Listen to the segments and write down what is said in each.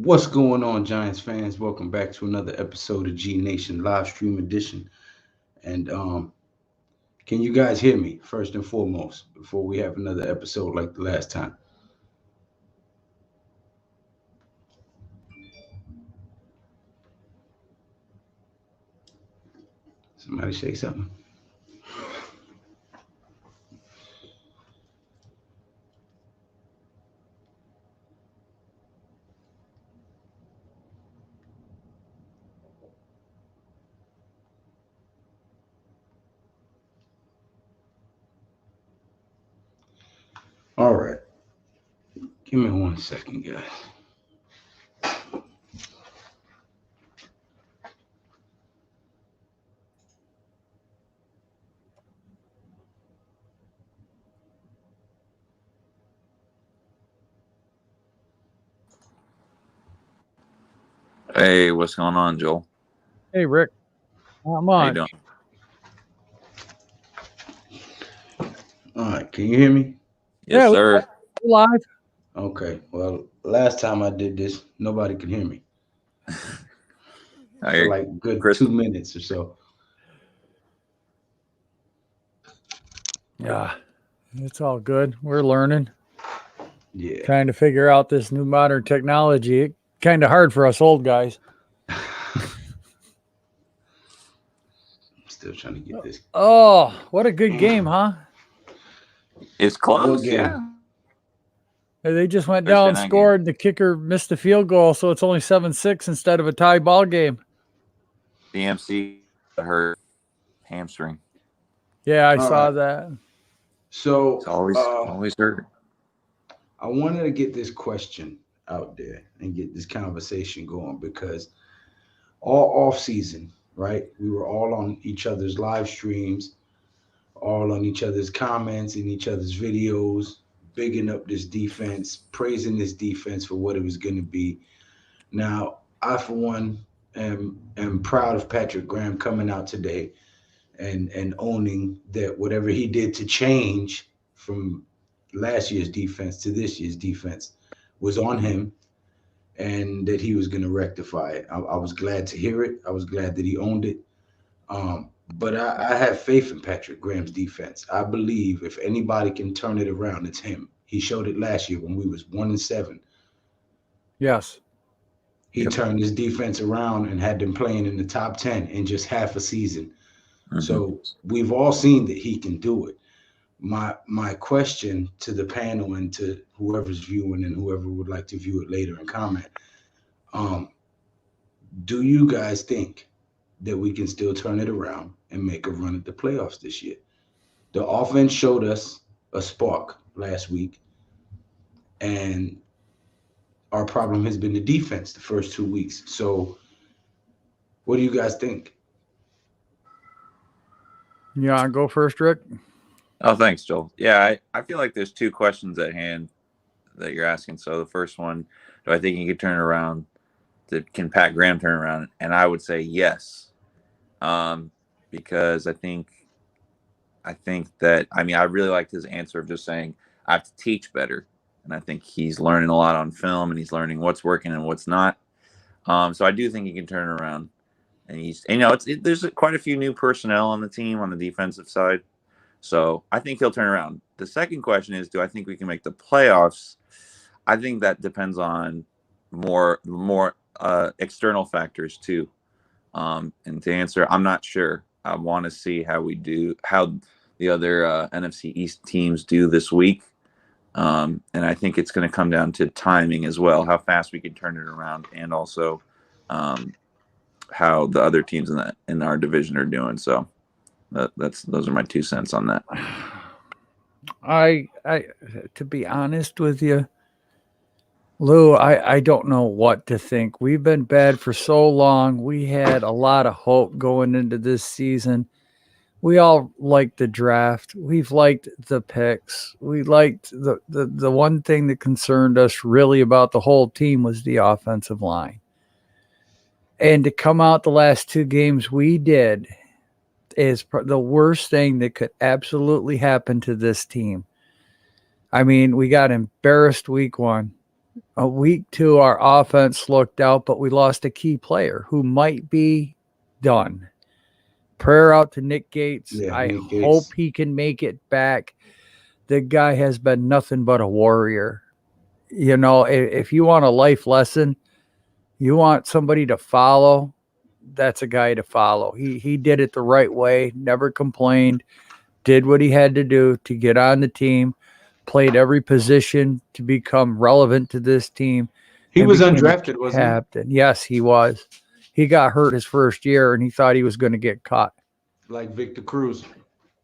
What's going on, Giants fans? Welcome back to another episode of G Nation live stream edition. And can you guys hear me first and foremost before we have another episode like the last time? Somebody say something. All right, give me 1 second, guys. Hey, what's going on, Joel? Hey, Rick. Not How you much. doing? All right, can you hear me? Yes, Yeah, sir. we're live. Okay, well, last time I did this, nobody could hear me I for hear like good Chris. 2 minutes or so. Yeah, it's all good. We're learning, Yeah. trying to figure out this new modern technology. It's kind of hard for us old guys. Still trying to get this. Oh, what a good game, huh? It's close, game? yeah. They just went Thursday down, night scored, the kicker missed the field goal, so it's only 7-6 instead of a tie ball game. BMC hurt hamstring. Yeah, I All saw right. that. So It's always hurt. I wanted to get this question out there and get this conversation going because all off season, right? We were all on each other's live streams, all on each other's comments in each other's videos, bigging up this defense, praising this defense for what it was going to be. Now, I for one am proud of Patrick Graham coming out today and owning that whatever he did to change from last year's defense to this year's defense was on him and that he was going to rectify it. I was glad to hear it. I was glad that he owned it. But I have faith in Patrick Graham's defense. I believe if anybody can turn it around, it's him. He showed it last year when we was 1-7. Yes. He Yep. turned his defense around and had them playing in the top 10 in just half a season. Mhm. So we've all seen that he can do it. My question to the panel and to whoever's viewing and whoever would like to view it later and comment, do you guys think that we can still turn it around and make a run at the playoffs this year? The offense showed us a spark last week, and our problem has been the defense the first 2 weeks. So what do you guys think? You want to go first, Rick? Oh, thanks, Joel. Yeah, I feel like there's two questions at hand that you're asking. So the first one, do I think he could turn it around? Can Pat Graham turn it around? And I would say yes. Because I think that, I mean, I really liked his answer of just saying I have to teach better. And I think he's learning a lot on film and he's learning what's working and what's not. So I do think he can turn it around. And there's quite a few new personnel on the team on the defensive side. So I think he'll turn around. The second question is, do I think we can make the playoffs? I think that depends on more external factors too. And to answer, I'm not sure. I want to see how the other NFC East teams do this week. And I think it's going to come down to timing as well, how fast we can turn it around, and also how the other teams in our division are doing. So those are my 2 cents on that. I to be honest with you, Lou, I don't know what to think. We've been bad for so long. We had a lot of hope going into this season. We all liked the draft. We've liked the picks. We liked the one thing that concerned us really about the whole team was the offensive line. And to come out the last 2 games we did is the worst thing that could absolutely happen to this team. I mean, we got embarrassed week 1. week 2, our offense looked out, but we lost a key player who might be done. Prayer out to Nick Gates. Yeah, I Nick hope Gates. he can make it back. The guy has been nothing but a warrior. You know, if you want a life lesson, you want somebody to follow, that's a guy to follow. He did it the right way, never complained, did what he had to do to get on the team, played every position to become relevant to this team, He and was became a undrafted, wasn't he? captain. Yes, he was. He got hurt his first year and he thought he was going to get caught. Like Victor Cruz.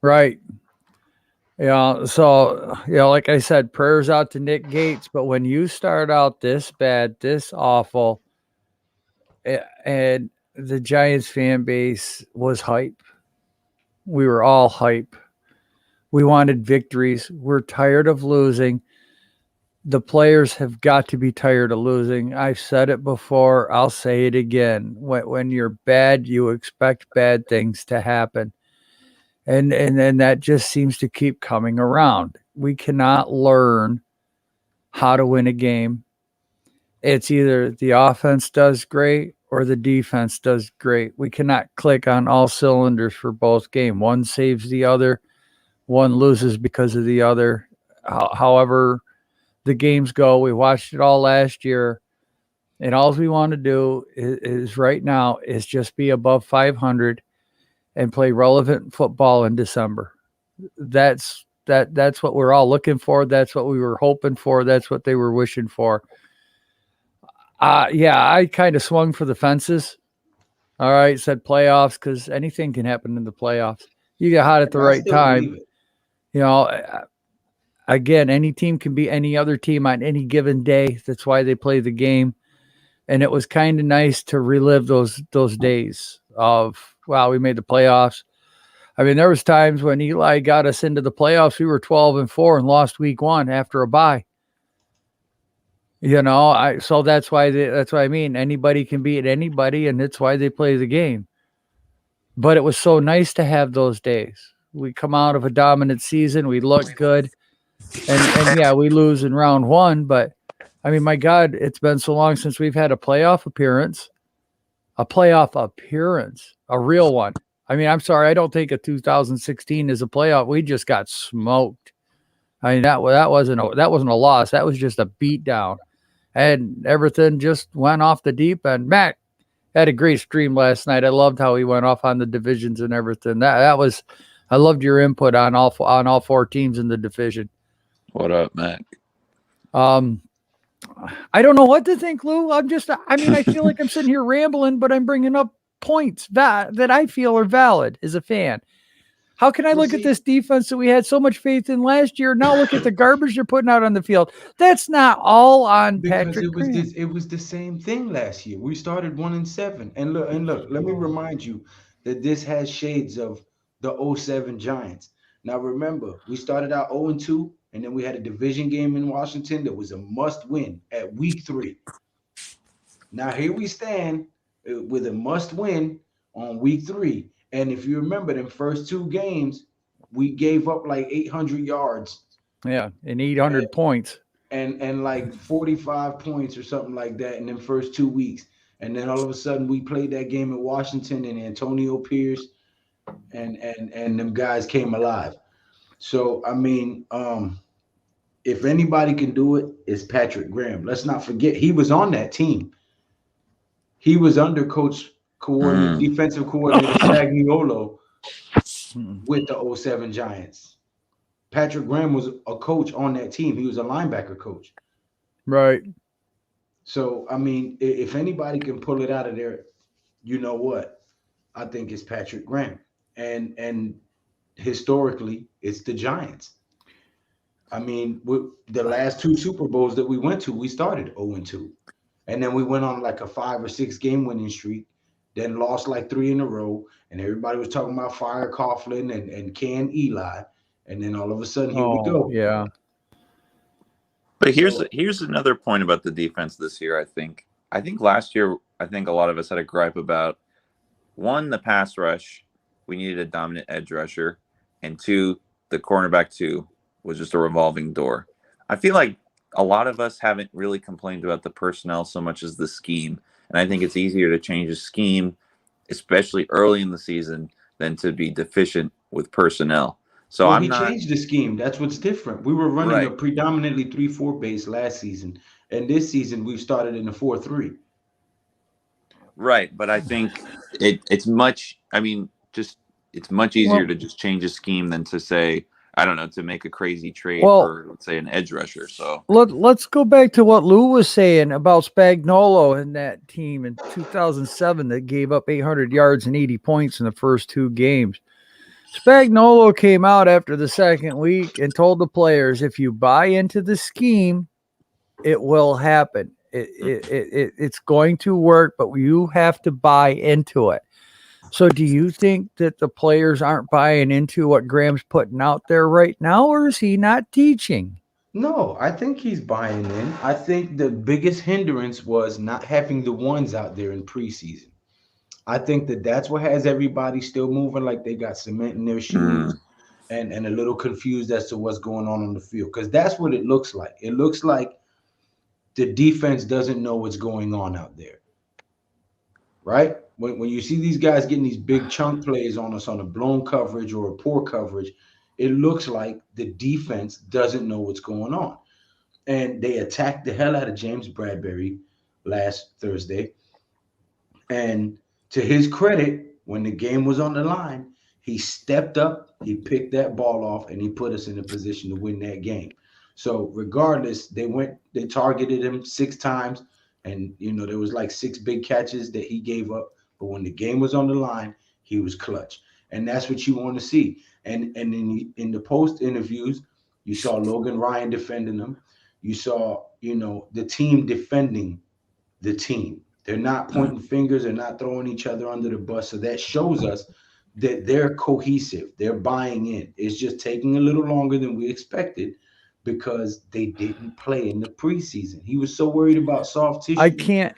Right. Yeah. So, like I said, prayers out to Nick Gates. But when you start out this bad, this awful, and the Giants fan base was hype, we were all hype. We wanted victories. We're tired of losing. The players have got to be tired of losing. I've said it before. I'll say it again. When you're bad, you expect bad things to happen. And then that just seems to keep coming around. We cannot learn how to win a game. It's either the offense does great or the defense does great. We cannot click on all cylinders for both games. One saves the other, one loses because of the other. However, the games go. We watched it all last year, and all we want to do is right now is just be above 500 and play relevant football in December. That's what we're all looking for. That's what we were hoping for. That's what they were wishing for. Yeah, I kind of swung for the fences. All right, said playoffs because anything can happen in the playoffs. You get hot at the And I right still time. believe it. You know, again, any team can be any other team on any given day. That's why they play the game. And it was kind of nice to relive those days of, wow, we made the playoffs. I mean, there was times when Eli got us into the playoffs. We were 12-4 and lost week 1 after a bye. So that's why I mean anybody can beat anybody, and it's why they play the game. But it was so nice to have those days. We come out of a dominant season, we look good, and yeah, we lose in round 1, but I mean, my God, it's been so long since we've had a playoff appearance, a real one. I mean, I'm sorry, I don't think a 2016 is a playoff. We just got smoked. I mean, that wasn't a loss. That was just a beatdown. And everything just went off the deep end. Matt had a great stream last night. I loved how he went off on the divisions and everything. I loved your input on all 4 teams in the division. What up, Matt? I don't know what to think, Lou. I feel like I'm sitting here rambling, but I'm bringing up points that I feel are valid as a fan. How can I look at this defense that we had so much faith in last year? Now look at the garbage they're putting out on the field. That's not all on Because Patrick Graham. it was the same thing last year. We started 1-7. And look, let me remind you that this has shades of the '07 Giants. Now remember, we started out 0-2, and then we had a division game in Washington that was a must win at week 3. Now here we stand with a must win on week 3. And if you remember them first 2 games, we gave up like 800 yards. Yeah, and 800 points. And like 45 points or something like that in the first 2 weeks. And then all of a sudden we played that game in Washington, and Antonio Pierce and them guys came alive. So I mean, if anybody can do it, it's Patrick Graham. Let's not forget he was on that team. He was under defensive coordinator Spagnuolo with the '07 Giants. Patrick Graham was a coach on that team. He was a linebacker coach. Right. So, I mean, if anybody can pull it out of there, you know what? I think it's Patrick Graham. And historically, it's the Giants. I mean, the last 2 Super Bowls that we went to, we started 0-2. And then we went on like a 5 or 6 game winning streak, then lost like 3 in a row. And everybody was talking about fire Coughlin and can Eli. And then all of a sudden, here we go. Yeah. But here's another point about the defense this year. I think last year, a lot of us had a gripe about 1, the pass rush. We needed a dominant edge rusher, and 2, the cornerback 2 was just a revolving door. I feel like a lot of us haven't really complained about the personnel so much as the scheme. And I think it's easier to change a scheme, especially early in the season, than to be deficient with personnel. So Well, I'm he not changed the scheme. That's what's different. We were running a right. predominantly 3-4 base last season, and this season we've started in the 4-3. Right. But I think it's much, I mean, just it's much easier Well, to just change a scheme than to say, I don't know, to make a crazy trade well, for, let's say, an edge rusher. So, let's go back to what Lou was saying about Spagnuolo and that team in 2007 that gave up 800 yards and 80 points in the first 2 games. Spagnuolo came out after the second week and told the players, if you buy into the scheme, it will happen. It's going to work, but you have to buy into it. So do you think that the players aren't buying into what Graham's putting out there right now, or is he not teaching? No, I think he's buying in. I think the biggest hindrance was not having the ones out there in preseason. I think that that's what has everybody still moving like they got cement in their shoes and a little confused as to what's going on the field. Because that's what it looks like. It looks like the defense doesn't know what's going on out there, right? When you see these guys getting these big chunk plays on us on a blown coverage or a poor coverage, it looks like the defense doesn't know what's going on. And they attacked the hell out of James Bradbury last Thursday. And to his credit, when the game was on the line, he stepped up, he picked that ball off, and he put us in a position to win that game. So regardless, they targeted him 6 times, and there was like 6 big catches that he gave up. But when the game was on the line, he was clutch. And that's what you want to see. And in the post interviews, you saw Logan Ryan defending him. You saw, the team defending the team. They're not pointing fingers. They're not throwing each other under the bus. So that shows us that they're cohesive. They're buying in. It's just taking a little longer than we expected because they didn't play in the preseason. He was so worried about soft tissue I can't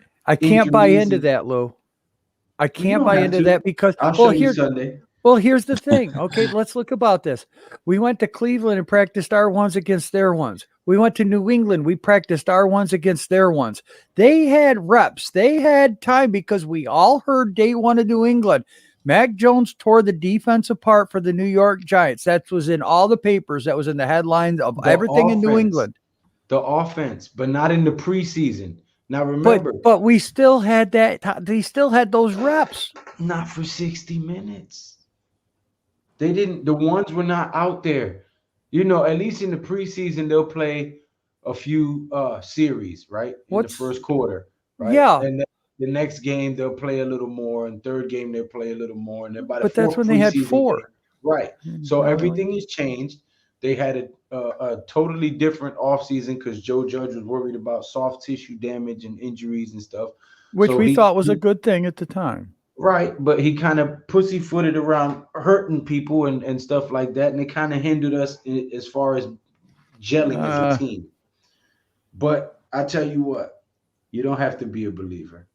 buy injuries. into that, Lou. I You can't don't buy have into to. that because I'll show you Sunday. Well, here's the thing. Okay, let's look about this. We went to Cleveland and practiced our ones against their ones. We went to New England. We practiced our ones against their ones. They had reps. They had time because we all heard day one of New England. Mac Jones tore the defense apart for the New York Giants. That was in all the papers. That was in the headlines of everything in New England. The offense, but not in the preseason. Now remember, but we still had that. They still had those reps. Not for 60 minutes. They didn't. The ones were not out there. At least in the preseason, they'll play a few series, right? In the first quarter, right? Yeah. And then the next game they'll play a little more, and third game they'll play a little more, and then by the but that's when they had 4. Game, right? So everything has changed. They had a totally different offseason because Joe Judge was worried about soft tissue damage and injuries and stuff, which we thought was a good thing at the time. Right, but he kind of pussyfooted around hurting people and stuff like that, and it kind of hindered us as far as gelling as a team. But I tell you what, you don't have to be a believer.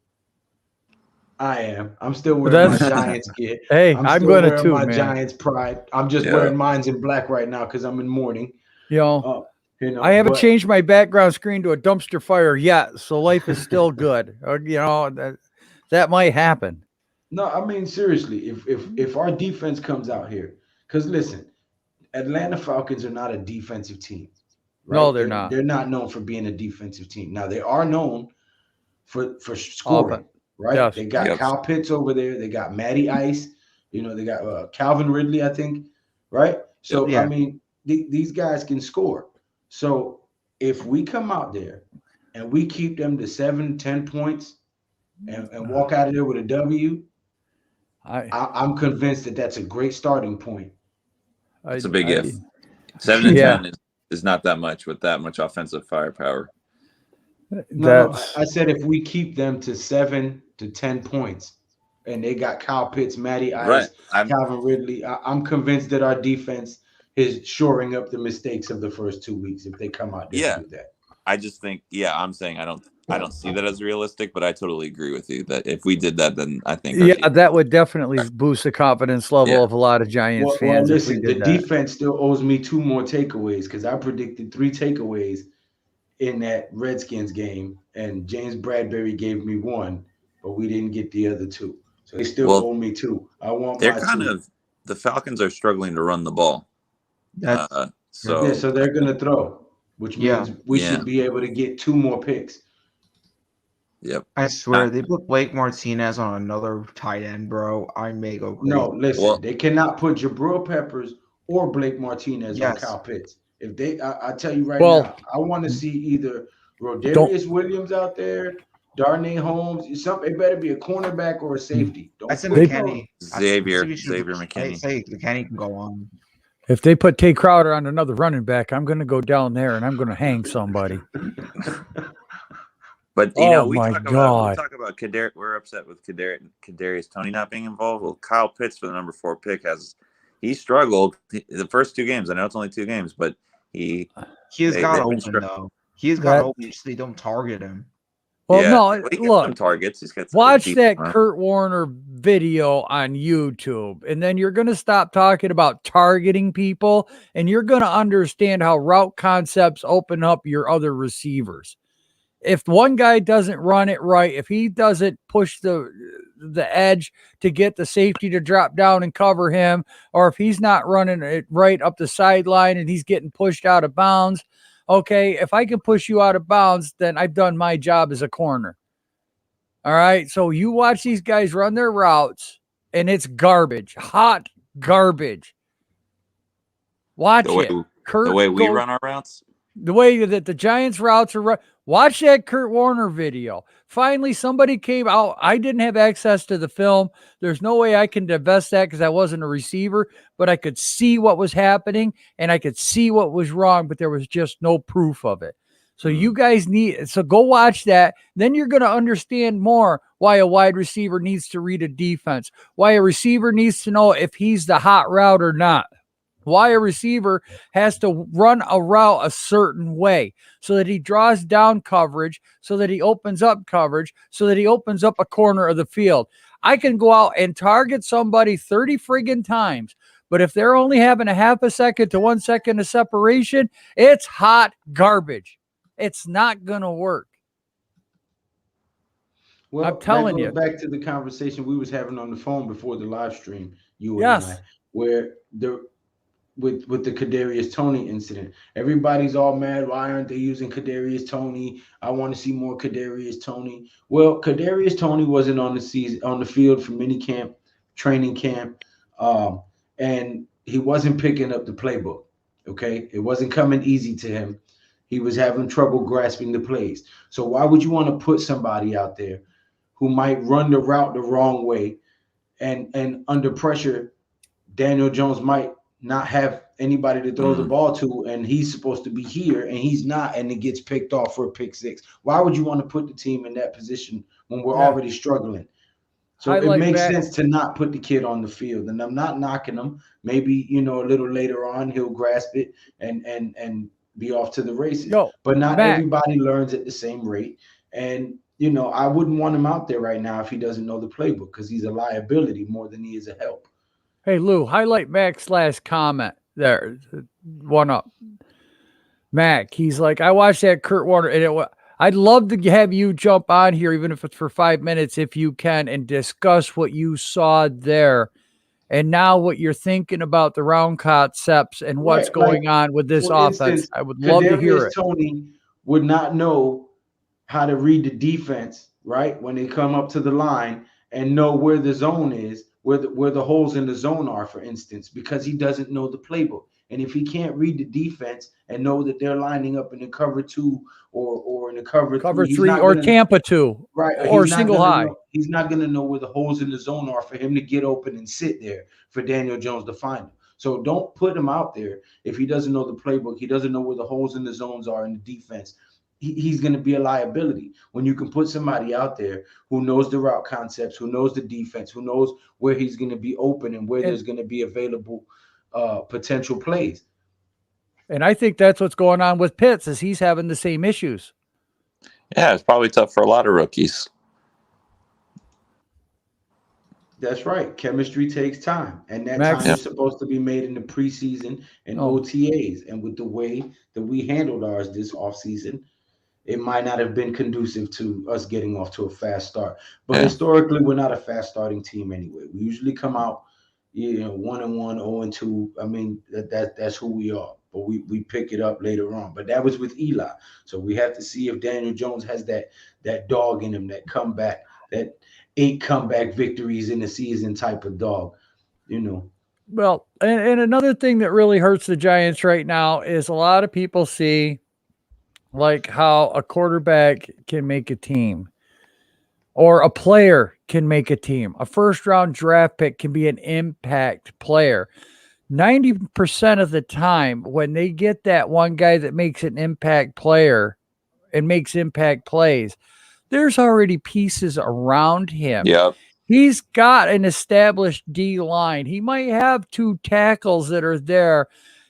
I am. I'm still wearing my Giants gear. Hey, I'm going to too, my man. Giants pride. I'm just wearing mine in black right now because I'm in mourning. I haven't changed my background screen to a dumpster fire yet, so life is still good. That might happen. No, I mean seriously, if our defense comes out here, because listen, Atlanta Falcons are not a defensive team. Right? No, they're not. They're not known for being a defensive team. Now they are known for scoring, right? Yes. They got Kyle Pitts over there. They got Matty Ice. They got Calvin Ridley, I think, right? So I mean, these guys can score. So if we come out there and we keep them to 7-10 points and walk out of there with a W. I'm convinced that that's a great starting point. It's a big if. 7-10 is not that much with that much offensive firepower. No, I said if we keep them to 7 to 10 points, and they got Kyle Pitts, Matty Ice, Calvin Ridley, I'm convinced that our defense is shoring up the mistakes of the first 2 weeks if they come out there and do that. I just think, I'm saying I don't see that as realistic, but I totally agree with you that if we did that, then I think that would definitely boost the confidence level of a lot of Giants fans. Listen, the defense still owes me 2 more takeaways because I predicted 3 takeaways in that Redskins game, and James Bradbury gave me one, but we didn't get the other two. So they still Well, owe me two. I want they're my kind two. of the Falcons are struggling to run the ball. That's Yeah, So so they're gonna throw, which yeah. means we yeah, should be able to get two more picks. yep. I swear they put Blake Martinez on another tight end, bro. I may go No, crazy. listen, Well, they cannot put Jabril Peppers or Blake Martinez on Yes. Kyle Pitts. If they, I tell you right Well, now, I want to see either don't Rodarius Williams out there, Darnay Holmes. It better be a cornerback or a safety. I Don't said put They- McKinney. Xavier I McKinney. say McKinney can go on. if they put Tay Crowder on another running back, I'm going to go down there and I'm going to hang somebody. But Oh we my talk God. about Kadarius. We're upset with Kadarius Toney not being involved. Well, Kyle Pitts for the number 4 pick he struggled the first 2 games. I know it's only 2 games, but He has got open though. He has got open, so they don't target him. Well, yeah, no, he gets some look, targets. He's got some watch deep that arm. Kurt Warner video on YouTube, and then you're going to stop talking about targeting people, and you're going to understand how route concepts open up your other receivers. If one guy doesn't run it right, if he doesn't push the edge to get the safety to drop down and cover him, or if he's not running it right up the sideline and he's getting pushed out of bounds, okay, if I can push you out of bounds, then I've done my job as a corner. All right, so you watch these guys run their routes, and it's garbage, hot garbage. Watch it. The way we run our routes? The way that the Giants routes are run. Watch that Kurt Warner video. Finally, somebody came out. I didn't have access to the film. There's no way I can divest that because I wasn't a receiver, but I could see what was happening and I could see what was wrong, but there was just no proof of it. So you guys go watch that. Then you're going to understand more why a wide receiver needs to read a defense, why a receiver needs to know if he's the hot route or not. Why a receiver has to run a route a certain way so that he draws down coverage, so that he opens up coverage, so that he opens up a corner of the field. I can go out and target somebody 30 friggin' times, but if they're only having a half a second to 1 second of separation, it's hot garbage. It's not going to work. Well, I'm telling you. Back to the conversation we was having on the phone before the live stream, you and Yes. I, where with the Kadarius Toney incident. Everybody's all mad. Why aren't they using Kadarius Toney? I want to see more Kadarius Toney. Well, Kadarius Toney wasn't on the field for mini camp, training camp, and he wasn't picking up the playbook. Okay, it wasn't coming easy to him. He was having trouble grasping the plays. So why would you want to put somebody out there who might run the route the wrong way, and under pressure, Daniel Jones might not have anybody to throw the ball to, and he's supposed to be here and he's not, and it gets picked off for a pick 6. Why would you want to put the team in that position when we're already struggling? So it makes sense to not put the kid on the field. And I'm not knocking him. Maybe, a little later on he'll grasp it and be off to the races. But not everybody learns at the same rate. And I wouldn't want him out there right now if he doesn't know the playbook, because he's a liability more than he is a help. Hey, Lou, highlight Mac's last comment there. One up. Mac, he's like, I watched that Kurt Warner, and I'd love to have you jump on here, even if it's for 5 minutes, if you can, and discuss what you saw there and now what you're thinking about the round concepts and what's going on with this offense. Instance, I would love to hear it. Toney would not know how to read the defense, right, when they come up to the line and know where the zone is, where the holes in the zone are, for instance, because he doesn't know the playbook. And if he can't read the defense and know that they're lining up in the cover 2 or in the cover 3 or Tampa 2, right, or single high, he's not going to know where the holes in the zone are for him to get open and sit there for Daniel Jones to find him. So don't put him out there if he doesn't know the playbook. He doesn't know where the holes in the zones are in the defense. He's going to be a liability. When you can put somebody out there who knows the route concepts, who knows the defense, who knows where he's going to be open and where there's going to be available potential plays. And I think that's what's going on with Pitts, is he's having the same issues. Yeah, it's probably tough for a lot of rookies. That's right. Chemistry takes time, and that time is supposed to be made in the preseason and OTAs. And with the way that we handled ours this offseason, it might not have been conducive to us getting off to a fast start. But Yeah. historically, we're not a fast starting team anyway. We usually come out, 1-1, 0-2. I mean, that's who we are. But we pick it up later on. But that was with Eli. So we have to see if Daniel Jones has that dog in him, that comeback, that 8 comeback victories in the season type of dog. Well, and another thing that really hurts the Giants right now is a lot of people see like how a quarterback can make a team or a player can make a team. A first round draft pick can be an impact player. 90% of the time, when they get that one guy that makes an impact player and makes impact plays, there's already pieces around him. Yep. He's got an established D line. He might have 2 tackles that are there,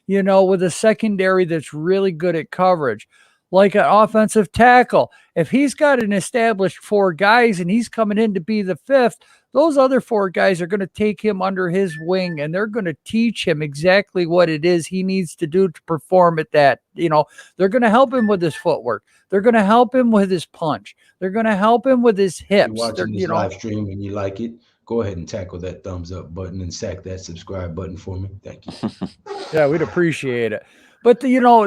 with a secondary that's really good at coverage, like an offensive tackle. If he's got an established 4 guys and he's coming in to be the 5th, those other 4 guys are going to take him under his wing and they're going to teach him exactly what it is he needs to do to perform at that. They're going to help him with his footwork. They're going to help him with his punch. They're going to help him with his hips. You're watching this live stream and you like it, go ahead and tackle that thumbs up button and sack that subscribe button for me. Thank you. Yeah, we'd appreciate it. But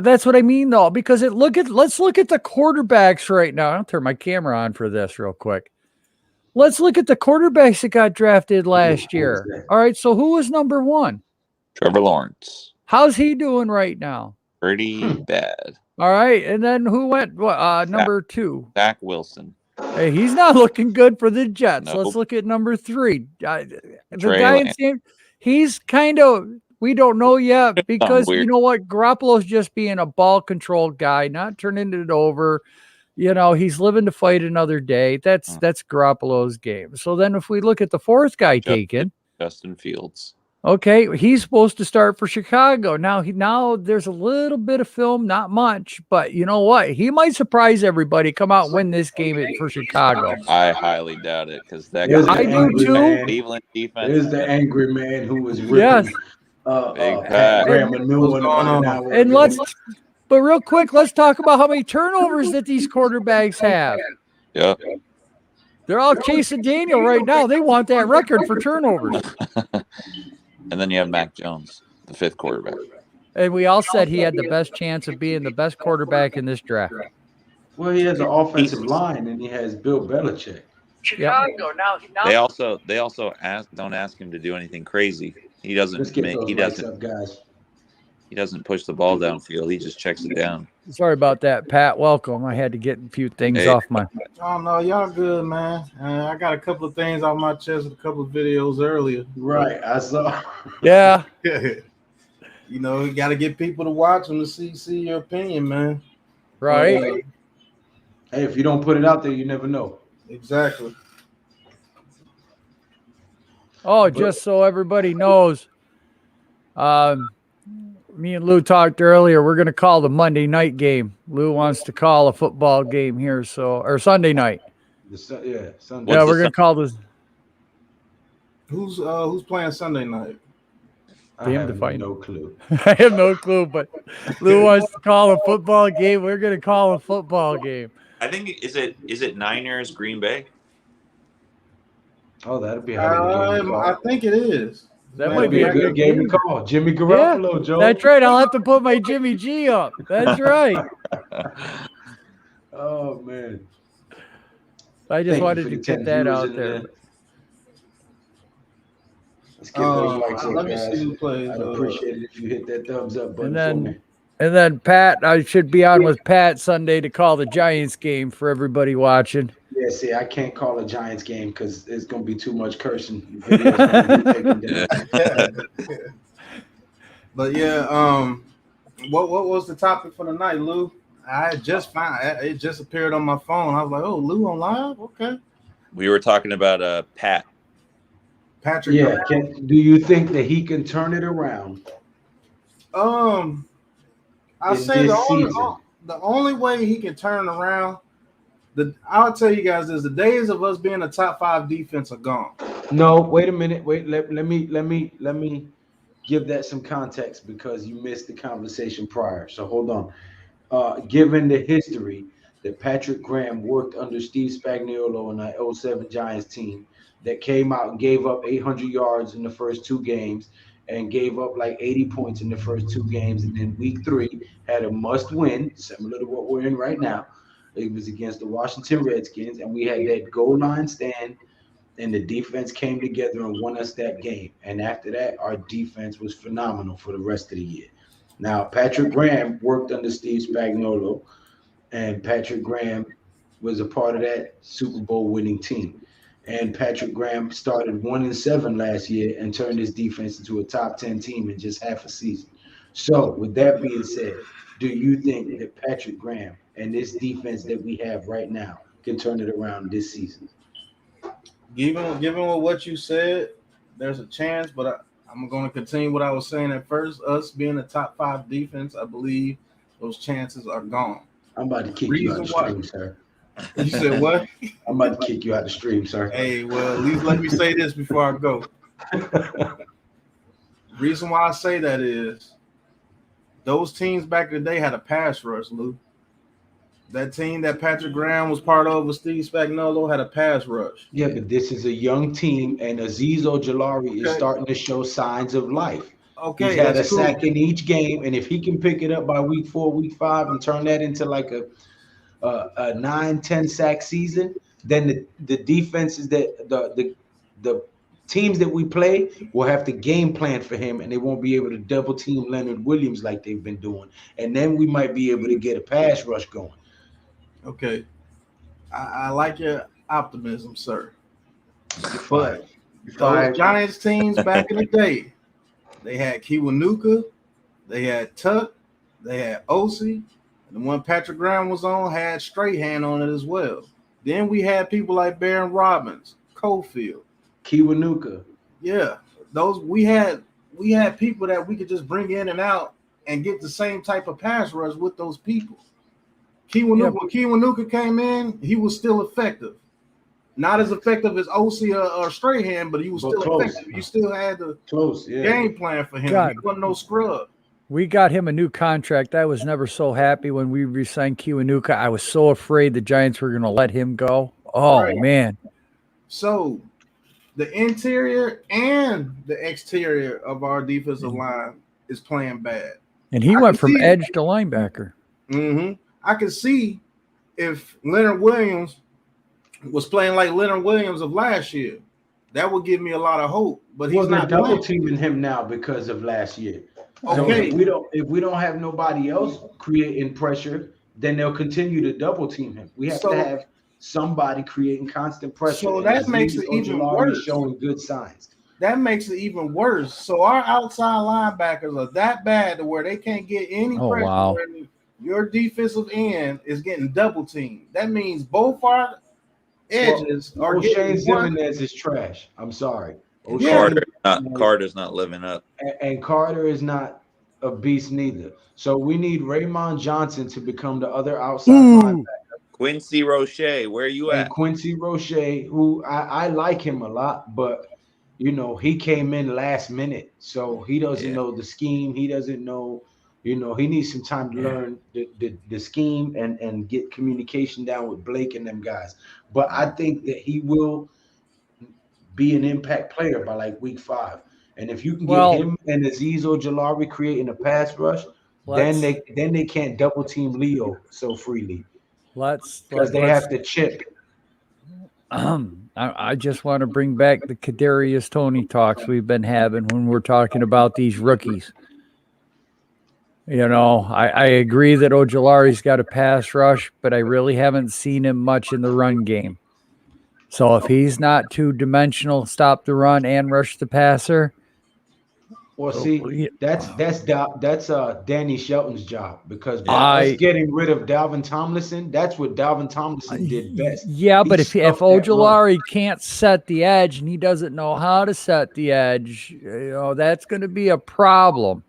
that's what I mean though, because let's look at the quarterbacks right now. I'll turn my camera on for this real quick. Let's look at the quarterbacks that got drafted last year. All right, so who was number 1? Trevor Lawrence. How's he doing right now? Pretty bad. All right, and then who went number 2? Zach Wilson. Hey, he's not looking good for the Jets. Nope. Let's look at number 3. The Giants game, he's kind of, we don't know yet because you know what? Garoppolo's just being a ball control guy, not turning it over. He's living to fight another day. That's Garoppolo's game. So then if we look at the 4th guy taken, Justin Fields. Okay, he's supposed to start for Chicago. Now there's a little bit of film, not much, but you know what? He might surprise everybody, come out and win this game for Chicago. I highly doubt it because that guy. I do too. Cleveland defense. There's the angry man who was ripping Graham a new one on. And but real quick, let's talk about how many turnovers that these quarterbacks have. Yep. They're all chasing Daniel right now. They want that record for turnovers. And then you have Mac Jones, the 5th quarterback. And we all said he had the best chance of being the best quarterback in this draft. Well, he has an offensive line, and he has Bill Belichick. Chicago now. They also don't ask him to do anything crazy. He doesn't push the ball downfield. He just checks it down. Sorry about that, Pat. Welcome. I had to get a few things off my. Oh no, y'all good, man. I got a couple of things off my chest with a couple of videos earlier. Right, I saw. Yeah. You got to get people to watch them to see your opinion, man. Right. Hey, if you don't put it out there, you never know. Exactly. Just so everybody knows, me and Lou talked earlier. We're going to call the Monday night game. Lou wants to call a football game here, or Sunday night. Sunday. Yeah, we're going to call this. Who's playing Sunday night? I have no clue. I have no clue, but Lou wants to call a football game. We're going to call a football game. I think is it Niners Green Bay? Oh, that'd be a game. I think it is. That might be a good game to call. Jimmy Garoppolo, Joe. That's right. I'll have to put my Jimmy G up. That's right. Oh, man. I just wanted to get that out there. Let's get those likes up, let me guys. see who plays. I'd appreciate it if you hit that thumbs up button for me. And then Pat, I should be on with Pat Sunday to call the Giants game for everybody watching. Yeah, see, I can't call a Giants game because it's going to be too much cursing. But yeah, what was the topic for the night, Lou? I just found it just appeared on my phone. I was like, oh, Lou on live? Okay. We were talking about Patrick. Yeah, do you think that he can turn it around? I say the only way he can turn around, I'll tell you guys is the days of us being a top 5 defense are gone. No, wait a minute. Wait, let me give that some context because you missed the conversation prior. So hold on. Given the history that Patrick Graham worked under Steve Spagnuolo in that '07 Giants team that came out and gave up 800 yards in the first 2 games and gave up like 80 points in the first 2 games. And then week 3 had a must win, similar to what we're in right now. It was against the Washington Redskins, and we had that goal line stand, and the defense came together and won us that game. And after that, our defense was phenomenal for the rest of the year. Now, Patrick Graham worked under Steve Spagnuolo, and Patrick Graham was a part of that Super Bowl winning team. And Patrick Graham started 1-7 last year and turned his defense into a top 10 team in just half a season. So, with that being said, do you think that Patrick Graham and this defense that we have right now can turn it around this season? Given what you said, there's a chance, but I'm going to continue what I was saying at first. Us being a top 5 defense, I believe those chances are gone. I'm about to kick you out of the stream, sir. You said what? I'm about to kick you out the stream, sir. Hey, well, at least let me say this before I go. Reason why I say that is those teams back in the day had a pass rush, Lou. That team that Patrick Graham was part of with Steve Spagnuolo had a pass rush. Yeah, but this is a young team, and Azeez Ojulari is starting to show signs of life. Okay, he's had a sack in each game, and if he can pick it up by week 4, week 5, and turn that into like a 9-10 sack season, then the defenses that the teams that we play will have to game plan for him, and they won't be able to double team Leonard Williams like they've been doing, and then we might be able to get a pass rush going. Okay, I like your optimism, sir. But those Giants teams back in the day, they had Kiwanuka, they had Tuck, they had Osi, and the one Patrick Graham was on had Strahan on it as well. Then we had people like Baron Robbins, Cofield, Kiwanuka. Yeah, those we had people that we could just bring in and out and get the same type of pass rush with those people. When Kiwanuka came in, he was still effective. Not as effective as Osi or Strahan, but he was still effective. You still had the game plan for him. He wasn't no scrub. We got him a new contract. I was never so happy when we re-signed Kiwanuka. I was so afraid the Giants were going to let him go. Oh, man. So the interior and the exterior of our defensive line is playing bad. And he went from edge to linebacker. Mm-hmm. I can see if Leonard Williams was playing like Leonard Williams of last year, that would give me a lot of hope. But he's not double teaming him now because of last year. Okay. So if we don't have nobody else creating pressure, then they'll continue to double team him. We have to have somebody creating constant pressure. So that makes it even worse. Showing good signs. That makes it even worse. So our outside linebackers are that bad to where they can't get any pressure. Wow. Your defensive end is getting double teamed. That means both our edges are getting Jimenez is trash. I'm sorry. Carter's not living up. And Carter is not a beast neither. So we need Raymond Johnson to become the other outside linebacker. Quincy Roche, where are you at? And Quincy Roche, who I like him a lot, but he came in last minute, so he doesn't know the scheme. He doesn't know, he needs some time to learn the scheme and get communication down with Blake and them guys. But I think that he will be an impact player by like week 5. And if you can get him and Azeez Ojulari creating a pass rush, then they can't double team Leo so freely. Because they have to chip. I just want to bring back the Kadarius Toney talks we've been having when we're talking about these rookies. I agree that Ojulari's got a pass rush, but I really haven't seen him much in the run game. So if he's not two-dimensional, stop the run and rush the passer. Well, see, that's Danny Shelton's job, because us getting rid of Dalvin Tomlinson, that's what Dalvin Tomlinson did best. Yeah, but if Ojulari can't set the edge and he doesn't know how to set the edge, that's going to be a problem.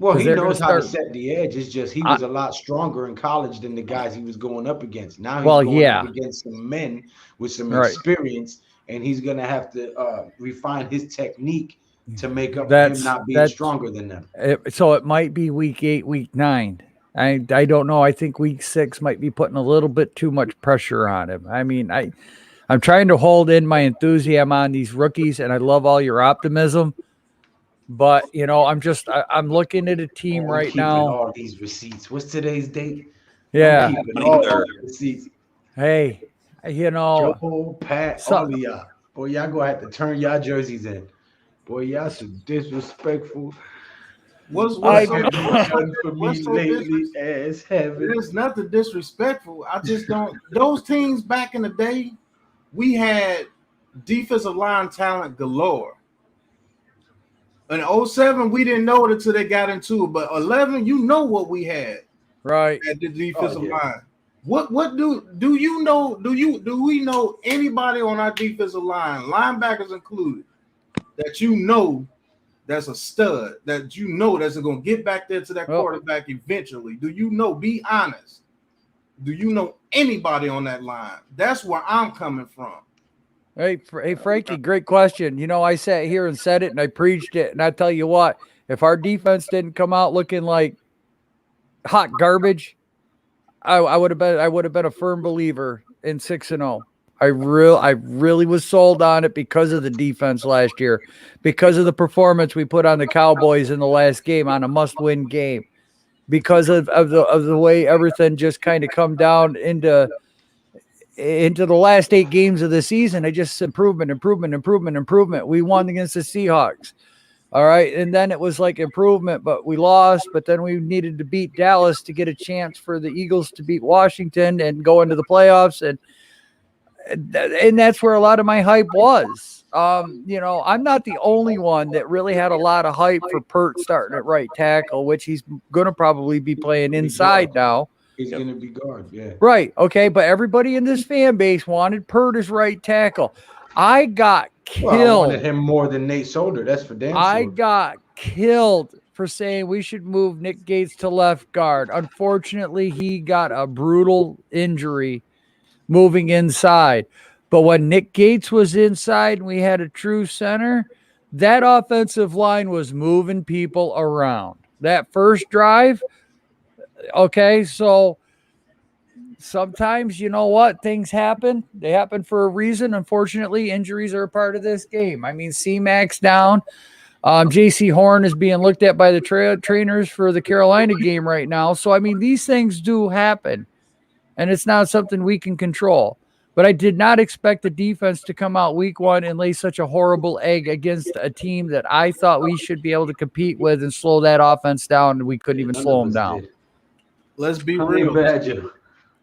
Well, he knows how to set the edge. It's just he was a lot stronger in college than the guys he was going up against. Now he's going up against some men with some experience, and he's going to have to refine his technique to make up for him not being stronger than them. So it might be week 8, week 9. I don't know. I think week 6 might be putting a little bit too much pressure on him. I mean, I'm trying to hold in my enthusiasm on these rookies, and I love all your optimism. But, I'm looking at a team I'm right keeping now. all these receipts. What's today's date? Yeah. I'm keeping all the receipts. Hey, Joe, Pat, all of y'all. Boy, y'all gonna have to turn y'all jerseys in. Boy, y'all so disrespectful. What's What so have you done for me what's so lately as heaven? There's nothing disrespectful. I just don't. Those teams back in the day, we had defensive line talent galore. In 07, we didn't know it until they got into it. But 11, you know what we had right at the defensive line. What do you know? Do we know anybody on our defensive line, linebackers included, that you know that's a stud, that you know that's going to get back there to that quarterback eventually? Do you know? Be honest. Do you know anybody on that line? That's where I'm coming from. Hey, Frankie, great question. I sat here and said it, and I preached it, and I tell you what, if our defense didn't come out looking like hot garbage, I would have been a firm believer in 6-0. I really was sold on it because of the defense last year, because of the performance we put on the Cowboys in the last game, on a must-win game, because of the way everything just kind of come down into the last 8 games of the season. I just improvement. We won against the Seahawks. All right. And then it was like improvement, but we lost. But then we needed to beat Dallas to get a chance for the Eagles to beat Washington and go into the playoffs. And that's where a lot of my hype was. I'm not the only one that really had a lot of hype for Pert starting at right tackle, which he's going to probably be playing inside now. He's going to be guard, yeah. Right. Okay. But everybody in this fan base wanted Pert as right tackle. I got killed. Well, I wanted him more than Nate Solder. That's for damn sure. I got killed for saying we should move Nick Gates to left guard. Unfortunately, he got a brutal injury moving inside. But when Nick Gates was inside and we had a true center, that offensive line was moving people around. That first drive, okay, so sometimes, you know what, things happen. They happen for a reason. Unfortunately, injuries are a part of this game. I mean, C-Mac's down. J.C. Horn is being looked at by the trainers for the Carolina game right now. So, I mean, these things do happen, and it's not something we can control. But I did not expect the defense to come out week 1 and lay such a horrible egg against a team that I thought we should be able to compete with and slow that offense down, and we couldn't even slow them down. Let's be real. Badger.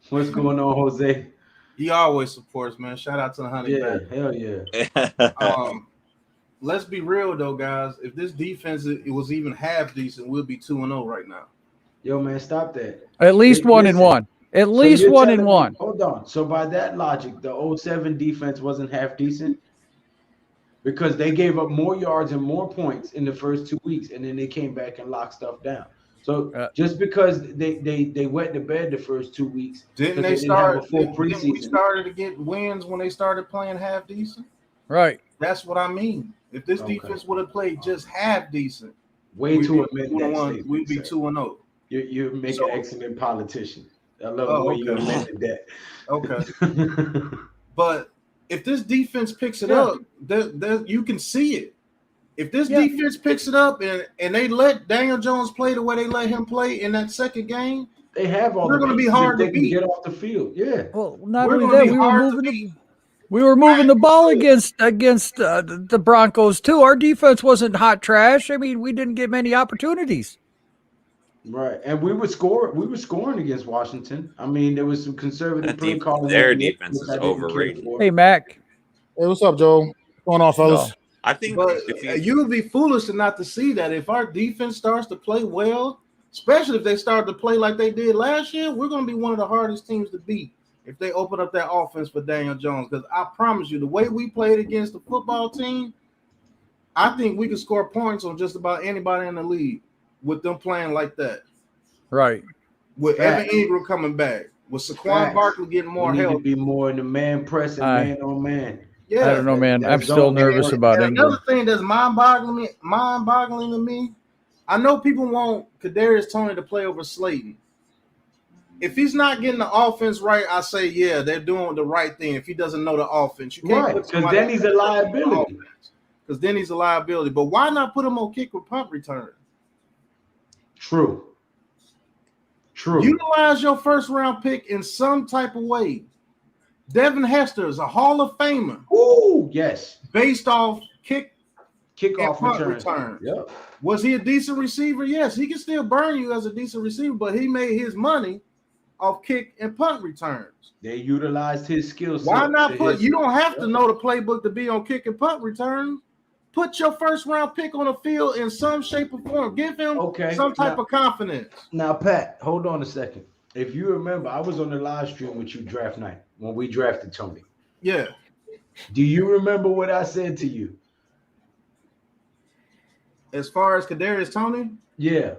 What's going on, Jose? He always supports, man. Shout out to the Honey Badger. Hell yeah. Let's be real, though, guys. If this defense it was even half decent, we'll be 2-0 right now. Yo, man, stop that. At least 1-1. At least 1-1. Hold on. So by that logic, the 07 defense wasn't half decent because they gave up more yards and more points in the first 2 weeks, and then they came back and locked stuff down. So just because they wet the bed the first 2 weeks, didn't we started to get wins when they started playing half decent? Right. That's what I mean. If this defense would have played just half decent, we'd be 2-0. You make an excellent politician. I love the way you amended that. Okay. But if this defense picks it up, you can see it. If this defense picks it up and they let Daniel Jones play the way they let him play in that second game, they have all. They're going to be hard to beat. Get off the field. Yeah. Well, not only that, we were moving the ball against the Broncos too. Our defense wasn't hot trash. I mean, we didn't get many opportunities. Right, and we were scoring against Washington. I mean, there was some conservative play calling. Their defense is overrated. Hey, Mac. Hey, what's up, Joe? What's going on, fellas? I think you would be foolish not to see that if our defense starts to play well, especially if they start to play like they did last year, we're going to be one of the hardest teams to beat if they open up that offense for Daniel Jones. Because I promise you, the way we played against the football team, I think we can score points on just about anybody in the league with them playing like that. Right. With Evan Ingram coming back, with Saquon Barkley getting more help. To be more in the man press and man on man. Yeah, I don't know, man. I'm still nervous about it. Another thing that's mind-boggling to me, I know people want Kadarius Toney to play over Slayton. if he's not getting the offense right, I say, yeah, they're doing the right thing. If he doesn't know the offense, you can't put because then he's a liability. Because then he's a liability. But why not put him on kick or punt return? True. Utilize your first round pick in some type of way. Devin Hester is a Hall of Famer. Ooh, yes. Based off kickoff return. Yep. Was he a decent receiver? Yes, he can still burn you as a decent receiver, but he made his money off kick and punt returns. They utilized his skill set. Why not put? You don't have to know the playbook to be on kick and punt returns. Put your first round pick on the field in some shape or form. Give him some type of confidence. Now, Pat, hold on a second. If you remember, I was on the live stream with you draft night when we drafted Tony. Yeah. Do you remember what I said to you? As far as Kadarius Toney? Yeah.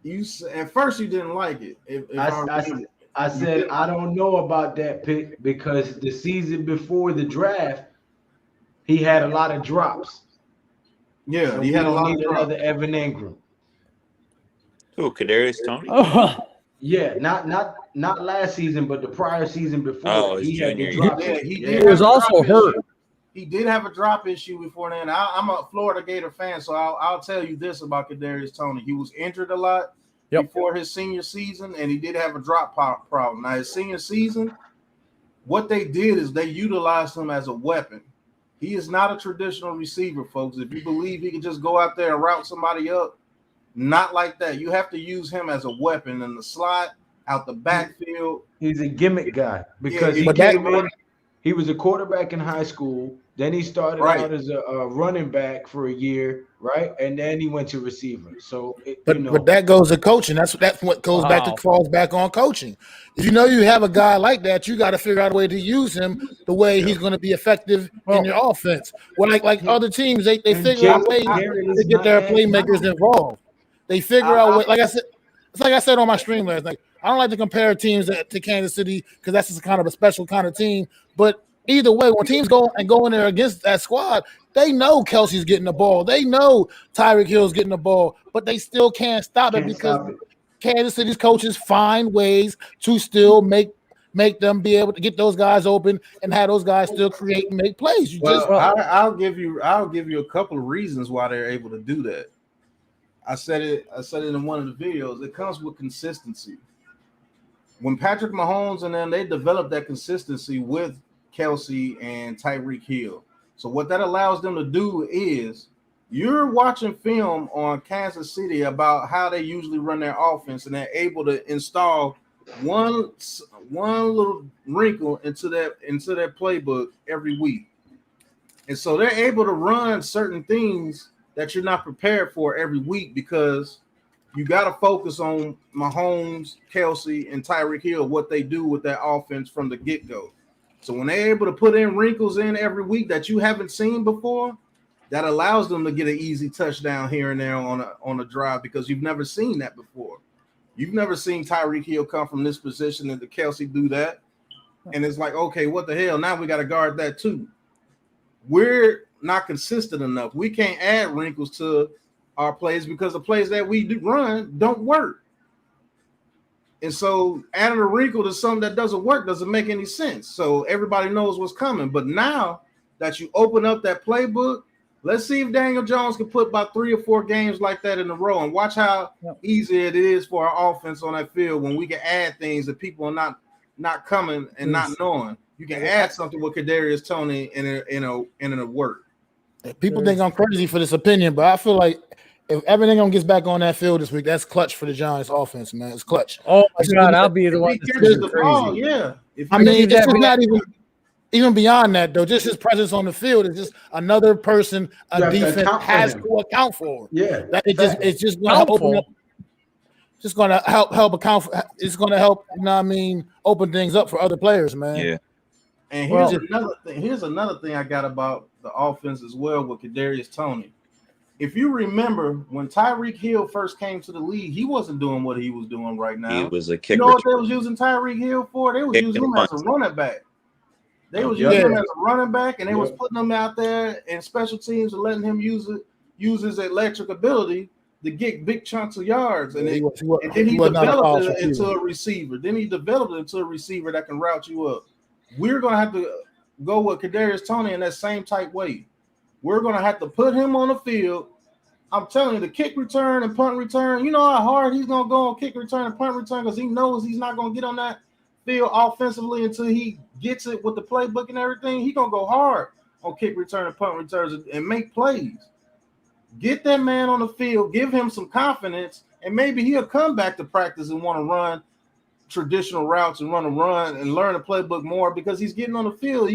You at first you didn't like it. I said I don't know about that pick because the season before the draft, he had a lot of drops. Yeah, so he had a lot of another Evan Ingram. Who, Kadarius Toney? Yeah, not last season, but the prior season before. Oh, he had the drop. Yeah, he was also hurt. He did have a drop issue before then. I'm a Florida Gator fan, so I'll tell you this about Kadarius Toney. He was injured a lot before his senior season, and he did have a drop problem. Now, his senior season, what they did is they utilized him as a weapon. He is not a traditional receiver, folks. If you believe he can just go out there and route somebody up, not like that. You have to use him as a weapon in the slot, out the backfield. He's a gimmick guy because he was a quarterback in high school. Then he started out as a running back for a year, right? And then he went to receiver. So, but that goes to coaching. That's what goes back to falls back on coaching. If you know you have a guy like that, you got to figure out a way to use him the way he's going to be effective in your offense. Well, like other teams, they figure out ways to get their playmakers involved. They figure out what, like I said on my stream last night. I don't like to compare teams to Kansas City because that's just kind of a special kind of team. But either way, when teams go in there against that squad, they know Kelsey's getting the ball. They know Tyreek Hill's getting the ball, but they still can't stop it because Kansas City's coaches find ways to still make them be able to get those guys open and have those guys still create and make plays. I'll give you a couple of reasons why they're able to do that. I said it in one of the videos. It comes with consistency. When Patrick Mahomes and them, they developed that consistency with Kelsey and Tyreek Hill. So what that allows them to do is you're watching film on Kansas City about how they usually run their offense, and they're able to install one little wrinkle into their playbook every week. And so they're able to run certain things that you're not prepared for every week because you got to focus on Mahomes, Kelsey, and Tyreek Hill, what they do with that offense from the get-go. So when they're able to put in wrinkles in every week that you haven't seen before, that allows them to get an easy touchdown here and there on a drive because you've never seen that before. You've never seen Tyreek Hill come from this position and the Kelsey do that. And it's like, okay, what the hell? Now we got to guard that too. We're not consistent enough. We can't add wrinkles to our plays because the plays that we do run don't work. And so adding a wrinkle to something that doesn't work doesn't make any sense. So everybody knows what's coming. But now that you open up that playbook, let's see if Daniel Jones can put about 3 or 4 games like that in a row and watch how easy it is for our offense on that field when we can add things that people are not coming and not knowing. You can add something with Kadarius Toney and it'll work. People think I'm crazy for this opinion, but I feel like if Evan Ingram gets back on that field this week, that's clutch for the Giants offense, man. It's clutch. Oh my God, I'll be the one that catches the ball. Yeah. I mean, it's just not even beyond that though. Just his presence on the field is just another person a defense has to account for. Yeah, it's just going to open up. Just going to help account for. It's going to help. You know what I mean? Open things up for other players, man. Yeah. And here's another thing I got about the offense as well with Kadarius Toney. If you remember when Tyreek Hill first came to the league, he wasn't doing what he was doing right now. He was a kicker. You know what they was using Tyreek Hill for? They was using him as a running back. They was using him as a running back, and they was putting him out there in special teams and letting him use his electric ability to get big chunks of yards, and then he he developed it into a receiver. Then he developed it into a receiver that can route you up. We're gonna have to go with Kadarius Toney in that same type way. We're gonna have to put him on the field. I'm telling you, the kick return and punt return. You know how hard he's gonna go on kick return and punt return because he knows he's not gonna get on that field offensively until he gets it with the playbook and everything. He's gonna go hard on kick return and punt returns and make plays. Get that man on the field, give him some confidence, and maybe he'll come back to practice and want to run traditional routes and run and learn the playbook more because he's getting on the field.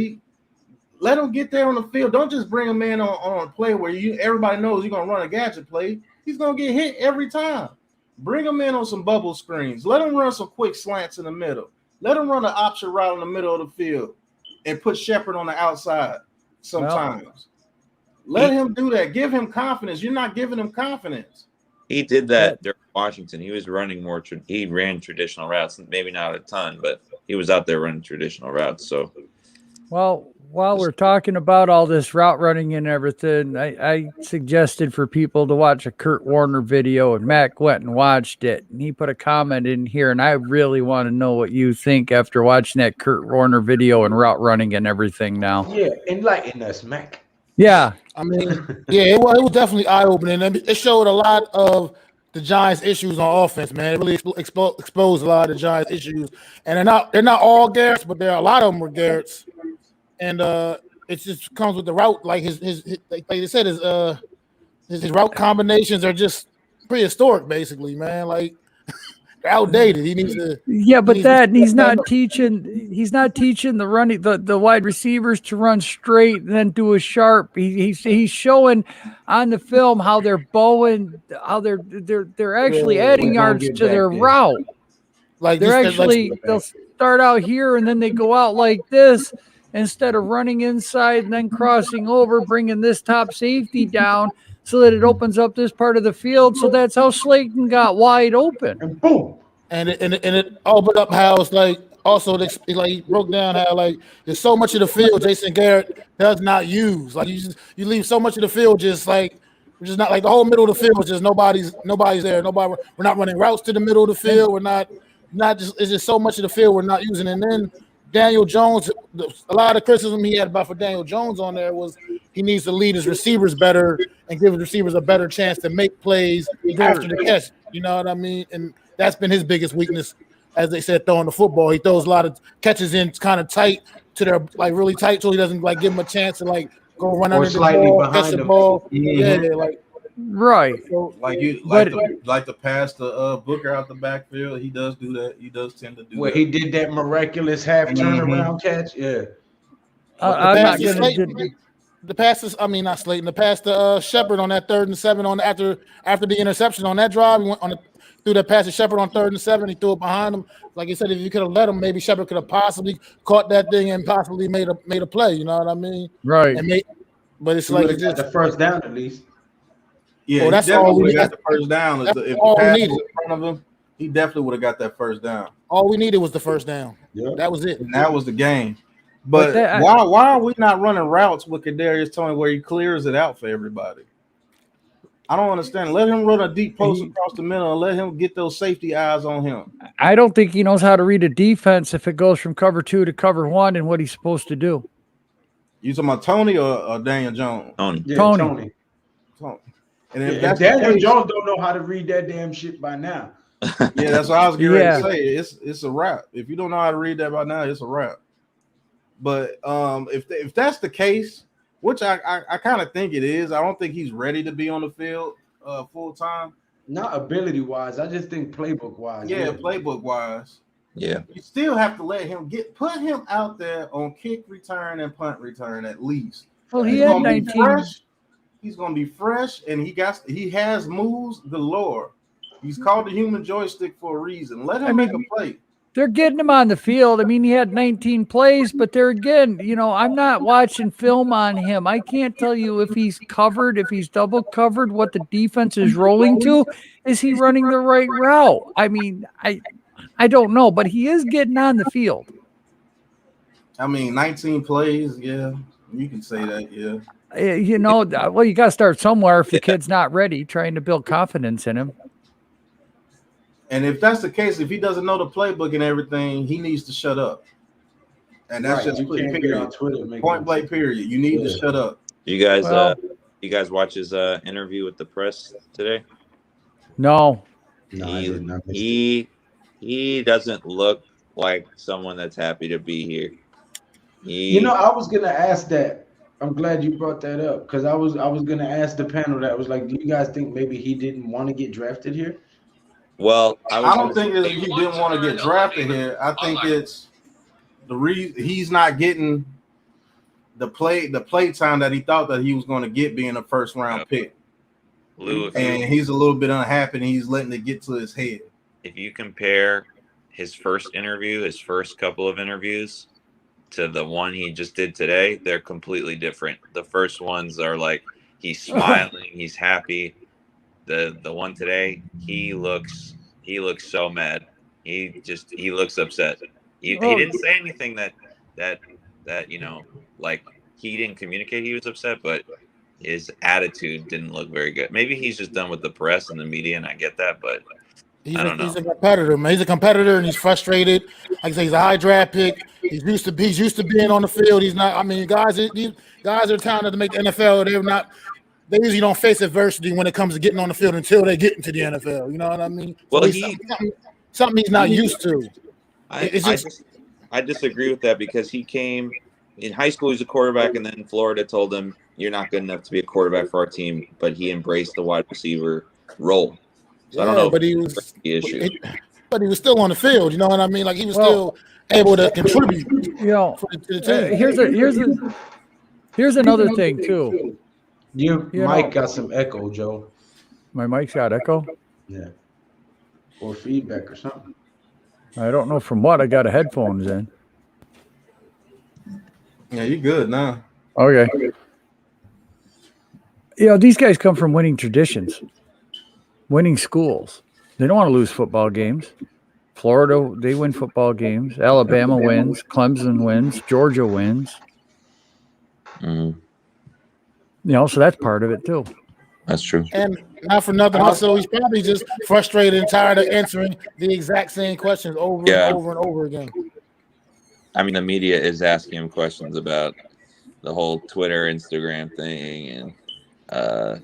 Let him get there on the field. Don't just bring him in on a play where everybody knows you're going to run a gadget play. He's going to get hit every time. Bring him in on some bubble screens. Let him run some quick slants in the middle. Let him run an option route in the middle of the field and put Shepard on the outside sometimes. Let him do that. Give him confidence. You're not giving him confidence. He did that during Washington. He was running more. He ran traditional routes, maybe not a ton, but he was out there running traditional routes. So, well, while we're talking about all this route running and everything, I suggested for people to watch a Kurt Warner video, and Mac went and watched it, and he put a comment in here, and I really want to know what you think after watching that Kurt Warner video and route running and everything now. Yeah, enlighten us, Mac. Yeah. I mean, it was definitely eye-opening. It showed a lot of the Giants' issues on offense, man. It really exposed a lot of the Giants' issues. And they're not all Garrett's, but a lot of them were Garrett's. And it just comes with the route. Like his like they said, his route combinations are just prehistoric, basically, man. Like they're outdated. He needs to. Yeah, but he's not teaching the running the wide receivers to run straight and then do a sharp. He's showing on the film how they're bowing, how they're actually adding yards to their route. Like they'll start out here and then they go out like this instead of running inside and then crossing over, bringing this top safety down so that it opens up this part of the field. So that's how Slayton got wide open. And boom. And it opened up how it's like also like he broke down how like there's so much of the field Jason Garrett does not use. Like you leave so much of the field just like we're just not like the whole middle of the field is just nobody's there. We're not running routes to the middle of the field. We're not just it's just so much of the field we're not using. And then Daniel Jones, a lot of criticism he had about for Daniel Jones on there was he needs to lead his receivers better and give his receivers a better chance to make plays after the catch. You know what I mean? And that's been his biggest weakness, as they said, throwing the football. He throws a lot of catches in kind of tight to their like really tight, so he doesn't like give him a chance to like go run under the ball, catch the ball. Yeah, like right. So, like the pass to Booker out the backfield. He does do that. He does tend to do that. He did that miraculous half turnaround catch. Yeah. The passes, I mean not Slayton. The pass to Shepard on that 3rd and 7 on after the interception on that drive. He went threw that pass to Shepard on 3rd and 7. He threw it behind him. Like you said, if you could have let him, maybe Shepard could have possibly caught that thing and possibly made a play. You know what I mean? Right. But it's like just the first down at least. Yeah, well, that's all we got. The first down. If the pass was in front of him, he definitely would have got that first down. All we needed was the first down. Yeah, that was it. And that was the game. But why are we not running routes with Kadarius Toney where he clears it out for everybody? I don't understand. Let him run a deep post across the middle and let him get those safety eyes on him. I don't think he knows how to read a defense if it goes from cover 2 to cover 1 and what he's supposed to do. You talking about Toney or Daniel Jones? Tony. And if Daniel Jones don't know how to read that damn shit by now. Yeah, that's what I was getting ready to say. It's a wrap. If you don't know how to read that by now, it's a wrap. But if that's the case, which I kind of think it is, I don't think he's ready to be on the field full time. Not ability wise, I just think playbook wise. Yeah, playbook wise. Yeah, you still have to let him put him out there on kick return and punt return at least. Well, he had 19. He's gonna be fresh, and he has moves galore. He's called the human joystick for a reason. Let him make a play. They're getting him on the field. I mean, he had 19 plays, but there again, I'm not watching film on him. I can't tell you if he's covered, if he's double covered, what the defense is rolling to. Is he running the right route? I mean, I don't know, but he is getting on the field. I mean, 19 plays, yeah, you can say that, yeah. You know, well, you got to start somewhere. If the kid's not ready, trying to build confidence in him. And if that's the case, if he doesn't know the playbook and everything, he needs to shut up. And that's just you can't be on Twitter. Point blank. Period. You need to shut up. You guys watch his interview with the press today? No. No, I did not. He doesn't look like someone that's happy to be here. I was gonna ask that. I'm glad you brought that up because I was gonna ask the panel that was like, do you guys think maybe he didn't want to get drafted here? Well, I don't think he didn't want to get drafted here. I think it's the reason he's not getting the play time that he thought that he was going to get being a first round pick. And he's a little bit unhappy and he's letting it get to his head. If you compare his first couple of interviews to the one he just did today, they're completely different. The first ones are like he's smiling, he's happy. The one today, he looks so mad. He looks upset. He didn't say anything that like he didn't communicate he was upset, but his attitude didn't look very good. Maybe he's just done with the press and the media, and I get that, but I don't know. He's a competitor, man. He's a competitor, and he's frustrated. Like I say, he's a high draft pick. He's used to being on the field. He's not. I mean, guys are talented to make the NFL. They usually don't face adversity when it comes to getting on the field until they get into the NFL. You know what I mean? Well, so something he's not used to. I disagree with that because he came in high school. He's a quarterback, and then Florida told him you're not good enough to be a quarterback for our team. But he embraced the wide receiver role. So I don't know. But he was still on the field. You know what I mean? Like he was still able to contribute. To the team. Here's another thing too. Your mic got some echo, Joe. My mic's got echo? Yeah. Or feedback or something. I don't know from what. I got headphones in. Yeah, you good now. Okay. These guys come from winning traditions, winning schools. They don't want to lose football games. Florida, they win football games. Alabama wins. Clemson wins. Georgia wins. Mm-hmm. So that's part of it too. That's true. And not for nothing, also he's probably just frustrated and tired of answering the exact same questions over and over again. I mean, the media is asking him questions about the whole Twitter, Instagram thing, and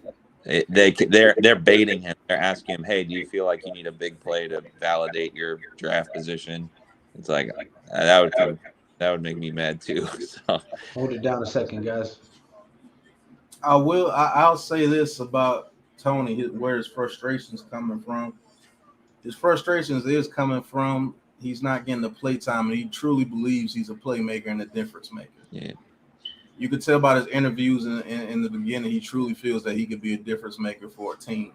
they're baiting him. They're asking him, "Hey, do you feel like you need a big play to validate your draft position?" It's like that would make me mad too. So hold it down a second, guys. I'll say this about Tony, where his frustrations coming from. His frustrations is coming from he's not getting the play time, and he truly believes he's a playmaker and a difference maker. Yeah. You could tell by his interviews in the beginning, he truly feels that he could be a difference maker for a team,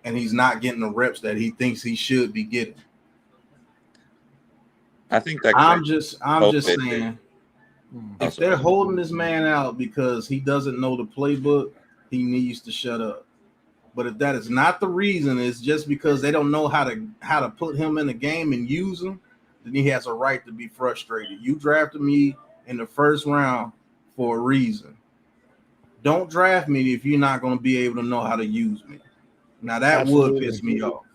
and he's not getting the reps that he thinks he should be getting. I think that I'm just saying. If they're holding this man out because he doesn't know the playbook, he needs to shut up. But if that is not the reason, it's just because they don't know how to put him in the game and use him, then he has a right to be frustrated. You drafted me in the first round for a reason. Don't draft me if you're not going to be able to know how to use me. Now that would piss me off.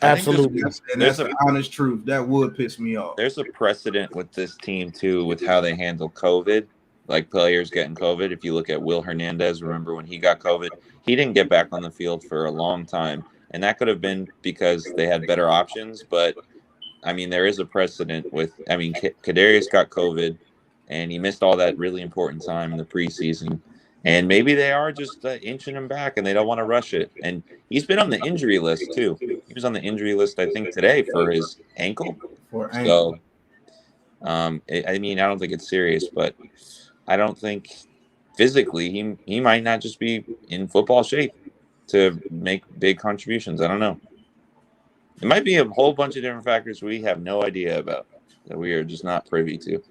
Absolutely. And that's the honest truth. That would piss me off. There's a precedent with this team, too, with how they handle COVID, like players getting COVID. If you look at Will Hernandez, remember when he got COVID, he didn't get back on the field for a long time. And that could have been because they had better options. But, I mean, there is a precedent with – I mean, Kadarius got COVID, and he missed all that really important time in the preseason. And maybe they are just inching him back, and they don't want to rush it. And he's been on the injury list, too. He was on the injury list, I think, today for his ankle. So, I mean, I don't think it's serious, but I don't think physically he might not just be in football shape to make big contributions. I don't know. It might be a whole bunch of different factors we have no idea about that we are just not privy to.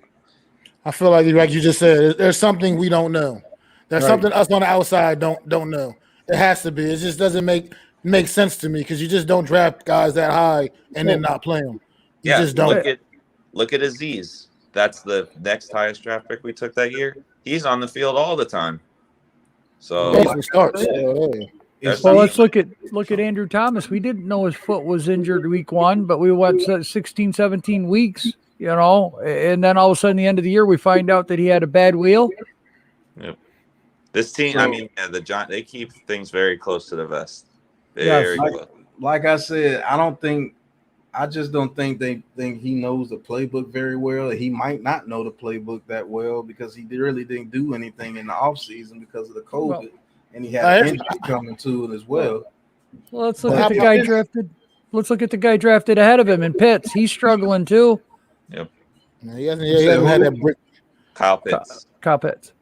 I feel like you just said, there's something we don't know. There's something us on the outside don't know. It has to be. It just doesn't make sense to me because you just don't draft guys that high and then not play them. You just don't. Look at Aziz. That's the next highest draft pick we took that year. He's on the field all the time. So well, let's look at Andrew Thomas. We didn't know his foot was injured week 1, but we went 16, 17 weeks, you know, and then all of a sudden, the end of the year, we find out that he had a bad wheel. Yep. This team, I mean, the Giants, they keep things very close to the vest. Very close. Like I said, I just don't think they think he knows the playbook very well. He might not know the playbook that well because he really didn't do anything in the offseason because of the COVID, and he had an injury coming to it as well. Well, let's look at the guy drafted. Let's look at the guy drafted ahead of him in Pitts. He's struggling too. Yep. He hasn't had that break. Kyle Pitts. Kyle Pitts.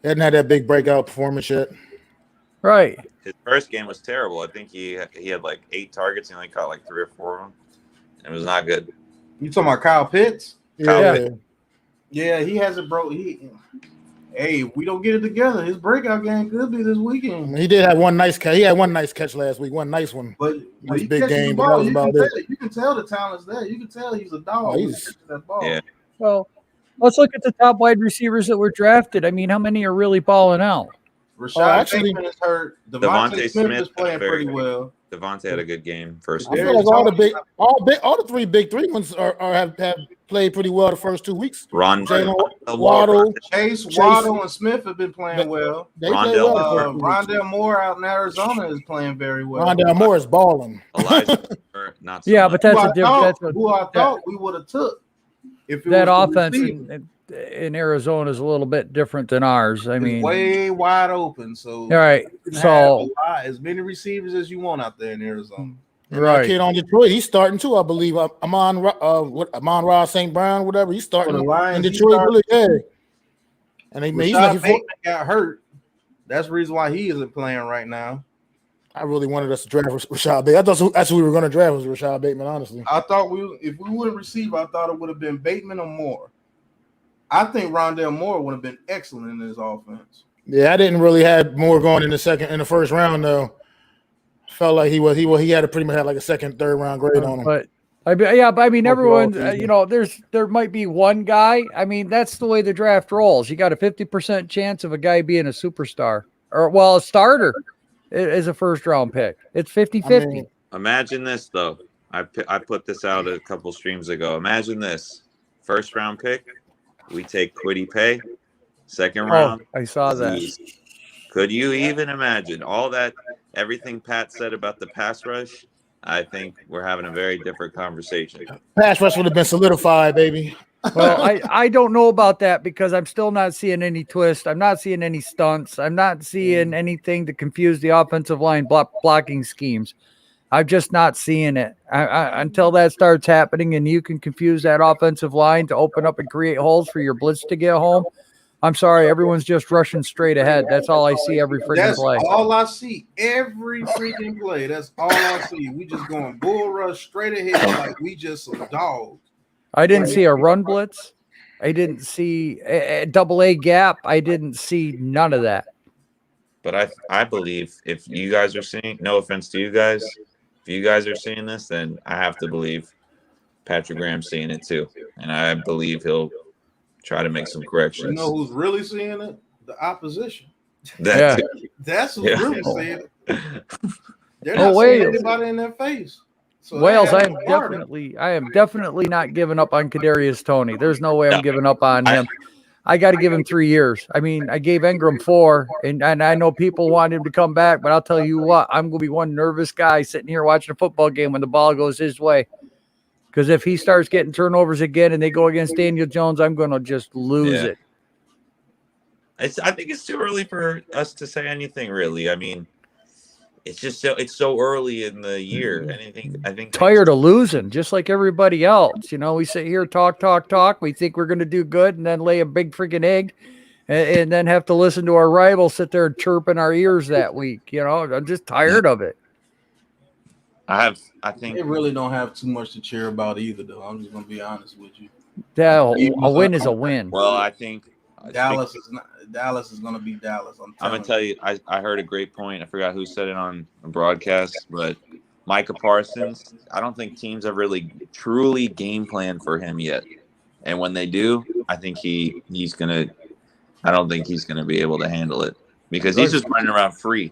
He hadn't had that big breakout performance yet. Right. His first game was terrible. I think he had like 8 targets. He only caught like 3 or 4 of them. It was not good. You talking about Kyle Pitts? Pitts. Yeah, he hasn't broke. Hey, if we don't get it together, his breakout game could be this weekend. He did have one nice catch. He had one nice catch last week. One nice one. But he big game. But that was about it. You can tell the talent's there. You can tell he's a dog. That ball. Yeah. Well, let's look at the top wide receivers that were drafted. I mean, how many are really balling out? Rashad Bateman is hurt. Devontae Smith is playing pretty well. Devontae had a good game first. I feel like all the 3 big 3 ones have played pretty well the first 2 weeks. Waddle, Chase, Waddle, and Smith have been playing well. Rondell Moore out in Arizona is playing very well. Rondell Moore is balling. Not so yeah, much. but that's a different. Who I thought we would have took if that offense in Arizona is a little bit different than ours. I mean, way wide open. So all right, so as many receivers as you want out there in Arizona. Right, kid on Detroit, he's starting too. I believe Amon-Ra St. Brown, whatever. He's starting in Detroit. Really, and he's got hurt. That's the reason why he isn't playing right now. I really wanted us to draft Rashad Bateman. I thought that's who we were going to draft was Rashad Bateman. Honestly, I thought if we wouldn't receive, I thought it would have been Bateman or Moore. I think Rondell Moore would have been excellent in this offense. Yeah, I didn't really have Moore going in the first round though. Felt like he had a pretty much had like a second, third round grade on him. But I mean, everyone, there might be one guy. I mean, that's the way the draft rolls. You got a 50% chance of a guy being a superstar or a starter as a first round pick. It's 50-50. I mean, imagine this though. I put this out a couple streams ago. Imagine this: first round pick. We take Kwity Paye, second round. I saw that. Could you even imagine all that? Everything Pat said about the pass rush, I think we're having a very different conversation. Pass rush would have been solidified, baby. Well, I don't know about that because I'm still not seeing any twist. I'm not seeing any stunts. I'm not seeing anything to confuse the offensive line blocking schemes. I'm just not seeing it until that starts happening and you can confuse that offensive line to open up and create holes for your blitz to get home. I'm sorry, everyone's just rushing straight ahead. That's all I see every freaking play. That's all I see. Every freaking play. That's all I see. We just going bull rush straight ahead like we just some dogs. I didn't see a run blitz. I didn't see a double A gap. I didn't see none of that. But I believe if you guys are seeing, no offense to you guys, if you guys are seeing this, then I have to believe Patrick Graham's seeing it too. And I believe he'll try to make some corrections. You know who's really seeing it? The opposition. That's who's really seeing it. They're not seeing anybody in their face. So Wales, I am definitely not giving up on Kadarius Toney. There's no way I'm giving up on him. I got to give him 3 years. I mean, I gave Ingram 4, and I know people want him to come back, but I'll tell you what, I'm going to be one nervous guy sitting here watching a football game when the ball goes his way. Because if he starts getting turnovers again and they go against Daniel Jones, I'm going to just lose it. I think it's too early for us to say anything, really. I mean, it's so early in the year. I think tired of losing, just like everybody else. You know, we sit here, talk. We think we're going to do good, and then lay a big freaking egg, and then have to listen to our rival sit there and chirp in our ears that week. You know, I'm just tired of it. I think they really don't have too much to cheer about either, though. I'm just going to be honest with you. Yeah, a win is a win. Well, I think Dallas is going to be Dallas. I'm going to tell you, I heard a great point. I forgot who said it on a broadcast, but Micah Parsons, I don't think teams have really truly game planned for him yet. And when they do, I think I don't think he's going to be able to handle it. because he's just running around free.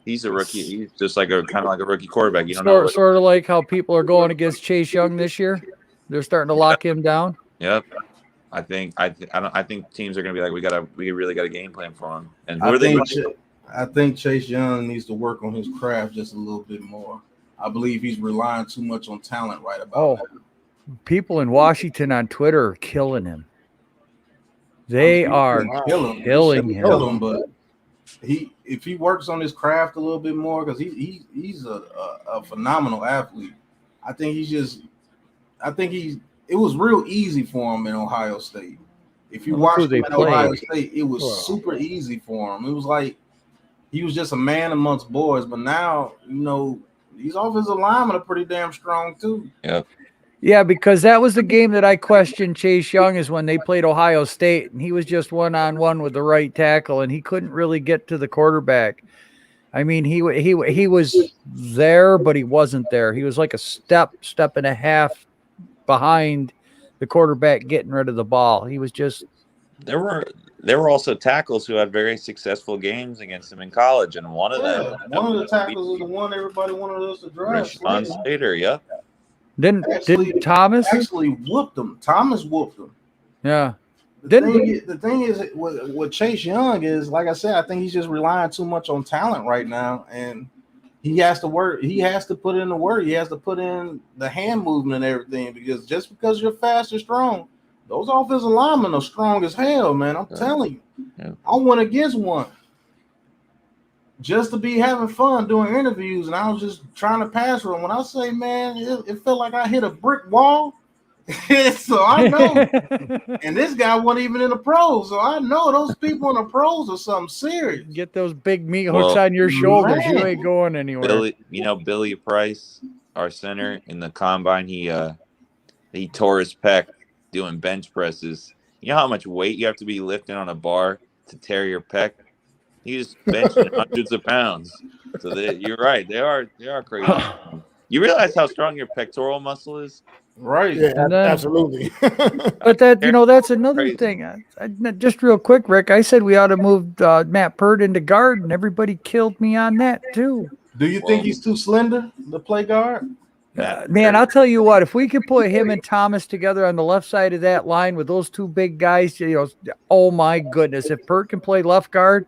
He's a rookie. He's just like kind of like a rookie quarterback. You don't know. Sort of like how people are going against Chase Young this year. They're starting to lock him down. Yep. I think teams are going to be like, we really got a game plan for him. And who are they? I think Chase Young needs to work on his craft just a little bit more. I believe he's relying too much on talent right about now. People in Washington on Twitter are killing him. They are killing him. But if he works on his craft a little bit more, because he's a phenomenal athlete. It was real easy for him in Ohio State. If you watched him at Ohio State, it was super easy for him. It was like he was just a man amongst boys. But now, these offensive linemen are pretty damn strong too. Yep. Yeah, because that was the game that I questioned Chase Young is when they played Ohio State, and he was just one-on-one with the right tackle, and he couldn't really get to the quarterback. I mean, he was there, but he wasn't there. He was like a step and a half behind the quarterback getting rid of the ball. He was just. There were also tackles who had very successful games against him in college, and one of the tackles is the one everybody wanted us to draft. Rashawn Slater, yeah. Didn't Thomas actually whooped him? Thomas whooped him. Yeah. The thing is, with Chase Young is, like I said, I think he's just relying too much on talent right now, and he has to work. He has to put in the work. He has to put in the hand movement and everything, because just because you're fast or strong, those offensive linemen are strong as hell, man. I'm telling you. Yeah. I went against one just to be having fun doing interviews, and I was just trying to pass for him. When I say, man, it felt like I hit a brick wall. So I know. And this guy wasn't even in the pros, so I know those people in the pros are something serious. Get those big meat hooks on your shoulders. Man. You ain't going anywhere. Billy Price, our center in the combine, he tore his pec doing bench presses. You know how much weight you have to be lifting on a bar to tear your pec? He's benching hundreds of pounds. So you're right. They are crazy. You realize how strong your pectoral muscle is? Right. Yeah, absolutely. But that's another thing. Just real quick, Rick, I said we ought to move Matt Pert into guard, and everybody killed me on that too. Do you think he's too slender to play guard? Man, I'll tell you what, if we could put him and Thomas together on the left side of that line with those two big guys, oh my goodness, if Pert can play left guard.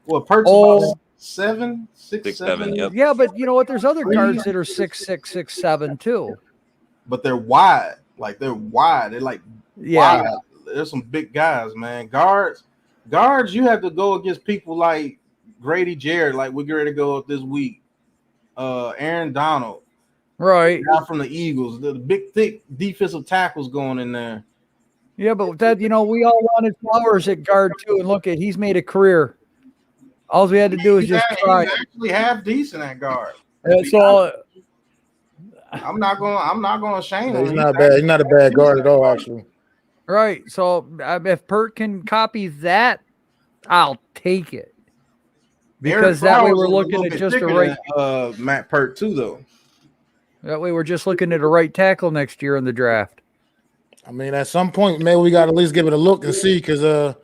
Well, Pert's about 6'7". Yep. Yeah, but you know what? There's other guards that are 6'6", 6'7" too. But they're wide. They're wide. They're wide. There's some big guys, man. Guards, you have to go against people like Grady Jarrett, like we're ready to go up this week. Aaron Donald. Right. Guy from the Eagles. The big, thick defensive tackles going in there. Yeah, but that, we all wanted Flowers at guard too, and look he's made a career. All we had to do is just try. He's actually half decent at guard. So I'm not going to shame him. He's not bad. He's not a bad guard at all, actually. Right. So if Pert can copy that, I'll take it. Because that way we're looking at just a right. Matt Pert too, though. That way we're just looking at a right tackle next year in the draft. I mean, at some point, maybe we got to at least give it a look and see, because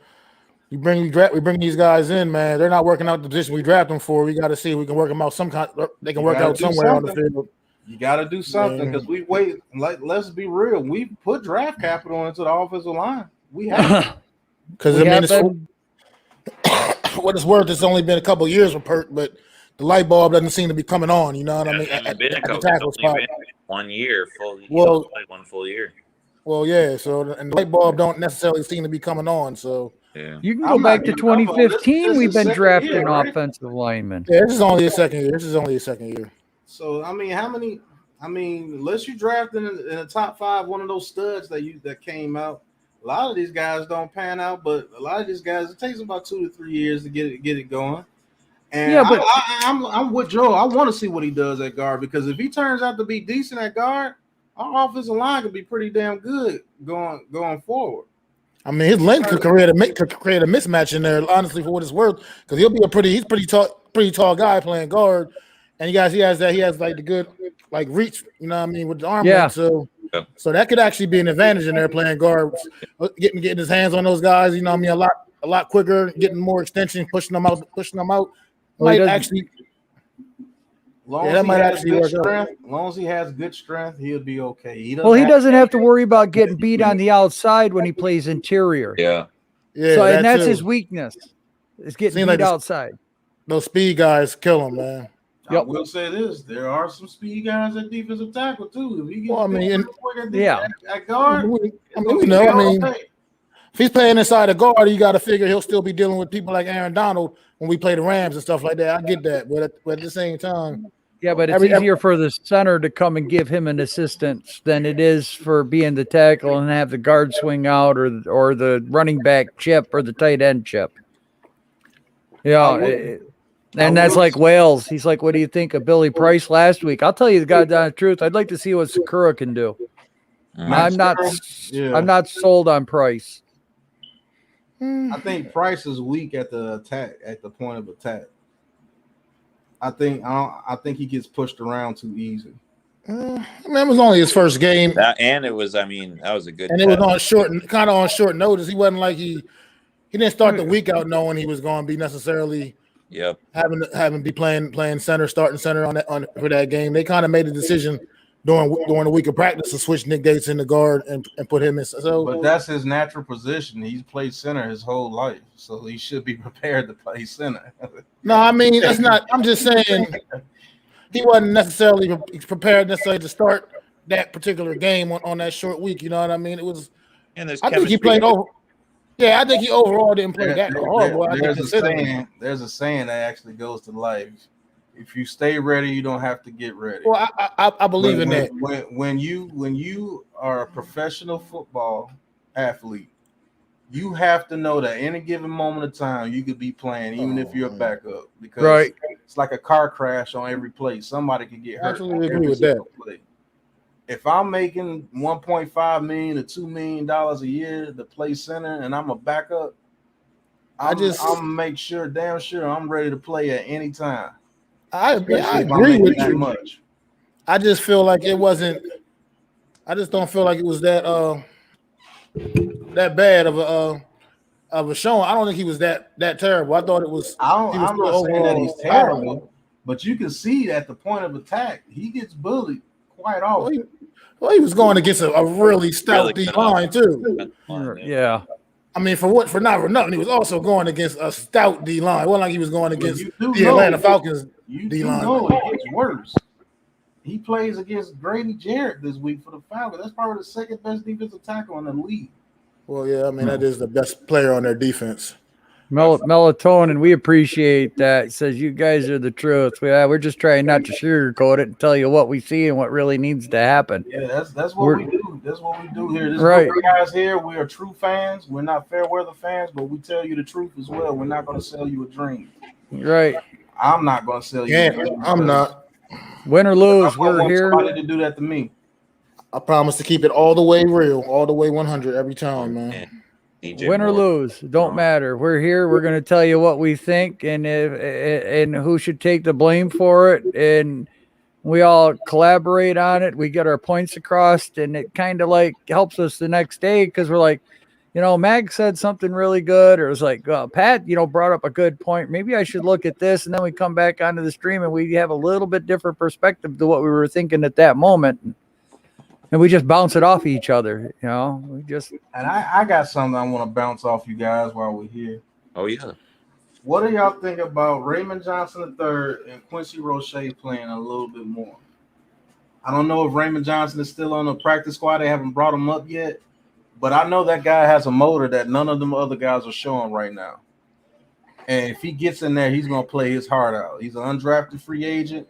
we bring these guys in, man. They're not working out the position we draft them for. We got to see if we can work them out they can work out somewhere on the field. You got to do something, because we wait. Let's be real. We put draft capital into the offensive line. We have. Because what it's worth, it's only been a couple of years with Pert, but the light bulb doesn't seem to be coming on. You know what I mean? At the tackle spot. 1 year full. Like 1 full year. Well, yeah. So and the light bulb don't necessarily seem to be coming on. So. Yeah. You can go back to 2015. We've been drafting offensive linemen. Yeah, this is only a second year. So unless you draft in the top 5, one of those studs that came out, a lot of these guys don't pan out. But a lot of these guys, it takes about 2 to 3 years to get it going. And yeah, but I'm with Joe. I want to see what he does at guard, because if he turns out to be decent at guard, our offensive line could be pretty damn good going forward. I mean, his length could create a mismatch in there, honestly, for what it's worth, because he's pretty tall guy playing guard, and he has like the good reach, you know what I mean, with the arm length. So that could actually be an advantage in there playing guard, getting his hands on those guys, you know what I mean, a a lot quicker, getting more extension, pushing them out. Well, Might actually. That might actually work out. As long as he has good strength, he'll be okay. He doesn't have to worry about getting beat on the outside when he plays interior. Yeah. Yeah, so and that's his weakness. Is getting beat outside. Those speed guys kill him, man. I will say this: there are some speed guys at defensive tackle too. If he gets at guard, if he's playing inside a guard, you got to figure he'll still be dealing with people like Aaron Donald when we play the Rams and stuff like that. I get that, but at the same time, yeah, but it's easier for the center to come and give him an assistance than it is for being the tackle and have the guard swing out or the running back chip or the tight end chip. Yeah. And that's like Wales. He's like, what do you think of Billy Price last week? I'll tell you the goddamn truth. I'd like to see what Sakura can do. I'm not sold on Price. I think Price is weak at the attack, at the point of attack. I think he gets pushed around too easy. I mean, it was only his first game. That was a good. And it was on short notice. He wasn't like he didn't start the week out knowing he was going to be necessarily. Yep. Having be playing center, starting center for that game. They kind of made a decision during the week of practice to switch Nick Gates in the guard and put him in. So, but that's his natural position. He's played center his whole life, so he should be prepared to play center. No, I mean that's not. I'm just saying he wasn't necessarily prepared to start that particular game on that short week. You know what I mean? It was. And I think he played over. Yeah, I think he overall didn't play that horrible. There's a saying that actually goes to life. If you stay ready, you don't have to get ready. Well, I believe in that. When you are a professional football athlete, you have to know that any given moment of time you could be playing, even if you're a backup, because it's like a car crash on every play. Somebody could get hurt. I absolutely agree with that. Play. If I'm making $1.5 million to $2 million a year to play center and I'm a backup, I'm make sure, damn sure, I'm ready to play at any time. I agree with you. Much. I just feel like it wasn't. I just don't feel like it was that bad of a showing. I don't think he was that terrible. I thought it was. I'm not saying that he's terrible, but you can see at the point of attack, he gets bullied quite often. Well, he was going against a really stout D line too. Yeah. I mean, for nothing, he was also going against a stout D line. It wasn't like he was going against the Atlanta Falcons D line. No, it gets worse. He plays against Grady Jarrett this week for the Falcons. That's probably the second best defensive tackle in the league. Well, yeah, I mean that is the best player on their defense. Melatonin, we appreciate that. It says you guys are the truth. We're just trying not to sugarcoat it and tell you what we see and what really needs to happen. Yeah, that's what we do. That's what we do here. This group of guys here, we are true fans. We're not fair weather fans, but we tell you the truth as well. We're not going to sell you a dream. Right. I'm not going to sell you a dream. I'm not. Win or lose, we're here. Somebody to do that to me. I promise to keep it all the way real, all the way 100 every time, man. Win or lose, don't matter. We're here. We're going to tell you what we think and who should take the blame for it. And we all collaborate on it. We get our points across, and it kind of like helps us the next day because we're like, Mag said something really good, or it was like, Pat, brought up a good point. Maybe I should look at this. And then we come back onto the stream and we have a little bit different perspective to what we were thinking at that moment. And we just bounce it off each other, we just. And I got something I want to bounce off you guys while we're here. Oh, yeah. What do y'all think about Raymond Johnson III and Quincy Roche playing a little bit more? I don't know if Raymond Johnson is still on the practice squad. They haven't brought him up yet. But I know that guy has a motor that none of them other guys are showing right now. And if he gets in there, he's going to play his heart out. He's an undrafted free agent.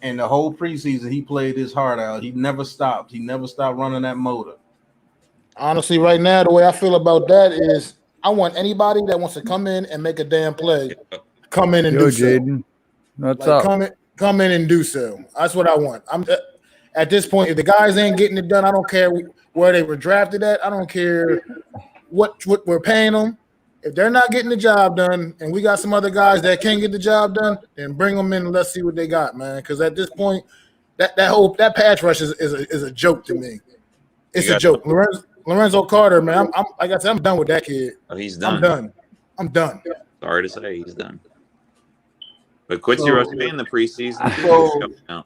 And the whole preseason, he played his heart out. He never stopped. He never stopped running that motor. Honestly, right now, the way I feel about that is I want anybody that wants to come in and make a damn play, come in and do so. Jaden. What's up? Come in and do so. That's what I want. I'm at this point, if the guys ain't getting it done, I don't care where they were drafted at. I don't care what we're paying them. If they're not getting the job done, and we got some other guys that can get the job done, then bring them in and let's see what they got, man. Because at this point, that pass rush is a joke to me. It's a joke. Lorenzo Carter, man. I'm like I said, I'm done with that kid. Oh, he's done. I'm done. Sorry to say, he's done. But Quincy Roche in the preseason. So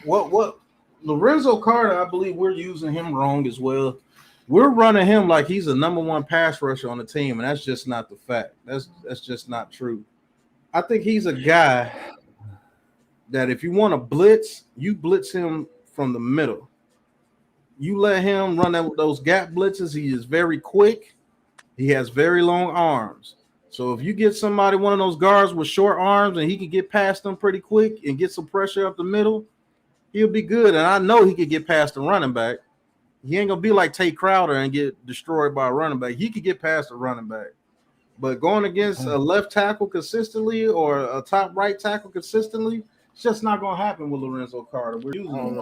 what Lorenzo Carter, I believe we're using him wrong as well. We're running him like he's a number one pass rusher on the team, and that's just not the fact. That's just not true. I think he's a guy that if you want to blitz, you blitz him from the middle. You let him run those gap blitzes. He is very quick. He has very long arms. So if you get somebody, one of those guards with short arms, and he can get past them pretty quick and get some pressure up the middle, he'll be good. And I know he could get past the running back. He ain't going to be like Tate Crowder and get destroyed by a running back. He could get past the running back. But going against a left tackle consistently or a top right tackle consistently, it's just not going to happen with Lorenzo Carter. We're using him.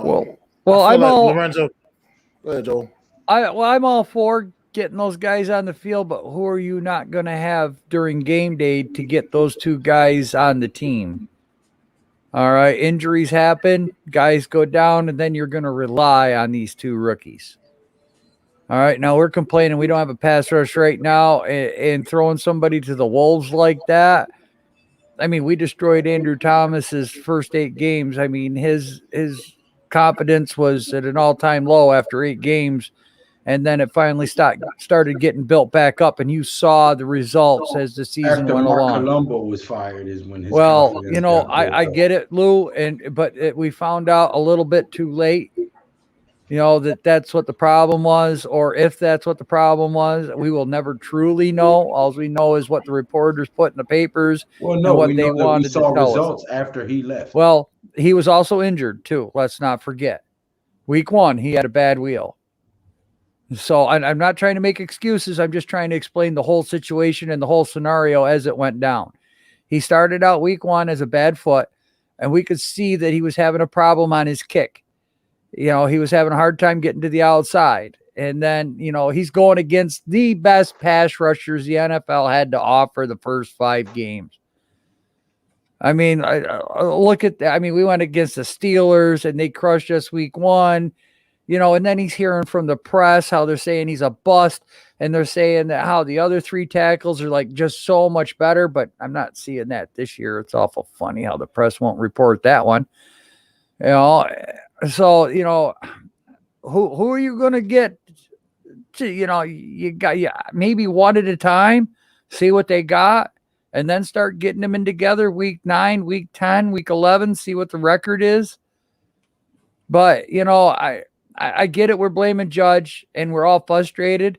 Well, I'm all Lorenzo. Go ahead, Joel. I'm all for getting those guys on the field, but who are you not going to have during game day to get those two guys on the team? All right, injuries happen, guys go down, and then you're going to rely on these two rookies. All right, now we're complaining we don't have a pass rush right now, and throwing somebody to the wolves like that. I mean, we destroyed Andrew Thomas's first 8 games. I mean, his confidence was at an all-time low after 8 games, and then it finally started getting built back up, and you saw the results as the season went along. After Colombo was fired is when his you know, I get it, Lou, but we found out a little bit too late, you know, that's what the problem was, or if that's what the problem was, we will never truly know. All we know is what the reporters put in the papers and what they wanted to tell us. Results after he left. Well, he was also injured too. Let's not forget. Week 1, he had a bad wheel. So I'm not trying to make excuses. I'm just trying to explain the whole situation and the whole scenario as it went down. He started out week 1 as a bad foot, and we could see that he was having a problem on his kick. You know, he was having a hard time getting to the outside. And then, you know, he's going against the best pass rushers the NFL had to offer the first 5 games. I mean, look at that. I mean, we went against the Steelers, and they crushed us week 1. You know, and then he's hearing from the press how they're saying he's a bust, and they're saying that how the other 3 tackles are like just so much better, but I'm not seeing that this year. It's awful funny how the press won't report that one. You know, so, you know, who are you going to get to, you know, you got maybe one at a time, see what they got, and then start getting them in together week 9, week 10, week 11, see what the record is. But, you know, I get it. We're blaming Judge and we're all frustrated,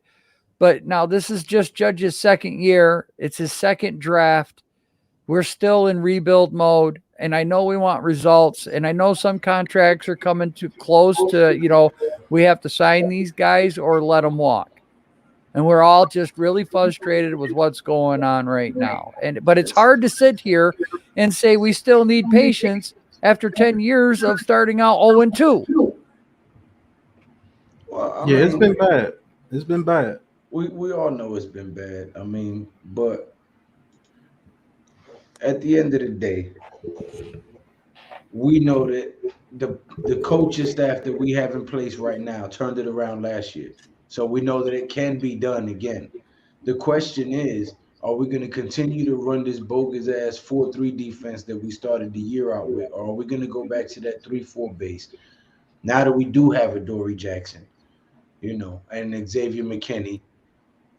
but now this is just Judge's second year. It's his second draft. We're still in rebuild mode, and I know we want results, and I know some contracts are coming too close to, you know, we have to sign these guys or let them walk. And we're all just really frustrated with what's going on right now. But it's hard to sit here and say we still need patience after 10 years of starting out 0-2. Well, yeah, it's been bad. It's been bad. We all know it's been bad. I mean, but at the end of the day, we know that the coaching staff that we have in place right now turned it around last year. So we know that it can be done again. The question is, are we going to continue to run this bogus ass 4-3 defense that we started the year out with, or are we going to go back to that 3-4 base now that we do have a Dory Jackson, you know, and Xavier McKinney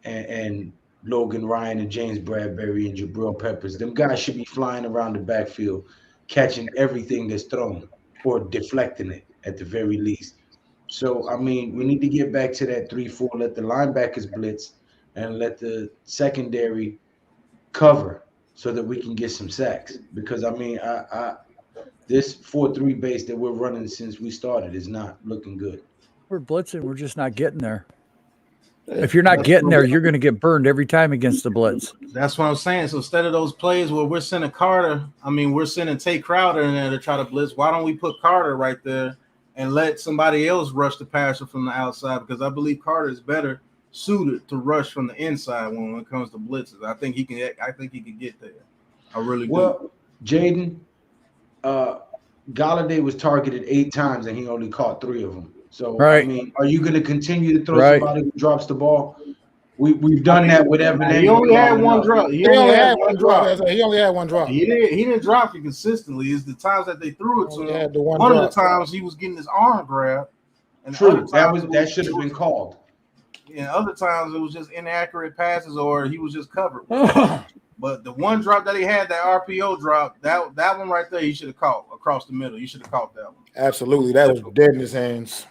and Logan Ryan and James Bradbury and Jabril Peppers? Them guys should be flying around the backfield, catching everything that's thrown or deflecting it at the very least. So, I mean, we need to get back to that 3-4, let the linebackers blitz and let the secondary cover so that we can get some sacks. Because, I mean, this 4-3 base that we're running since we started is not looking good. We're blitzing. We're just not getting there. If you're not getting there, you're going to get burned every time against the blitz. That's what I'm saying. So instead of those plays where we're sending we're sending Tate Crowder in there to try to blitz, why don't we put Carter right there and let somebody else rush the passer from the outside? Because I believe Carter is better suited to rush from the inside when it comes to blitzes. I think he can get there. I really do. Well, Jaden, Galladay was targeted 8 times and he only caught 3 of them. So Right. I mean, are you going to continue to throw Right. somebody who drops the ball? We've done that with Evan. He only had one drop. He only had one drop. He only had one drop. He didn't drop it consistently. It's the times that they threw it to him. One of the times he was getting his arm grabbed. And True. That should have been called. And other times it was just inaccurate passes or he was just covered. But the one drop that he had, that RPO drop, that one right there, he should have caught across the middle. He should have caught that one. Absolutely. That was dead in his hands.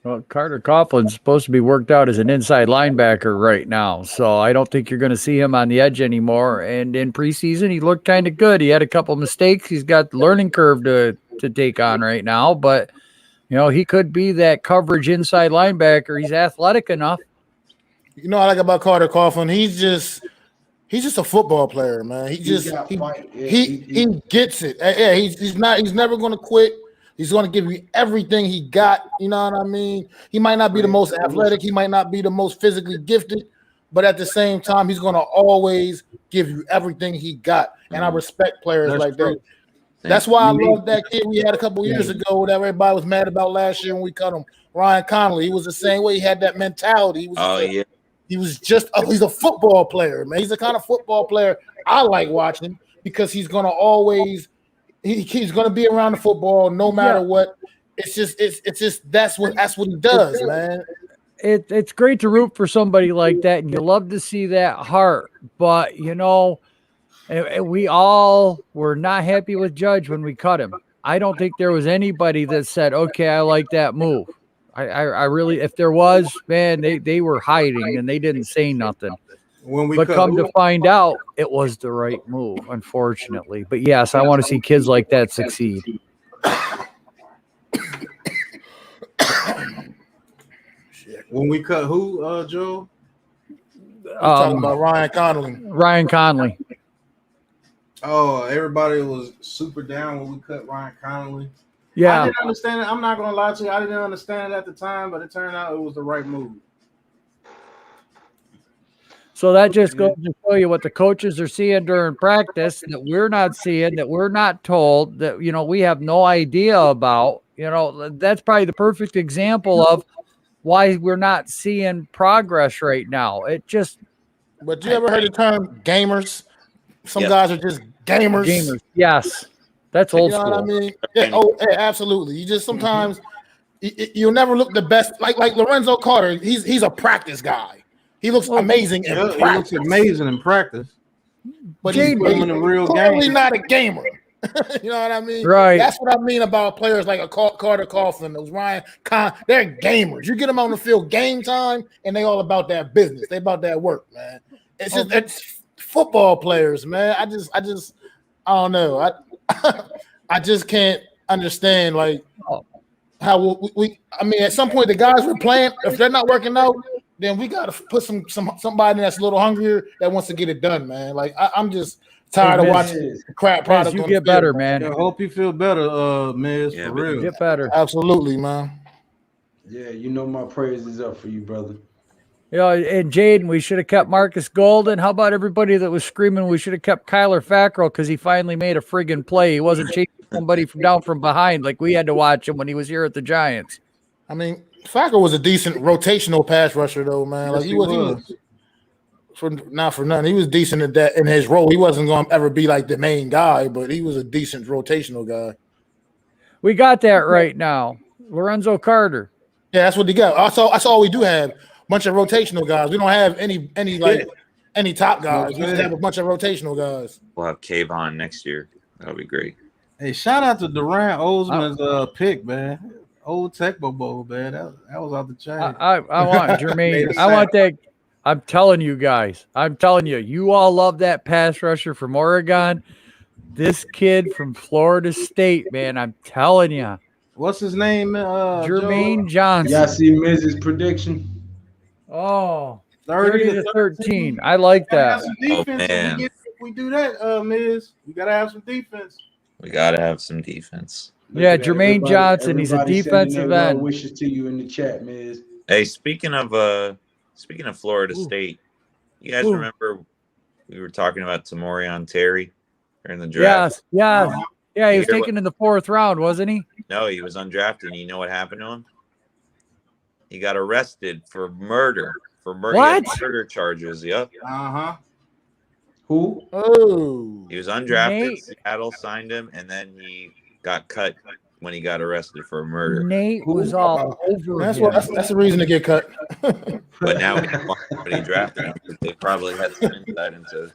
Well, Carter Coughlin's supposed to be worked out as an inside linebacker right now, so I don't think you're going to see him on the edge anymore. And in preseason, he looked kind of good. He had a couple mistakes. He's got the learning curve to take on right now, but he could be that coverage inside linebacker. He's athletic enough. You know what I like about Carter Coughlin? He's just a football player, man. He gets it. Yeah, he's never going to quit. He's going to give you everything he got. You know what I mean? He might not be the most athletic. He might not be the most physically gifted, but at the same time, he's going to always give you everything he got. And I respect players like that. That's why I love that kid we had a couple years ago that everybody was mad about last year when we cut him, Ryan Connolly. He was the same way. He had that mentality. He's a football player, man. He's the kind of football player I like watching because he's going to always – he's going to be around the football no matter what. It's just that's what he does, man. It's great to root for somebody like that, and you love to see that heart. But we all were not happy with Judge when we cut him. I don't think there was anybody that said, "Okay, I like that move." I really, if there was, man, they were hiding and they didn't say nothing. But come to find out, it was the right move, unfortunately. But yes, I want to see kids like that succeed. When we cut who, Joe? Talking about Ryan Connolly. Ryan Connolly. Oh, everybody was super down when we cut Ryan Connolly. Yeah. I didn't understand it. I'm not going to lie to you. I didn't understand it at the time, but it turned out it was the right move. So that just goes to show you what the coaches are seeing during practice that we're not seeing, that we're not told, that, we have no idea about. That's probably the perfect example of why we're not seeing progress right now. But you ever heard the term gamers? Some guys are just gamers. Gamers, yes. That's old school. You know what I mean? Yeah, absolutely. You just sometimes you'll never look the best. Like Lorenzo Carter, he's a practice guy. He looks amazing in practice. He looks amazing in practice. But he's in a real clearly game. Not a gamer. You know what I mean? Right. That's what I mean about players like a Carter Coughlin, those Ryan Con. They're gamers. You get them on the field game time, and they all about that business. They about that work, man. It's football players, man. I don't know. I just can't understand how we. I mean, at some point, the guys we're playing, if they're not working out, then we got to put somebody that's a little hungrier that wants to get it done, man. I'm just tired of watching crap product. You get better, man. I hope you feel better, Miz. For real. Get better. Absolutely, man. Yeah, my praise is up for you, brother. And Jaden, we should have kept Marcus Golden. How about everybody that was screaming we should have kept Kyler Fackrell because he finally made a friggin' play. He wasn't chasing somebody from behind like we had to watch him when he was here at the Giants. I mean, Fackrell was a decent rotational pass rusher, though, man. Like he was not for nothing. He was decent at that in his role. He wasn't going to ever be like the main guy, but he was a decent rotational guy. We got that right now. Lorenzo Carter. Yeah, that's what he got. That's all we do have. Bunch of rotational guys. We don't have any top guys. We just have a bunch of rotational guys. We'll have Kayvon next year. That'll be great. Hey, shout out to Durant Osman's pick, man. Old Tecmo Bowl, man. That was off the chain. I want Jermaine. I want that. I'm telling you guys. You all love that pass rusher from Oregon. This kid from Florida State, man. I'm telling you. What's his name? Jermaine Johnson. Y'all see Miz's prediction? Oh, 30 to 13. I like that. If we do that, Miz, we gotta have some defense. We gotta have some defense. Yeah, Jermaine Johnson. He's a defensive end. Wishes to you in the chat, Miz. Hey, speaking of Florida State, you guys remember we were talking about Tamorion Terry during the draft? Yes. Yeah, he was taken in the 4th round, wasn't he? No, he was undrafted. And you know what happened to him? He got arrested for murder. He had murder charges. Yep. Uh-huh. Who? Oh, He was undrafted. Nate. Seattle signed him, and then he got cut when he got arrested for murder. Nate was all over that's him. what. That's the reason to get cut. But now when he drafted him, they probably had some insight into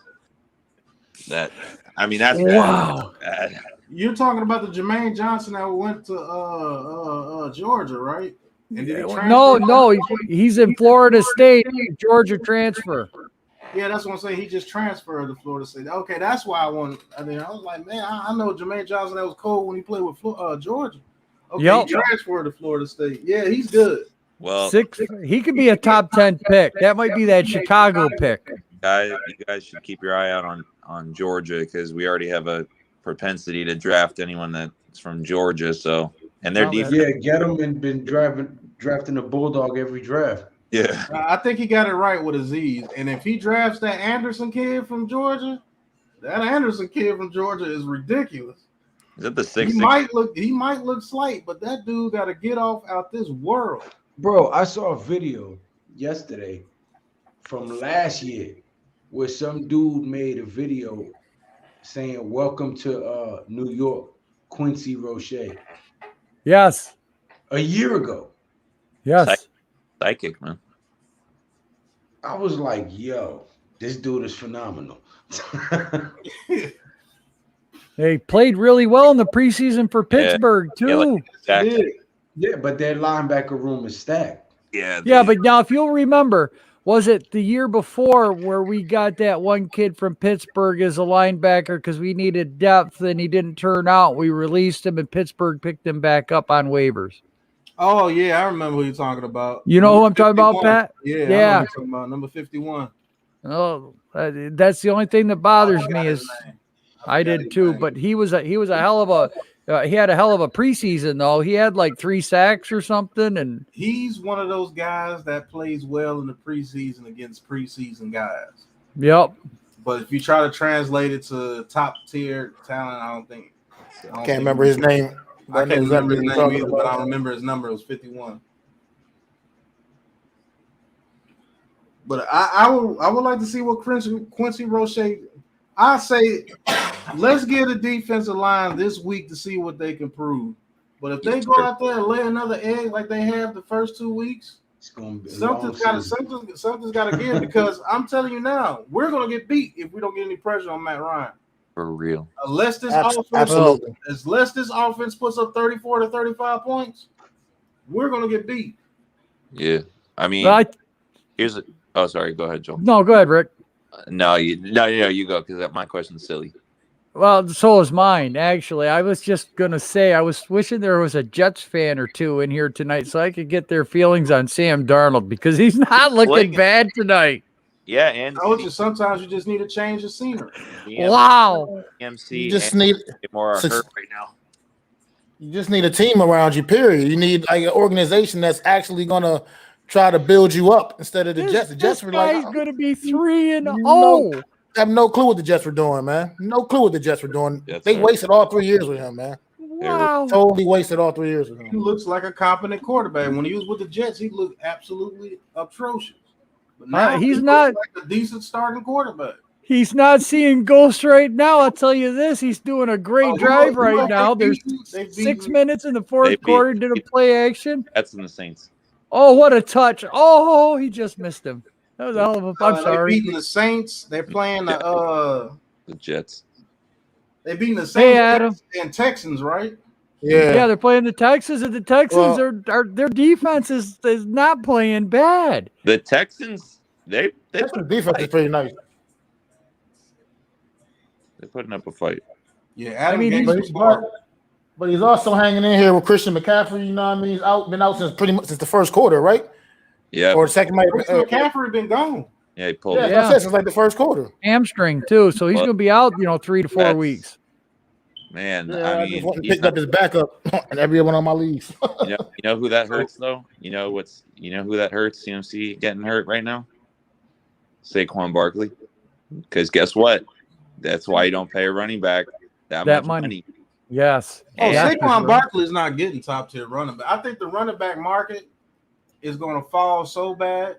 that. I mean, that's wow. bad. You're talking about the Jermaine Johnson that went to Georgia, right? And did he transfer? No, he's in Florida State, Georgia transfer. Yeah, that's what I'm saying. He just transferred to Florida State. Okay, that's why I was like, man, I know Jermaine Johnson that was cold when he played with Georgia. Okay, he transferred to Florida State. Yeah, he's good. Well, he could be a top 10 pick. That might be that Chicago pick. You guys should keep your eye out on Georgia because we already have a propensity to draft anyone that's from Georgia. So, and their defense. Yeah, Gettleman been drafting a Bulldog every draft. Yeah, I think he got it right with Aziz. And if he drafts that Anderson kid from Georgia, is ridiculous. Is that the 6'6"? He might look slight, but that dude got to get off out this world. Bro, I saw a video yesterday from last year where some dude made a video saying, "Welcome to New York, Quincy Roche." Yes. A year ago. Yes. Psychic, man. I was like, yo, this dude is phenomenal. They played really well in the preseason for Pittsburgh, too. Yeah, but their linebacker room is stacked. Yeah, but now if you'll remember, was it the year before where we got that one kid from Pittsburgh as a linebacker because we needed depth and he didn't turn out? We released him and Pittsburgh picked him back up on waivers. Oh, yeah, I remember who you're talking about. You know who I'm talking about, Pat? Yeah. I know who you're talking about number 51. Oh, that's the only thing that bothers me is I did too, but he was a hell of a he had a hell of a preseason though. He had like 3 sacks or something, and he's one of those guys that plays well in the preseason against preseason guys. Yep. But if you try to translate it to top tier talent, I can't remember his name. I can't remember his name either, but I remember his number. It was 51. But I would like to see what Quincy Roche. I say let's get a defensive line this week to see what they can prove. But if they go out there and lay another egg like they have the first 2 weeks, it's gonna be something's got to give. Because I'm telling you now, we're gonna get beat if we don't get any pressure on Matt Ryan. For real. Unless this offense puts up 34 to 35 points, we're gonna get beat. Yeah, I mean, here's a. Oh, sorry. Go ahead, Joel. No, go ahead, Rick. No, you go because my question's silly. Well, so is mine, actually. I was just going to say, I was wishing there was a Jets fan or two in here tonight so I could get their feelings on Sam Darnold because he's not looking bad tonight. Yeah, and sometimes you just need to change the scenery. Wow. You just need more hurt right now. You just need a team around you, period. You need like an organization that's actually going to try to build you up instead of the Jets. The Jets were like, he's going to be 3-0. I have no clue what the Jets were doing, man. No clue what the Jets were doing. They wasted all 3 years with him, man. Wow. Totally wasted all 3 years with him. He looks like a competent quarterback. When he was with the Jets, he looked absolutely atrocious. But now he's not like a decent starting quarterback. He's not seeing ghosts right now. I'll tell you this. He's doing a great drive right now. There's 6 minutes in the fourth quarter. Did a play action. That's in the Saints. Oh, what a touch. Oh, he just missed him. That was a hell of a I'm sorry. They're beating the Saints. They're playing the Jets. They're beating the Saints and Texans, right? Yeah, they're playing the Texans, and the Texans their defense is not playing bad. The Texans, their defense is pretty nice. They're putting up a fight. Yeah, but he's also hanging in here with Christian McCaffrey. You know what I mean? He's been out since pretty much since the first quarter, right? Yeah. Or the second. McCaffrey been gone. Yeah, he pulled. Yeah, since like the first quarter. Hamstring too, so he's going to be out. 3 to 4 weeks. Man, I mean, just picked up his backup and everyone on my leaves. you know who that hurts though? You know who that hurts? CMC getting hurt right now? Saquon Barkley. Because guess what? That's why you don't pay a running back that much money. Yes. Oh, Yeah. Saquon Barkley is not getting top tier running back. I think the running back market is going to fall so bad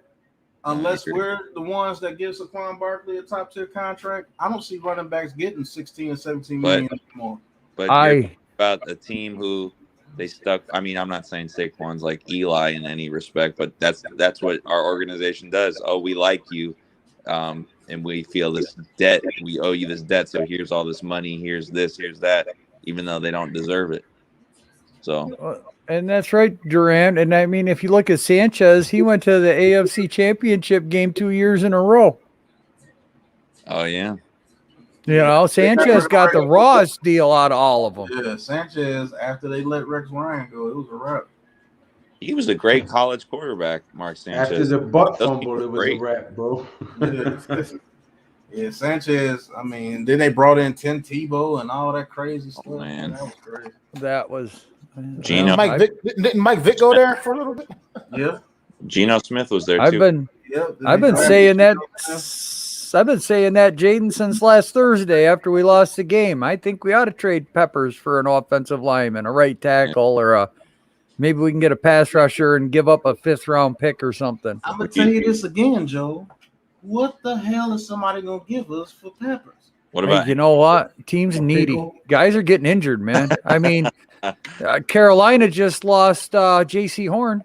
unless we're the ones that give Saquon Barkley a top tier contract. I don't see running backs getting 16 and 17 million anymore. But you're about a team who they stuck. I mean, I'm not saying Saquon's like Eli in any respect, but that's what our organization does. Oh, we like you, and we feel this debt. We owe you this debt. So here's all this money. Here's this. Here's that. Even though they don't deserve it. So. And that's right, Durant. And I mean, if you look at Sanchez, he went to the AFC Championship game 2 years in a row. Oh yeah. You know, Sanchez got the rawest deal out of all of them. Yeah, Sanchez, after they let Rex Ryan go, it was a wrap. He was a great college quarterback, Mark Sanchez. After the butt fumble, it was a wrap, bro. Yeah, Sanchez, I mean, then they brought in Tim Tebow and all that crazy stuff. Oh, man. That was crazy. That was Geno. Didn't Mike Vick go there for a little bit? Yeah. Geno Smith was there I've too. been saying that Jaden since last Thursday after we lost the game. I think we ought to trade Peppers for an offensive lineman, a right tackle, or maybe we can get a pass rusher and give up a 5th round pick or something. I'm gonna tell you this again, Joe. What the hell is somebody gonna give us for Peppers? What about you know what? Team's needy. Guys are getting injured, man. I mean, Carolina just lost J.C. Horn.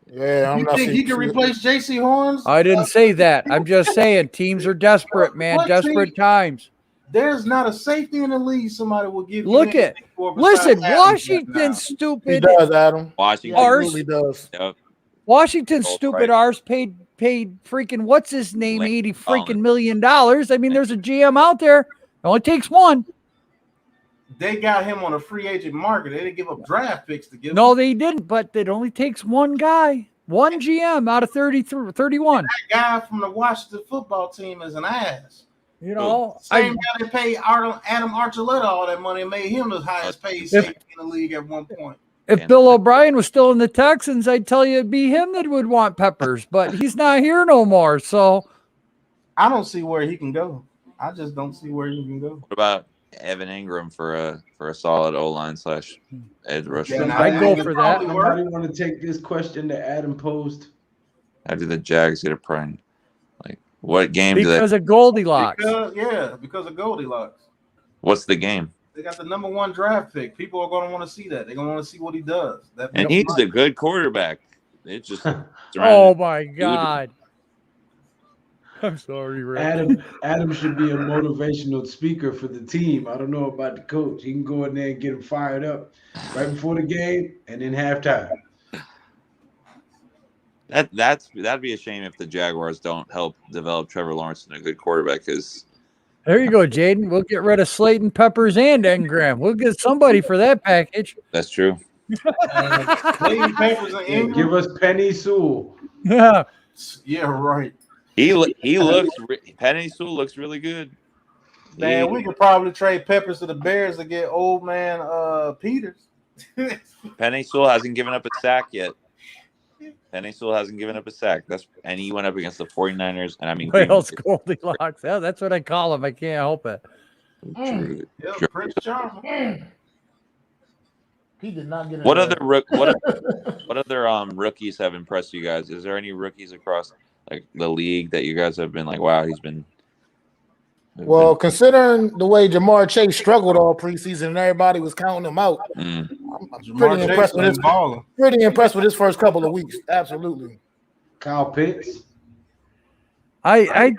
Yeah, you think he can replace J.C. Horns? I didn't say that. I'm just saying teams are desperate, man. Desperate times. There's not a safety in the league somebody will give. Look at. Listen, Washington's stupid. He does, Adam. Washington really does. Yep. Washington's stupid. Ours paid freaking what's his name $80 million. I mean, there's a GM out there. It only takes one. They got him on a free agent market. They didn't give up draft picks to give. No, they didn't. But it only takes one guy, one GM out of 31. That guy from the Washington football team is an ass. You know, same guy that paid Adam Archuleta all that money and made him the highest paid safety in the league at one point. If Bill O'Brien was still in the Texans, I'd tell you it'd be him that would want Peppers, but he's not here no more. So I don't see where he can go. I just don't see where he can go. What about Evan Ingram for a solid O-line / edge rusher? I'd go for that. Somebody want to take this question that Adam posed? How do the Jags get a prime? Like what game do they? Because of Goldilocks. Because of Goldilocks. What's the game? They got the number 1 draft pick. People are going to want to see that. They're going to want to see what he does. And he's a good quarterback. It just oh my God. I'm sorry, Rick. Adam should be a motivational speaker for the team. I don't know about the coach. He can go in there and get him fired up right before the game and then halftime. That'd be a shame if the Jaguars don't help develop Trevor Lawrence into a good quarterback. Because there you go, Jaden. We'll get rid of Slayton, Peppers, and Ingram. We'll get somebody for that package. That's true. Slayton, Peppers, and Ingram. Give us Penny Sewell. Yeah. Yeah, right. He looks. Penny Sewell looks really good. Man, we could probably trade Peppers to the Bears to get old man Peters. Penny Sewell hasn't given up a sack yet. Penny Sewell hasn't given up a sack. And he went up against the 49ers. And I mean, Wales Goldilocks. Yeah, that's what I call him. I can't help it. Yeah, Prince Charles. He did not get. What other rookies have impressed you guys? Is there any rookies across like the league that you guys have been like, wow, he's been? Well, considering the way Jamar Chase struggled all preseason and everybody was counting him out, I'm pretty impressed with his ball. Pretty impressed with his first couple of weeks. Absolutely. Kyle Pitts. I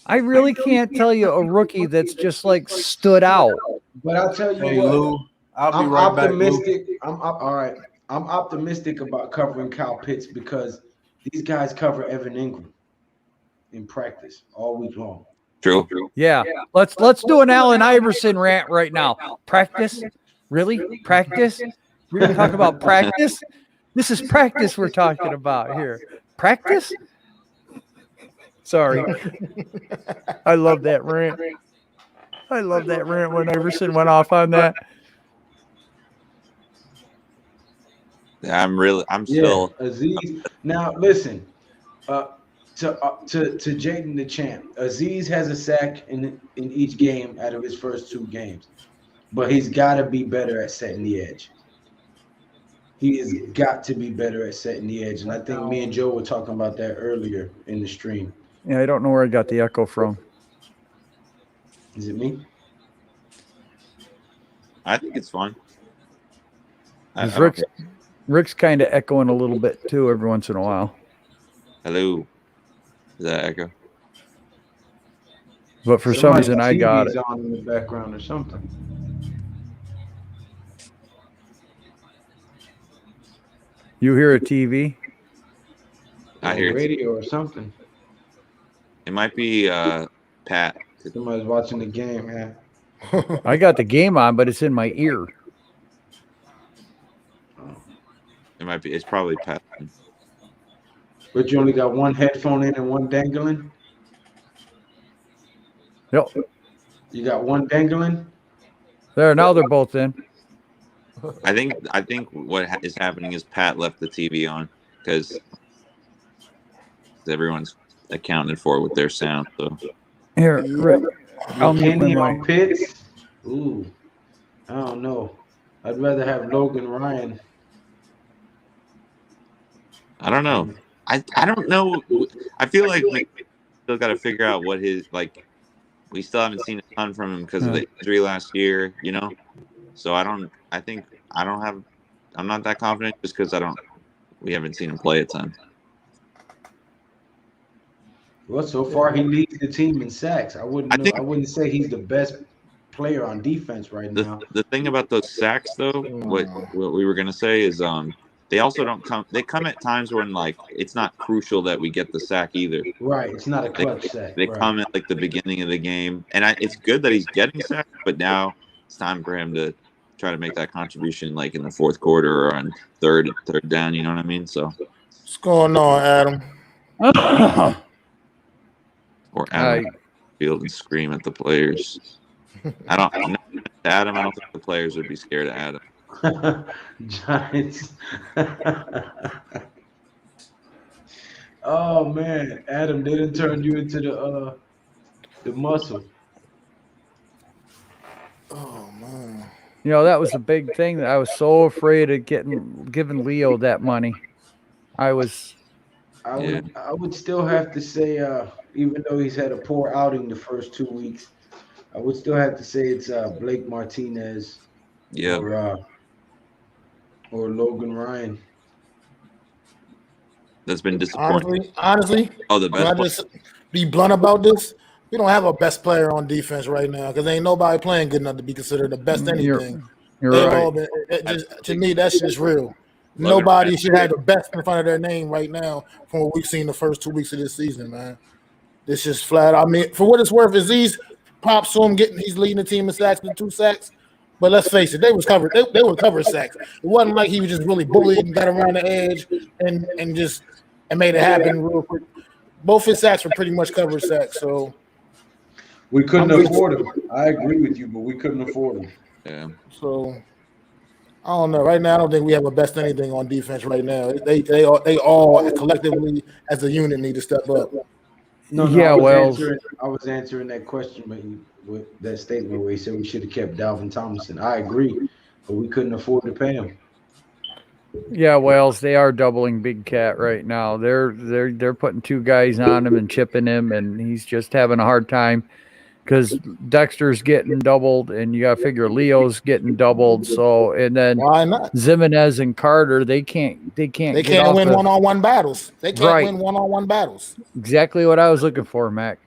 really can't tell you a rookie that's just like stood out. But I'll tell you what, Lou, I'll be I'm right optimistic. Back, all right. I'm optimistic about covering Kyle Pitts because these guys cover Evan Ingram in practice all week long. True. Yeah. Let's do an Allen Iverson rant right now. Practice? Really? Practice? We're going to talk about practice? This is practice we're talking about here. Practice? Sorry. I love that rant. I love that rant when Iverson went off on that. I'm still Aziz. Now listen, to Jaden the champ. Aziz has a sack in each game out of his first 2 games, but he's got to be better at setting the edge. He has got to be better at setting the edge, and I think me and Joe were talking about that earlier in the stream. Yeah, I don't know where I got the echo from. Is it me? I think it's fine. Rick's kind of echoing a little bit too every once in a while. Hello. Is that echo? But for some reason, I got TV's it. on in the background or something. You hear a TV? I hear radio or something. It might be Pat. Somebody's watching the game, man. I got the game on, but it's in my ear. It might be. It's probably Pat. But you only got one headphone in and one dangling? Yep. You got one dangling? There, now they're both in. I think what is happening is Pat left the TV on because everyone's accounted for with their sound. So here, Rick, I'll mute Kenny my on mic. Pitts? Ooh, I don't know. I'd rather have Logan Ryan. I don't know. I don't know. I feel like we still got to figure out what his like. We still haven't seen a ton from him because of the injury last year, you know. So I'm not that confident just because we haven't seen him play a ton. Well, so far he leads the team in sacks. I wouldn't say he's the best player on defense right now. The thing about those sacks, though, what we were gonna say is they also don't come. They come at times when like it's not crucial that we get the sack either. Right, it's not a clutch sack. They come at like the beginning of the game, and it's good that he's getting sacked, but now it's time for him to try to make that contribution, like in the fourth quarter or on third down. You know what I mean? So what's going on, Adam? Or Adam field and scream at the players. Adam. I don't think the players would be scared of Adam. Giants. Oh man, Adam didn't turn you into the muscle. Oh man. You know, that was the big thing that I was so afraid of giving Leo that money. I would still have to say, even though he's had a poor outing the first 2 weeks, I would still have to say it's Blake Martinez, or Logan Ryan. That's been disappointing. Honestly, the best. Can I just be blunt about this? We don't have a best player on defense right now because ain't nobody playing good enough to be considered the best anything. You're right. To me, that's just real. Nobody should have the best in front of their name right now from what we've seen the first 2 weeks of this season, man. This is flat. I mean, for what it's worth, Aziz pops to him he's leading the team in sacks with 2 sacks. But let's face it, they was covered. They were covered sacks. It wasn't like he was just really bullied and got around the edge and made it happen real quick. Both his sacks were pretty much covered sacks. So we couldn't afford him. I agree with you, but we couldn't afford him. Yeah. So I don't know. Right now, I don't think we have a best anything on defense right now. They all collectively as a unit need to step up. No, I was answering that question, but with that statement where he said we should have kept Dalvin Tomlinson. I agree, but we couldn't afford to pay him. Yeah, Wells, they are doubling Big Cat right now. They're putting 2 guys on him and chipping him, and he's just having a hard time because Dexter's getting doubled, and you got to figure Leo's getting doubled. So, and then why not? Zimenez and Carter, they can't win one-on-one battles. They can't win one-on-one battles. Exactly what I was looking for, Mac.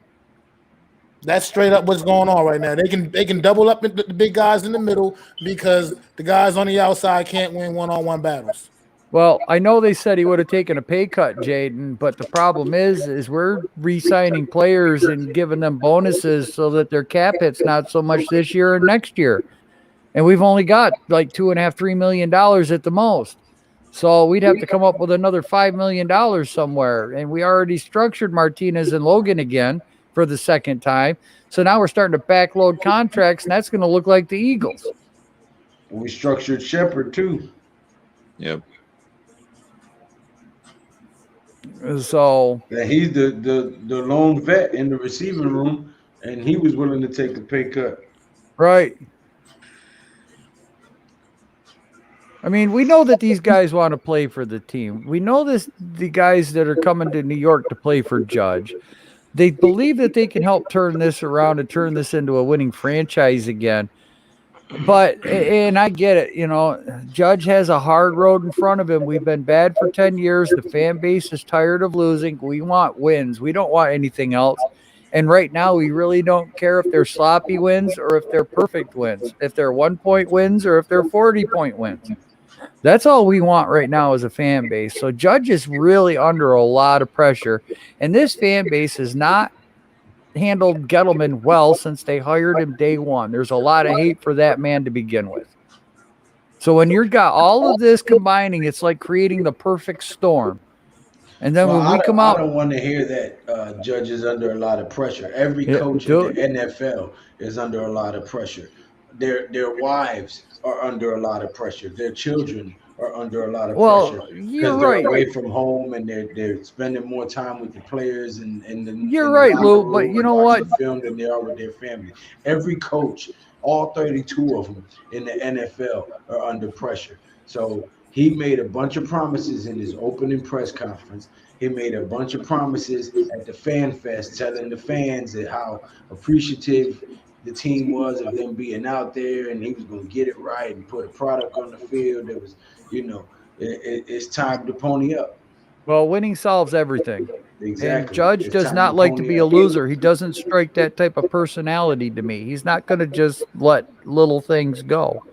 That's straight up what's going on right now. They can double up the big guys in the middle because the guys on the outside can't win one-on-one battles. Well, I know they said he would have taken a pay cut, Jaden, but the problem is we're re-signing players and giving them bonuses so that their cap hit's not so much this year and next year. And we've only got like $2.5–3 million at the most. So we'd have to come up with another $5 million somewhere. And we already structured Martinez and Logan again for the second time. So now we're starting to backload contracts, and that's going to look like the Eagles. We structured Shepard too. Yep. So that he's the lone vet in the receiving room, and he was willing to take a pay cut. right. I mean, we know that these guys want to play for the team. We know the guys that are coming to New York to play for Judge. They believe that they can help turn this around and turn this into a winning franchise again. But, and I get it, Judge has a hard road in front of him. We've been bad for 10 years. The fan base is tired of losing. We want wins. We don't want anything else. And right now, we really don't care if they're sloppy wins or if they're perfect wins, if they're 1-point wins or if they're 40-point wins. That's all we want right now as a fan base. So Judge is really under a lot of pressure. And this fan base has not handled Gettleman well since they hired him day one. There's a lot of hate for that man to begin with. So when you've got all of this combining, it's like creating the perfect storm. And then when we come out, I don't want to hear that Judge is under a lot of pressure. Every coach in the NFL is under a lot of pressure. Their wives are under a lot of pressure. Their children are under a lot of pressure because they're away from home and they're spending more time with the players and you're right, Lou. But you know what? Film than they are with their family. Every coach, all 32 of them in the NFL, are under pressure. So he made a bunch of promises in his opening press conference. He made a bunch of promises at the Fan Fest, telling the fans that how appreciative the team was of them being out there, and he was going to get it right and put a product on the field. That was, it's time to pony up. Well, winning solves everything. Exactly. And Judge does not like to be a loser. He doesn't strike that type of personality to me. He's not going to just let little things go.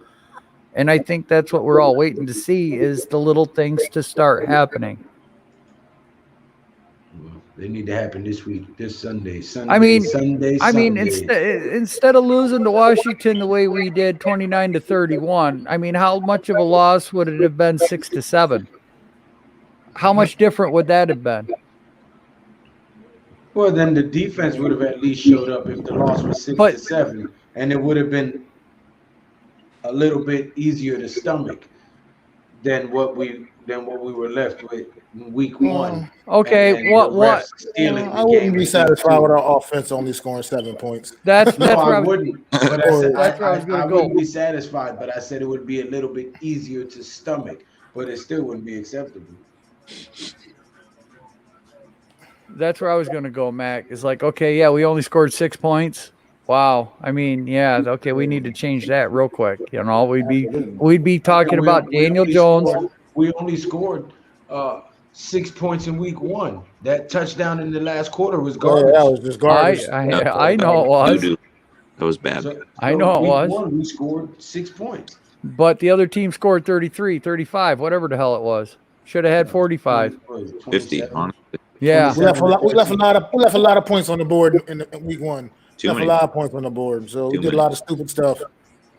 And I think that's what we're all waiting to see is the little things to start happening. They need to happen this week, this Sunday. Instead of losing to Washington the way we did 29-31, I mean, how much of a loss would it have been 6-7? How much different would that have been? Well, then the defense would have at least showed up if the loss was 6-7, and it would have been a little bit easier to stomach than what we were left with in week one. Okay, what? I wouldn't be satisfied with our offense only scoring 7 points. That's where I wouldn't. But I said that's where I was going to go. I wouldn't be satisfied, but I said it would be a little bit easier to stomach, but it still wouldn't be acceptable. That's where I was going to go, Mac. It's like, okay, yeah, we only scored 6 points. Wow. I mean, yeah, okay, we need to change that real quick. We'd be talking about Daniel Jones. We only scored 6 points in week one. That touchdown in the last quarter was garbage. That was just garbage. I know it was. That was bad. I know it was. One, we scored 6 points. But the other team scored 33, 35, whatever the hell it was. Should have had 45. 50, honestly. Yeah. We left a lot of points on the board in week one. A lot of points on the board. So we did a lot of stupid stuff.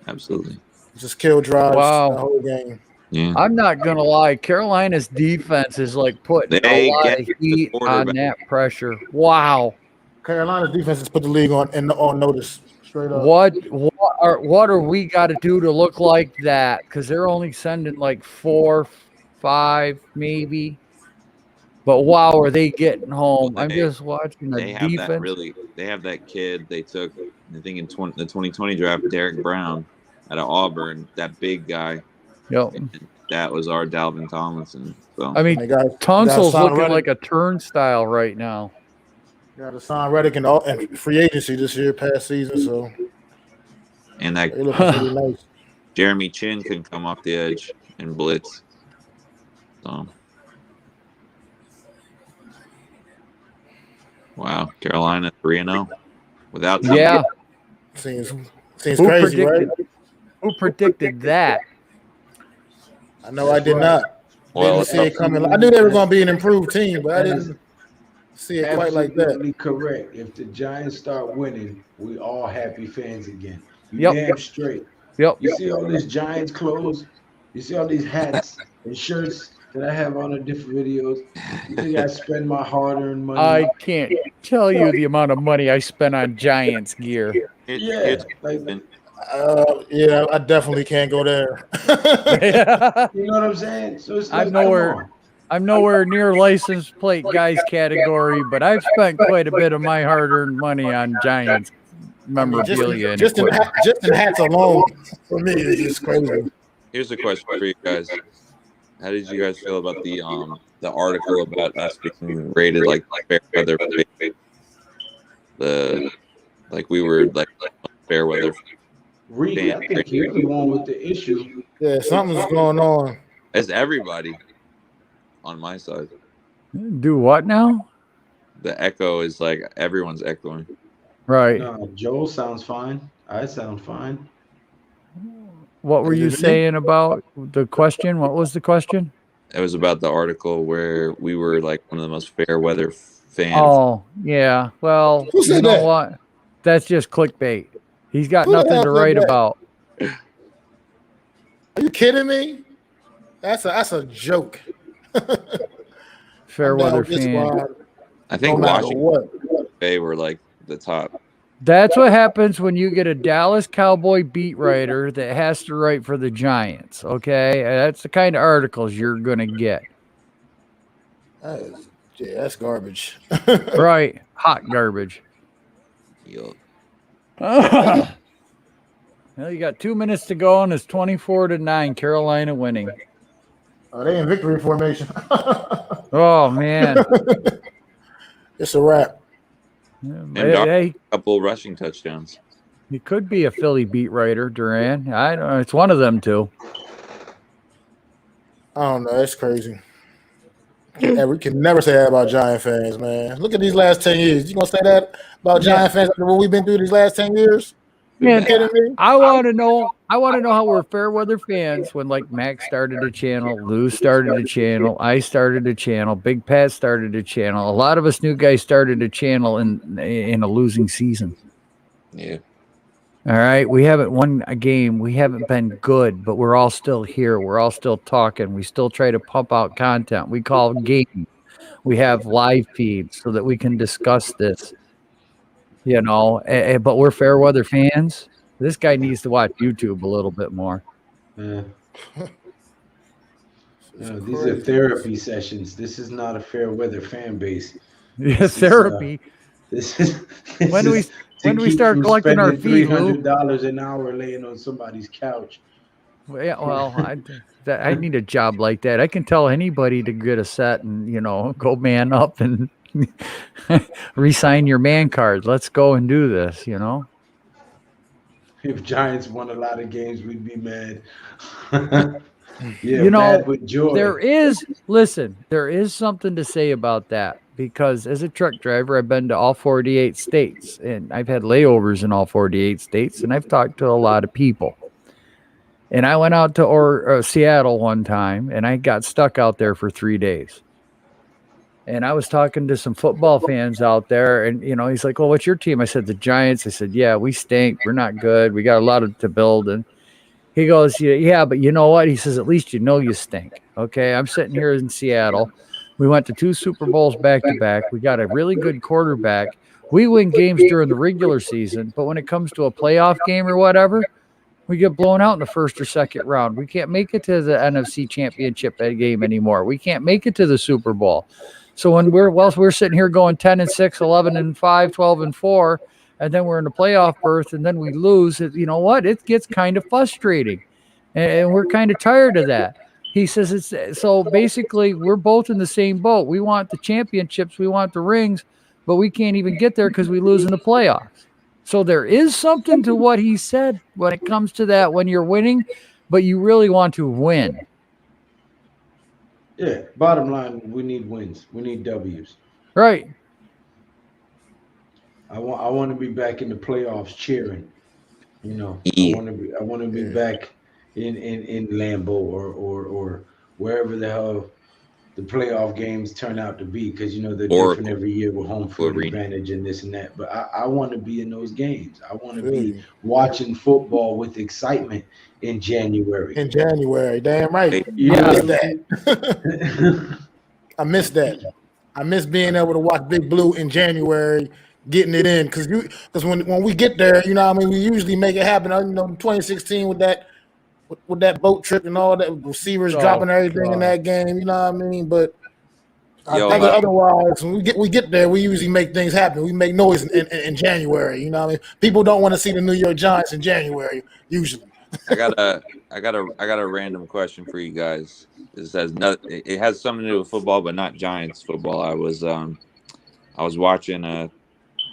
Absolutely. Just kill drives the whole game. Yeah. I'm not going to lie. Carolina's defense is like putting a lot of heat on that pressure. Wow. Carolina's defense has put the league on notice. Straight up. What are we got to do to look like that? Because they're only sending like 4, 5, maybe. But wow, are they getting home? I'm just watching the defense. They have that kid they took, I think in the 2020 draft, Derek Brown out of Auburn, that big guy. Yep. That was our Dalvin Tomlinson. So I mean, Tunsil's looking like a turnstile right now. Got to sign Reddick and free agency this year, past season. So and that really nice. Jeremy Chin can come off the edge and blitz. So. Wow, Carolina 3-0 without seems crazy, right? Who predicted that? I know I did not. Didn't see it coming. I knew they were going to be an improved team, but I didn't see it quite like that. Absolutely correct. If the Giants start winning, we all happy fans again. Damn straight. Yep. You see all these Giants clothes? You see all these hats and shirts that I have on the different videos? You think I spend my hard-earned money? I can't tell you the amount of money I spent on Giants gear. Yeah, I definitely can't go there. You know what I'm saying? So it's like, I'm nowhere near license plate guys category, but I've spent quite a bit of my hard-earned money on Giants memorabilia and just in equipment. hats alone for me is just crazy. Here's a question for you guys. How did you guys feel about the article about us being rated like fair weather? We were like fair weather. Reed, I think you're the one with the issue. Yeah, something's going on. It's everybody on my side. Do what now? The echo is like everyone's echoing. Right. No, Joel sounds fine. I sound fine. What were you saying about the question? What was the question? It was about the article where we were like one of the most fair weather fans. Oh, yeah. Well, Who said you know that? what? That's just clickbait. He's got Who the nothing hell to said write that? about. Are you kidding me? That's a joke. Fair I'm down weather with this fan. squad. I think No matter Washington Bay were like the top. That's what happens when you get a Dallas Cowboy beat writer that has to write for the Giants. Okay, that's the kind of articles you're gonna get. That's garbage. Right, hot garbage. Yo. Well, you got 2 minutes to go, and it's 24-9. Carolina winning. Oh, they in victory formation. Oh man, It's a wrap. And hey, a couple rushing touchdowns. he could be a Philly beat writer, Duran. I don't know. It's one of them two. I don't know. It's crazy. We can never say that about Giant fans, man. Look at these last 10 years. You gonna say that about Giant fans after what we've been through these last 10 years? Man, You kidding me? I want to know how we're fair weather fans when like Mac started a channel, Lou started a channel, I started a channel, Big Pat started a channel. A lot of us new guys started a channel in a losing season. Yeah. All right, we haven't won a game. We haven't been good, but we're all still here. We're all still talking. We still try to pump out content. We call games. We have live feeds so that we can discuss this. You know, but we're fair weather fans. This guy needs to watch YouTube a little bit more. Yeah. These are therapy sessions. This is not a fair weather fan base. Yeah, therapy. When do we start collecting our fee, Lou? $300 an hour laying on somebody's couch. Yeah, well, I need a job like that. I can tell anybody to get a set and go man up and re-sign your man card. Let's go and do this. If Giants won a lot of games, we'd be mad. Mad with joy. There is something to say about that, because as a truck driver, I've been to all 48 states, and I've had layovers in all 48 states, and I've talked to a lot of people. And I went out to Seattle one time, and I got stuck out there for 3 days. And I was talking to some football fans out there, and he's like, "Well, what's your team?" I said, "The Giants." I said, "Yeah, we stink. We're not good. We got a lot to build." And he goes, "Yeah, but you know what?" He says, "At least you stink." Okay, I'm sitting here in Seattle. We went to 2 Super Bowls back to back. We got a really good quarterback. We win games during the regular season, but when it comes to a playoff game or whatever, we get blown out in the first or second round. We can't make it to the NFC Championship game anymore. We can't make it to the Super Bowl. So when we're sitting here going 10-6, 11-5, 12-4, and then we're in the playoff berth, and then we lose, you know what? It gets kind of frustrating, and we're kind of tired of that. He says so basically we're both in the same boat. We want the championships, we want the rings, but we can't even get there because we lose in the playoffs. So there is something to what he said when it comes to that, when you're winning, but you really want to win. Yeah, bottom line, we need wins. We need W's. Right. I want to be back in the playoffs cheering. Yeah. I want to be back in Lambeau or wherever the hell the playoff games turn out to be, because they're different every year with home field advantage and this and that. But I want to be in those games. I want to be watching football with excitement in January. Damn right. I miss that. I miss being able to watch Big Blue in January, getting it in, because when we get there, we usually make it happen. 2016 with that boat trip and all that, receivers dropping everything in that game. But Otherwise, when we get there, we usually make things happen. We make noise in January. You know what I mean? People don't want to see the New York Giants in January usually. I got a random question for you guys. It has something to do with football, but not Giants football. I was watching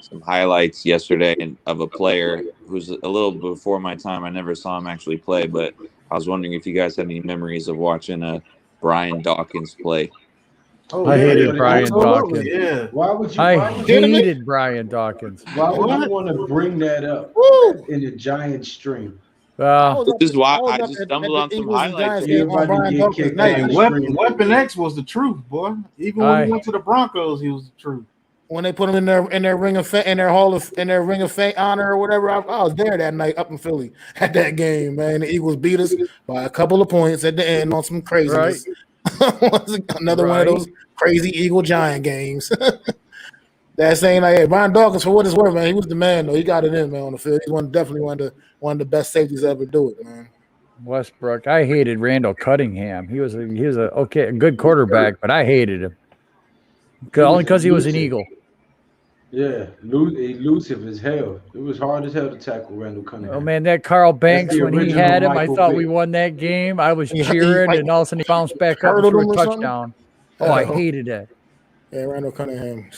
some highlights yesterday of a player who's a little before my time. I never saw him actually play, but I was wondering if you guys had any memories of watching Brian Dawkins play. Oh, I hated Brian Dawkins. Yeah. Why would you? I hated Brian Dawkins. Why would you want to bring that up in the Giant stream? This is why I just stumbled on some highlights. Weapon X was the truth, boy. Even when he went to the Broncos, he was the truth. When they put him in their ring of fame, in their ring of fame honor or whatever, I was there that night up in Philly at that game, man. The Eagles beat us by a couple of points at the end on some craziness. Right. Another one of those crazy Eagle Giant games. That saying like, hey, Brian Dawkins, for what it's worth, man, he was the man though. He got it in, man, on the field. He's definitely one of the best safeties ever do it, man. Westbrook, I hated Randall Cunningham. He was a good quarterback, but I hated him only because he was an Eagle. Yeah, elusive as hell. It was hard as hell to tackle Randall Cunningham. Oh man, that Carl Banks when he had him, I thought we won that game. I was cheering, and all of a sudden he bounced back up and threw a touchdown. Oh, I hated that. Yeah, Randall Cunningham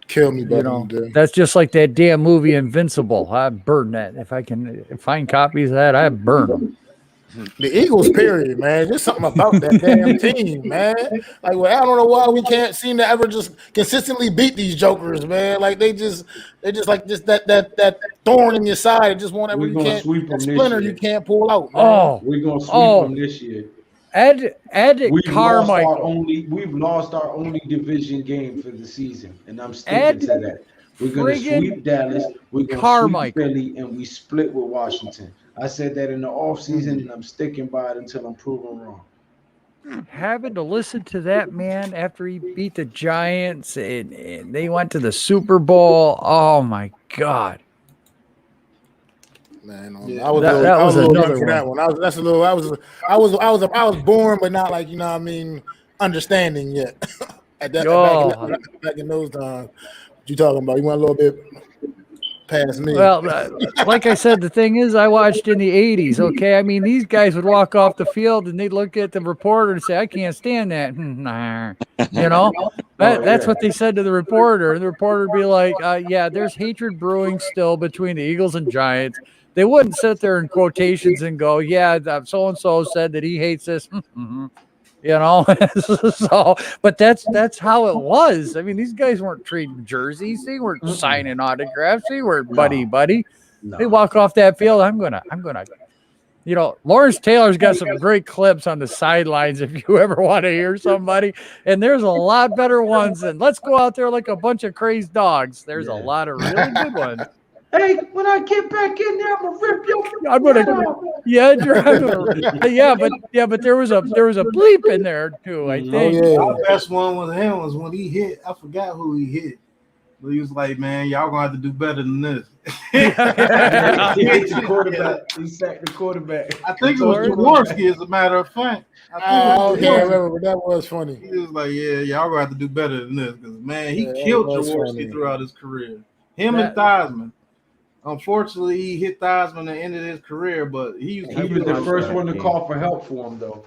kill me, buddy. That's just like that damn movie Invincible. I burn that. If I can find copies of that, I burn them. The Eagles, period, man. There's something about that damn team, man. Like, well, I don't know why we can't seem to ever just consistently beat these jokers, man. Like they just like just that thorn in your side. Just won't ever. You can't that splinter you can't pull out. Man. Oh, we're gonna sweep them this year. Ed Carmichael. We've lost our only division game for the season, and I'm sticking to that. We're going to sweep Dallas, we're going to sweep Philly, and we split with Washington. I said that in the offseason, and I'm sticking by it until I'm proven wrong. Having to listen to that man after he beat the Giants and they went to the Super Bowl. Oh my God. Man, I was another one. That one. I was born, but not like, you know what I mean, understanding yet. Back in those times. What you talking about? You went a little bit past me. Well, like I said, the thing is, I watched in the 80s, okay? I mean, these guys would walk off the field and they'd look at the reporter and say, I can't stand that. You know? That's what they said to the reporter. And the reporter would be like, yeah, there's hatred brewing still between the Eagles and Giants. They wouldn't sit there in quotations and go, yeah, so-and-so said that he hates this. You know, but that's how it was. I mean, these guys weren't trading jerseys, they weren't signing autographs, they were buddy. No. They walk off that field. I'm gonna. You know, Lawrence Taylor's got some great clips on the sidelines if you ever want to hear somebody. And there's a lot better ones than let's go out there like a bunch of crazy dogs. There's a lot of really good ones. Hey, when I get back in there, I'm gonna rip your. But there was a bleep in there too. I think. The best one was him was when he hit. I forgot who he hit, but he was like, "Man, y'all gonna have to do better than this." He hit the quarterback. He sacked the quarterback. I think it was Jaworski, as a matter of fact. I remember, but that was funny. He was like, "Yeah, y'all gonna have to do better than this," because man, he killed Jaworski throughout his career. Him and Theismann. Unfortunately, he hit Theismann at the end of his career, but he was the first one to call for help for him, though.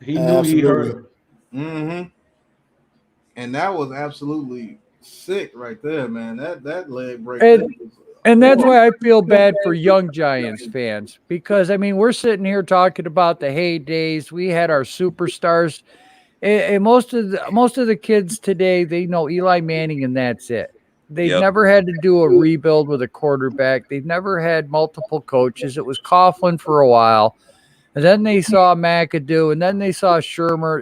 He knew he hurt him. And that was absolutely sick right there, man. That leg break. And that's why I feel bad for young Giants fans, because, I mean, we're sitting here talking about the heydays. We had our superstars. And most of the kids today, they know Eli Manning, and that's it. They've never had to do a rebuild with a quarterback. They've never had multiple coaches. It was Coughlin for a while. And then they saw McAdoo, and then they saw Shermer.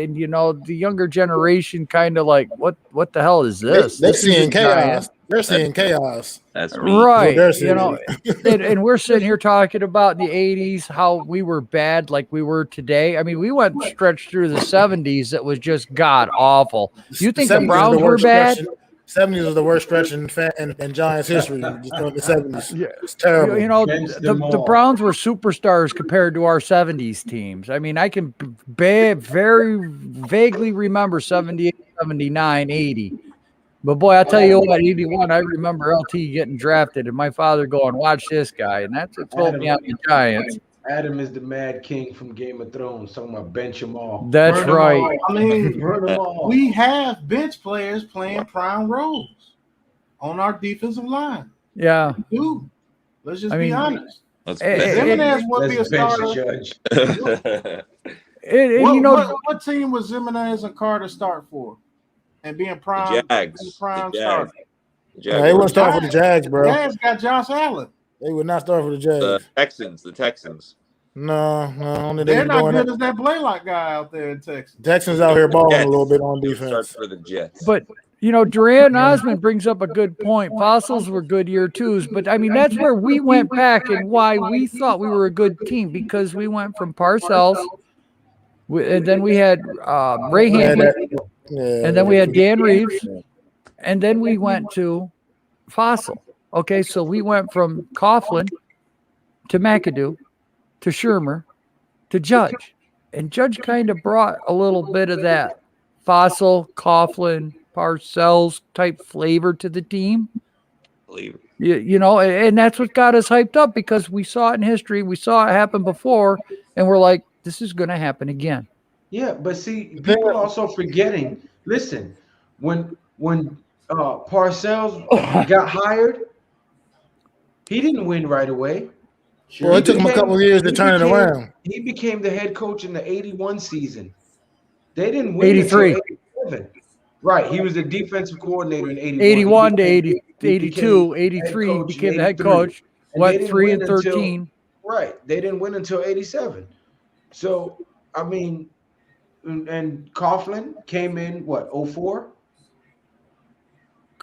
And you know, the younger generation kind of like, what the hell is this? They're seeing chaos. They're seeing chaos. That's right. You know, and we're sitting here talking about the 80s, how we were bad like we were today. I mean, we went stretched through the 70s that was just god awful. You think the Browns were bad? 70s was the worst stretch in Giants history. Just the 70s. Yeah. It's terrible. You know, the Browns were superstars compared to our 70s teams. I mean, I can very vaguely remember 78, 79, 80. But boy, I'll tell you what, 81, I remember LT getting drafted and my father going, watch this guy. And that's what told me on the Giants. Adam is the Mad King from Game of Thrones, talking about bench them all. That's right. I mean, we have bench players playing prime roles on our defensive line. Yeah. We do. Let's just be honest. Zimenez would be a starter. What team was Zimenez and Carter start for? And being prime, starter. They wouldn't start for the Jags, bro. Jags got Josh Allen. They would not start for the Jags. The Texans. No. They're not good as that Blaylock guy out there in Texas. Texans out here balling a little bit on defense. For the Jets. But, you know, Durant and Osmond brings up a good point. Fossils were good year twos. But, I mean, that's where we went back and why we thought we were a good team, because we went from Parcells, and then we had Ray Handley. And then we had Dan Reeves, and then we went to Fossil. Okay, so we went from Coughlin to McAdoo to Shermer to Judge. And Judge kind of brought a little bit of that Fossil, Coughlin, Parcells type flavor to the team. You know, and that's what got us hyped up, because we saw it in history. We saw it happen before, and we're like, this is going to happen again. Yeah, but see, people are also forgetting. Listen, when Parcells got hired, he didn't win right away. Well, it took him a couple of years to turn it around. He became the head coach in the 81 season. They didn't win 83. until 87. Right, he was the defensive coordinator in 81. 81 to 82, 83, he became the head coach. Went 3-13. Right, they didn't win until 87. So, I mean, and Coughlin came in, what, 04?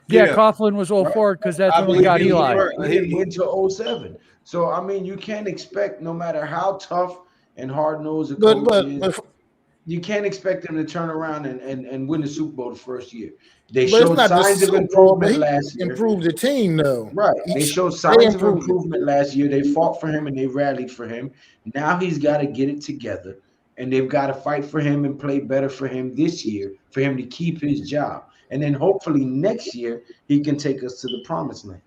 Yeah, Coughlin was 04 because that's when we got Eli. He didn't win until 07. So, I mean, you can't expect, no matter how tough and hard-nosed a coach is, you can't expect them to turn around and win the Super Bowl the first year. They showed signs of improvement last year. Improved the team, though. Right. They showed signs of improvement last year. They fought for him and they rallied for him. Now he's got to get it together, and they've got to fight for him and play better for him this year for him to keep his job. And then hopefully next year he can take us to the promised land.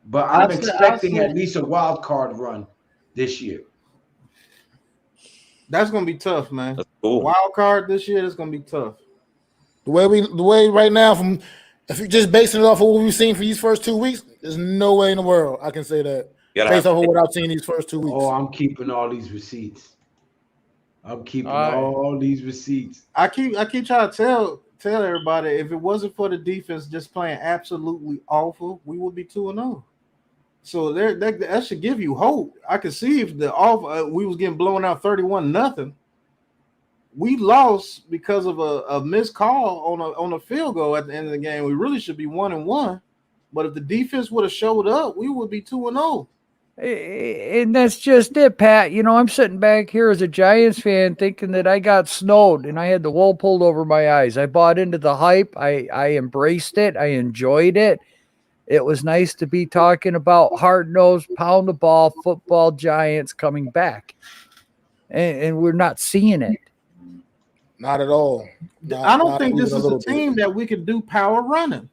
But I'm expecting at least a wild card run this year. That's gonna be tough, man. That's cool. Wild card this year is gonna be tough. The way right now, from if you're just basing it off of what we've seen for these first 2 weeks, there's no way in the world I can say that. Based off of what I've seen these first 2 weeks. Oh, I'm keeping all these receipts. I'm keeping all these receipts. I keep trying to tell everybody, if it wasn't for the defense just playing absolutely awful, we would be 2-0. So that should give you hope. I could see if we was getting blown out 31-0. We lost because of a missed call on a field goal at the end of the game. We really should be 1-1. But if the defense would have showed up, we would be 2-0. And that's just it, Pat. You know, I'm sitting back here as a Giants fan thinking that I got snowed and I had the wool pulled over my eyes. I bought into the hype. I embraced it. I enjoyed it. It was nice to be talking about hard-nosed, pound-the-ball football Giants coming back. And we're not seeing it. Not at all. I don't think this is a team that we could do power running.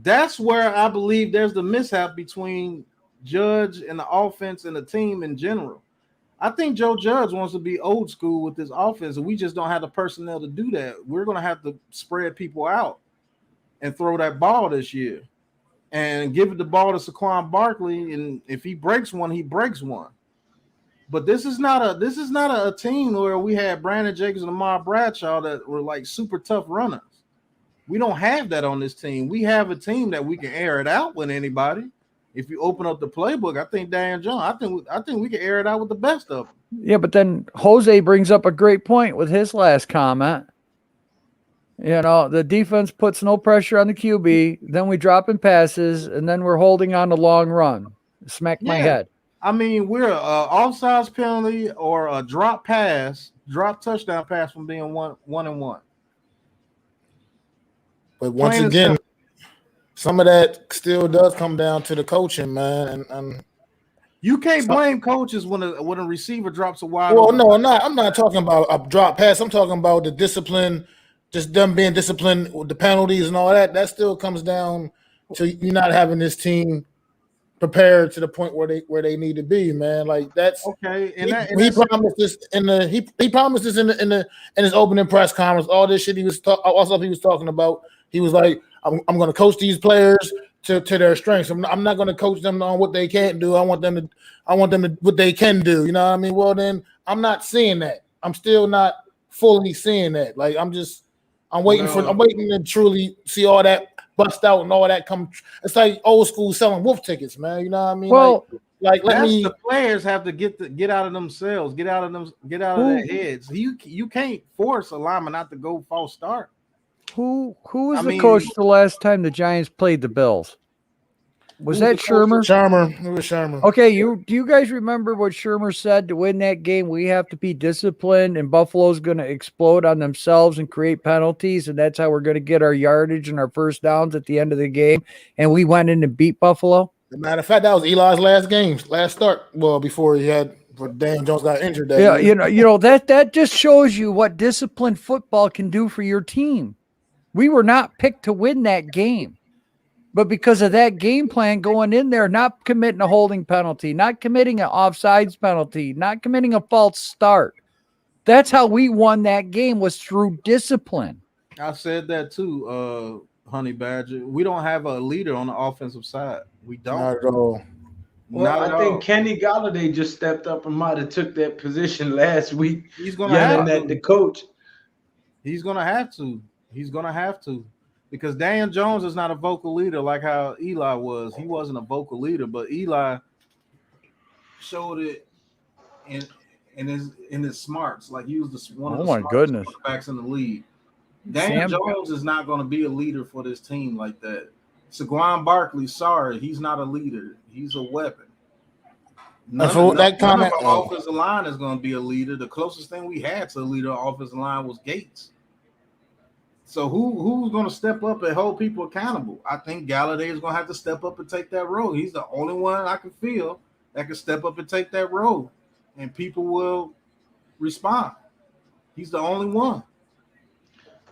That's where I believe there's the mishap between Judge and the offense and the team in general. I think Joe Judge wants to be old school with this offense, and we just don't have the personnel to do that. We're going to have to spread people out and throw that ball this year. And give the ball to Saquon Barkley, and if he breaks one, he breaks one. But this is not a team where we had Brandon Jacobs and Lamar Bradshaw that were like super tough runners. We don't have that on this team. We have a team that we can air it out with anybody. If you open up the playbook, I think Dan John, I think we can air it out with the best of them. Yeah, but then Jose brings up a great point with his last comment. You know, the defense puts no pressure on the QB. Then we drop in passes, and then we're holding on the long run. Smack my head. I mean, we're an offsides penalty or a drop touchdown pass from being 1-1. But once again, some of that still does come down to the coaching, man. And you can't blame coaches when a receiver drops a wide. Well, no, I'm not talking about a drop pass. I'm talking about the discipline, just them being disciplined with the penalties and all that. That still comes down to you not having this team prepared to the point where they need to be, man. Like that's okay. He promised this he promised this in his opening press conference. All this shit he was talking about. He was like, I'm going to coach these players to their strengths. I'm not going to coach them on what they can't do. I want them to what they can do. You know what I mean? Well, then I'm not seeing that. I'm still not fully seeing that. Like I'm waiting to truly see all that bust out and all that come. It's like old school selling wolf tickets, man. You know what I mean? Well, the players have to get out of themselves, get out of their heads. You can't force a lineman not to go false start. Who was the coach the last time the Giants played the Bills? Was that Shermer? It was Shermer. Okay, do you guys remember what Shermer said to win that game? We have to be disciplined, and Buffalo's going to explode on themselves and create penalties, and that's how we're going to get our yardage and our first downs at the end of the game. And we went in and beat Buffalo. As a matter of fact, that was Eli's last start. Well, before Daniel Jones got injured. That just shows you what disciplined football can do for your team. We were not picked to win that game. But because of that game plan going in there, not committing a holding penalty, not committing an offsides penalty, not committing a false start, that's how we won that game, was through discipline. I said that too, Honey Badger. We don't have a leader on the offensive side. We don't. Not at all. Well, I think Kenny Golladay just stepped up and might have took that position last week. He's going to have at the coach. He's going to have to. Because Daniel Jones is not a vocal leader like how Eli was. He wasn't a vocal leader, but Eli showed it in his smarts. Like he was one of the smartest quarterbacks in the league. Daniel Jones is not going to be a leader for this team like that. Saquon Barkley, sorry, he's not a leader. He's a weapon. None of our offensive line is going to be a leader. The closest thing we had to a leader offensive line was Gates. So who's going to step up and hold people accountable? I think Galladay is going to have to step up and take that role. He's the only one I can feel that can step up and take that role, and people will respond. He's the only one.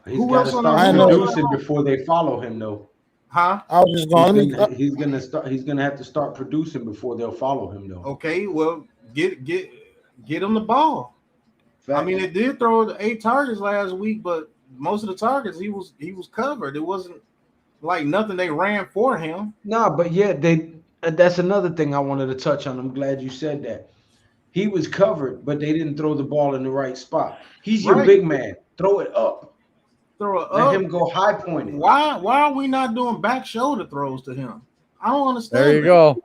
Who got to start producing before they follow him, though? Huh? I was just going. He's gonna have to start producing before they'll follow him, though. Okay, well, get him the ball. Fact. I mean, it did throw 8 targets last week, but most of the targets he was covered. It wasn't like nothing they ran for him. No, but yeah, that's another thing I wanted to touch on. I'm glad you said that. He was covered, but they didn't throw the ball in the right spot. He's your big man. Throw it up. Let him go high pointing. Why are we not doing back shoulder throws to him? I don't understand. There you go.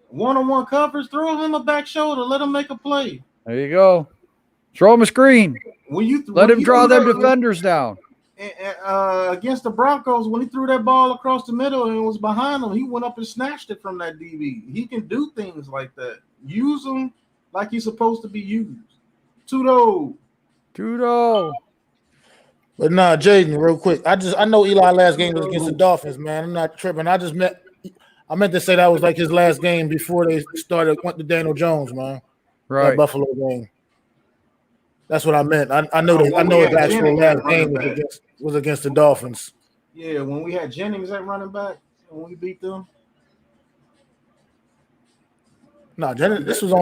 One-on-one coverage, throw him a back shoulder. Let him make a play. There you go. Throw him a screen. Let him draw them defenders down. Against the Broncos, when he threw that ball across the middle and it was behind him, he went up and snatched it from that DB. He can do things like that. Use him like he's supposed to be used. Tudo. But nah, Jaden, real quick. I know Eli last game was against the Dolphins, man. I'm not tripping. I meant to say that was like his last game before they went to Daniel Jones, man. Right. That Buffalo game. That's what I meant. I know his actual last game was against the Dolphins. Yeah, when we had Jennings at running back when we beat them. No, Jennings. This was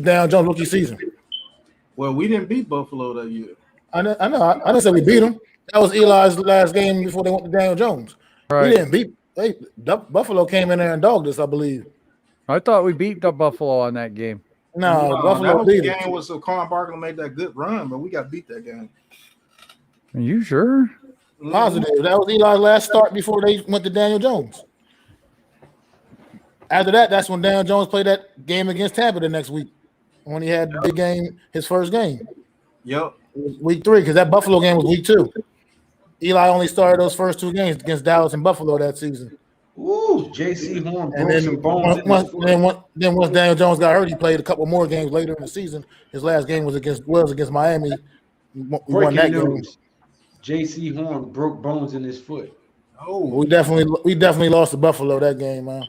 Daniel Jones rookie season. Well, we didn't beat Buffalo that year. I know. I didn't say we beat them. That was Eli's last game before they went to Daniel Jones. Right. We didn't beat. Buffalo came in there and dogged us, I believe. I thought we beat the Buffalo on that game. No, Buffalo beat the game was so Saquon Barkley made that good run, but we got beat that game. Are you sure? Positive. That was Eli's last start before they went to Daniel Jones. After that, that's when Daniel Jones played that game against Tampa the next week when he had the big game, his first game. Yep. It was week 3 because that Buffalo game was week 2. Eli only started those first 2 games against Dallas and Buffalo that season. Ooh, J.C. Horn broke some bones. Then once Daniel Jones got hurt, he played a couple more games later in the season. His last game was against Miami. We won that game. J.C. Horn broke bones in his foot. Oh, we definitely lost to Buffalo that game, man.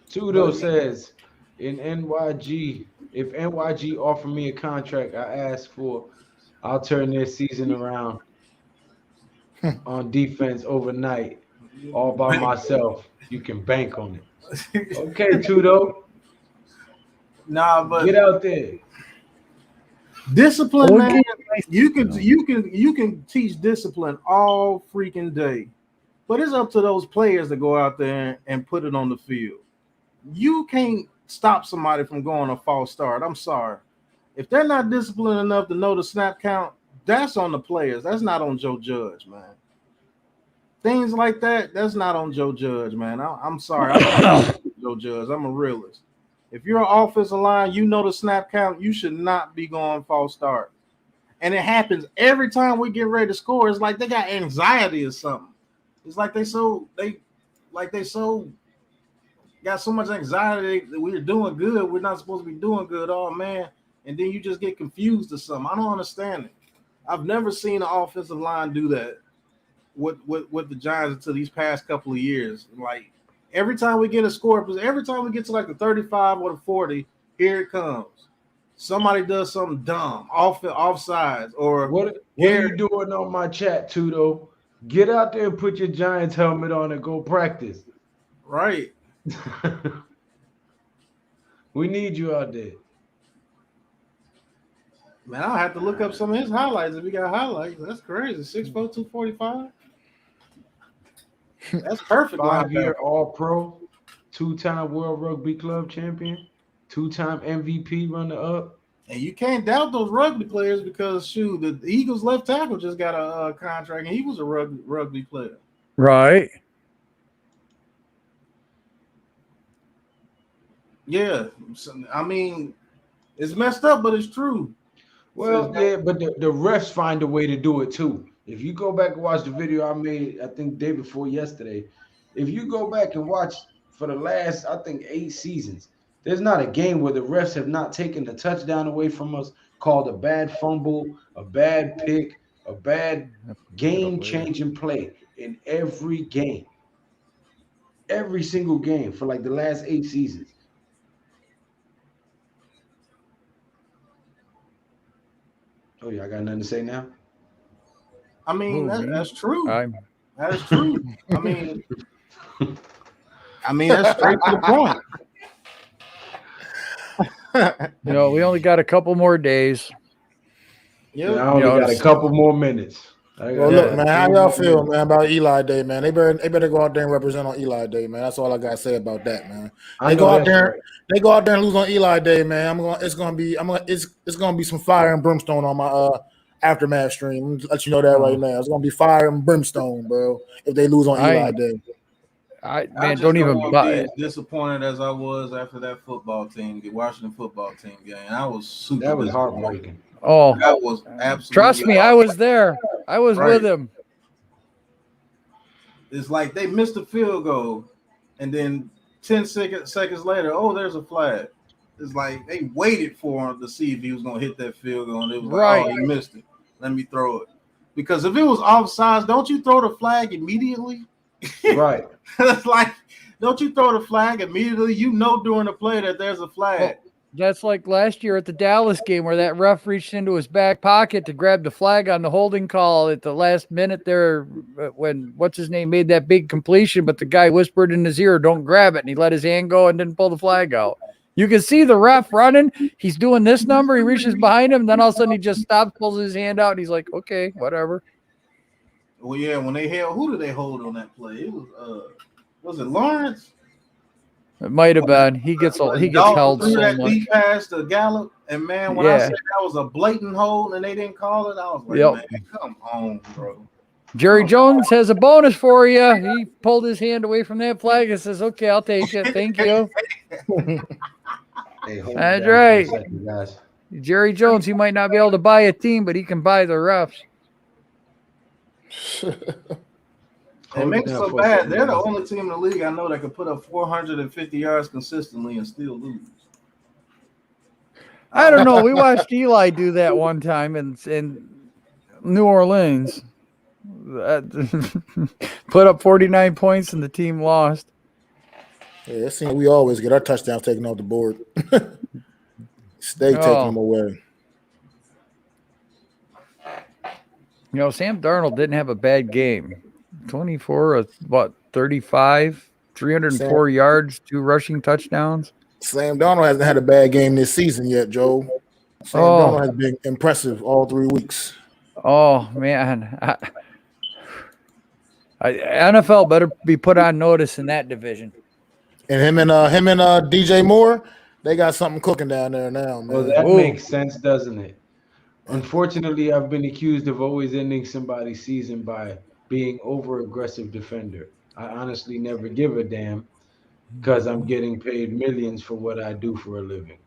Tudo says in NYG, if NYG offer me a contract I asked for, I'll turn their season around on defense overnight, all by myself. You can bank on it. Okay, Tudo, nah, but get out there. discipline, man. You can teach discipline all freaking day, but it's up to those players to go out there and put it on the field. You can't stop somebody from going a false start. I'm sorry. If they're not disciplined enough to know the snap count, that's on the players. That's not on Joe Judge, man. Things like that, that's not on Joe Judge, man. I'm sorry. I'm Joe Judge. I'm a realist. If you're an offensive line, you know the snap count, you should not be going false start. And it happens every time we get ready to score. It's like they got anxiety or something. It's like they got so much anxiety that we're doing good. We're not supposed to be doing good. Oh, man. And then you just get confused or something. I don't understand it. I've never seen an offensive line do that with the Giants until these past couple of years. Like, every time we get a score, every time we get to like the 35 or the 40, here it comes. Somebody does something dumb, offsides, or what are you doing on my chat, Tudo? Get out there and put your Giants helmet on and go practice. Right. We need you out there. Man, I'll have to look up some of his highlights if we got highlights. That's crazy. 6'4", 245. That's perfect. 5-year All-Pro, 2-time World Rugby Club champion, 2-time MVP runner-up. And you can't doubt those rugby players because, shoot, the Eagles left tackle just got a contract, and he was a rugby player. Right. Yeah. I mean, it's messed up, but it's true. Well, yeah, but the refs find a way to do it too. If you go back and watch the video I made, I think day before yesterday, if you go back and watch for the last, I think, 8 seasons, there's not a game where the refs have not taken the touchdown away from us, called a bad fumble, a bad pick, a bad game-changing play in every game. Every single game for like the last 8 seasons. Oh, yeah, I got nothing to say now? I mean, that's true. That is true. I mean, that's straight to the point. We only got a couple more days. Yeah, I only got a couple more minutes. Well, look, man, how y'all feel, man, about Eli Day, man? They better go out there and represent on Eli Day, man. That's all I gotta say about that, man. They go out there and lose on Eli Day, man. It's gonna be some fire and brimstone on my aftermath stream. I'm just let you know that right now. It's gonna be fire and brimstone, bro. If they lose on Eli Day. I don't even be as disappointed as I was after that football team, the Washington football team game. I was super. That was heartbreaking. Oh, that was absolutely. Trust me, I was there. I was with him. It's like they missed a field goal, and then 10 seconds later, oh, there's a flag. It's like they waited for him to see if he was going to hit that field goal, and it was like, oh, he missed it. Let me throw it. Because if it was offsides, don't you throw the flag immediately? Right. It's like, don't you throw the flag immediately? You know during the play that there's a flag. Well, that's like last year at the Dallas game where that ref reached into his back pocket to grab the flag on the holding call at the last minute there when what's-his-name made that big completion, but the guy whispered in his ear, don't grab it, and he let his hand go and didn't pull the flag out. You can see the ref running. He's doing this number. He reaches behind him. Then all of a sudden he just stops, pulls his hand out, and he's like, okay, whatever. Well, yeah, when they held, who did they hold on that play? It was it Lawrence? It might have been. He gets held so that much. Deep pass to Gallup, and man, when I said that was a blatant hold and they didn't call it, I was like, man, come on, bro. Jerry Jones has a bonus for you. He pulled his hand away from that flag and says, okay, I'll take it. Thank you. That's right. Guys. Jerry Jones, he might not be able to buy a team, but he can buy the refs. It makes it so bad. They're the only team in the league I know that can put up 450 yards consistently and still lose. I don't know. We watched Eli do that one time in New Orleans. Put up 49 points and the team lost. Yeah, it seems we always get our touchdowns taken off the board. Stay taking them away. You know, Sam Darnold didn't have a bad game. 24, 35, 304 yards, 2 rushing touchdowns. Sam Darnold hasn't had a bad game this season yet, Joe. Sam Darnold has been impressive all 3 weeks. Oh, man. NFL better be put on notice in that division. And him and DJ Moore, they got something cooking down there now, man. Well, that makes sense, doesn't it? Unfortunately, I've been accused of always ending somebody's season by being over-aggressive defender. I honestly never give a damn because I'm getting paid millions for what I do for a living.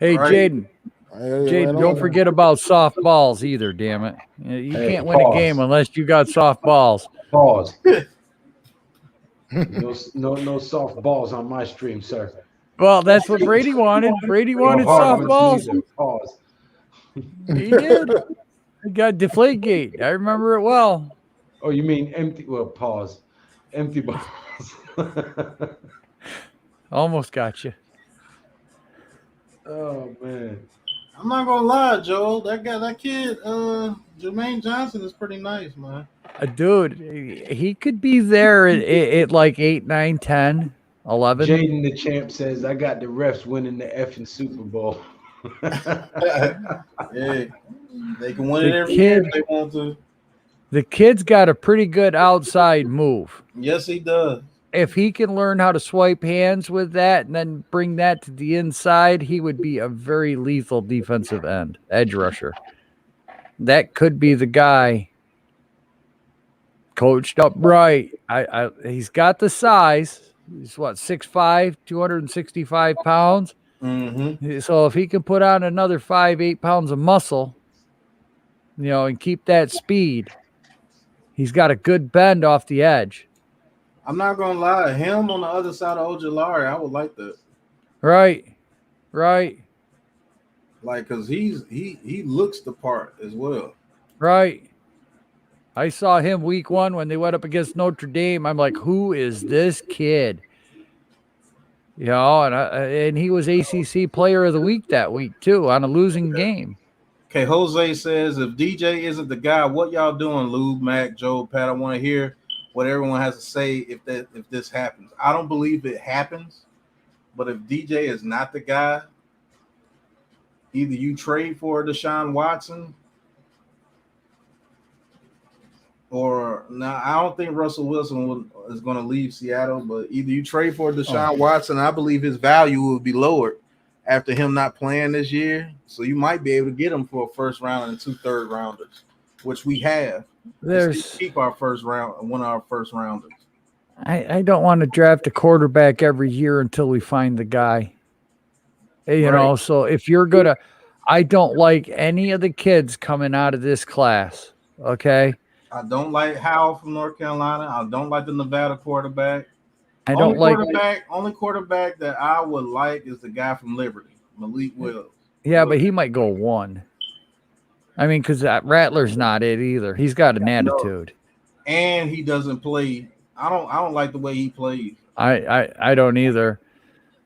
Hey, Jaden. Jaden, don't forget about soft balls either, damn it. You can't win a game unless you got soft balls. Pause. No soft balls on my stream, sir. Well, that's what Brady wanted. Brady wanted soft balls. Pause. He did. He got Deflategate. I remember it well. Oh, you mean empty? Well, pause. Empty balls. Almost got you. Oh man. I'm not gonna lie, Joel. That kid, Jermaine Johnson is pretty nice, man. Dude, he could be there at like 8, 9, 10, 11. Jaden the champ says, I got the refs winning the effing Super Bowl. Hey, they can win it every year if they want to. The kid's got a pretty good outside move. Yes, he does. If he can learn how to swipe hands with that and then bring that to the inside, he would be a very lethal defensive edge rusher. That could be the guy. Coached up right. He's got the size. He's 6'5", 265 pounds. Mm-hmm. So if he can put on another 5-8 pounds of muscle, and keep that speed, he's got a good bend off the edge. I'm not gonna lie, him on the other side of Ojulari, I would like that. Right. Like, cause he looks the part as well. Right. I saw him week 1 when they went up against Notre Dame. I'm like, who is this kid? And he was ACC Player of the Week that week too on a losing game. Okay, Jose says, if DJ isn't the guy, what y'all doing, Lube, Mac, Joe, Pat? I want to hear what everyone has to say if this happens. I don't believe it happens, but if DJ is not the guy, either you trade for Deshaun Watson, or now I don't think Russell Wilson is going to leave Seattle, but either you trade for Deshaun Watson, I believe his value will be lowered after him not playing this year. So you might be able to get him for a first round and 2 third rounders, which we have. Let's keep our first round, one of our first rounders. I don't want to draft a quarterback every year until we find the guy. Right. So if you're gonna, I don't like any of the kids coming out of this class. Okay. I don't like Howell from North Carolina. I don't like the Nevada quarterback. Only quarterback that I would like is the guy from Liberty, Malik Willis. Yeah, but he might go 1. I mean, because Rattler's not it either. He's got an attitude, and he doesn't play. I don't like the way he plays. I don't either.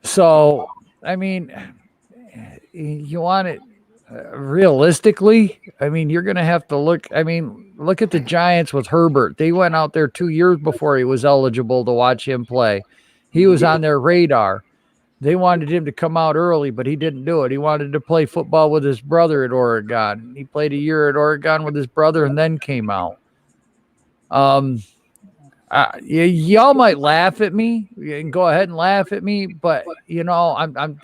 So I mean, you want it realistically. I mean, you're going to have to look. I mean, look at the Giants with Herbert. They went out there 2 years before he was eligible to watch him play. He was on their radar. They wanted him to come out early, but he didn't do it. He wanted to play football with his brother at Oregon. He played a year at Oregon with his brother and then came out. Y'all might laugh at me. You can go ahead and laugh at me, but I'm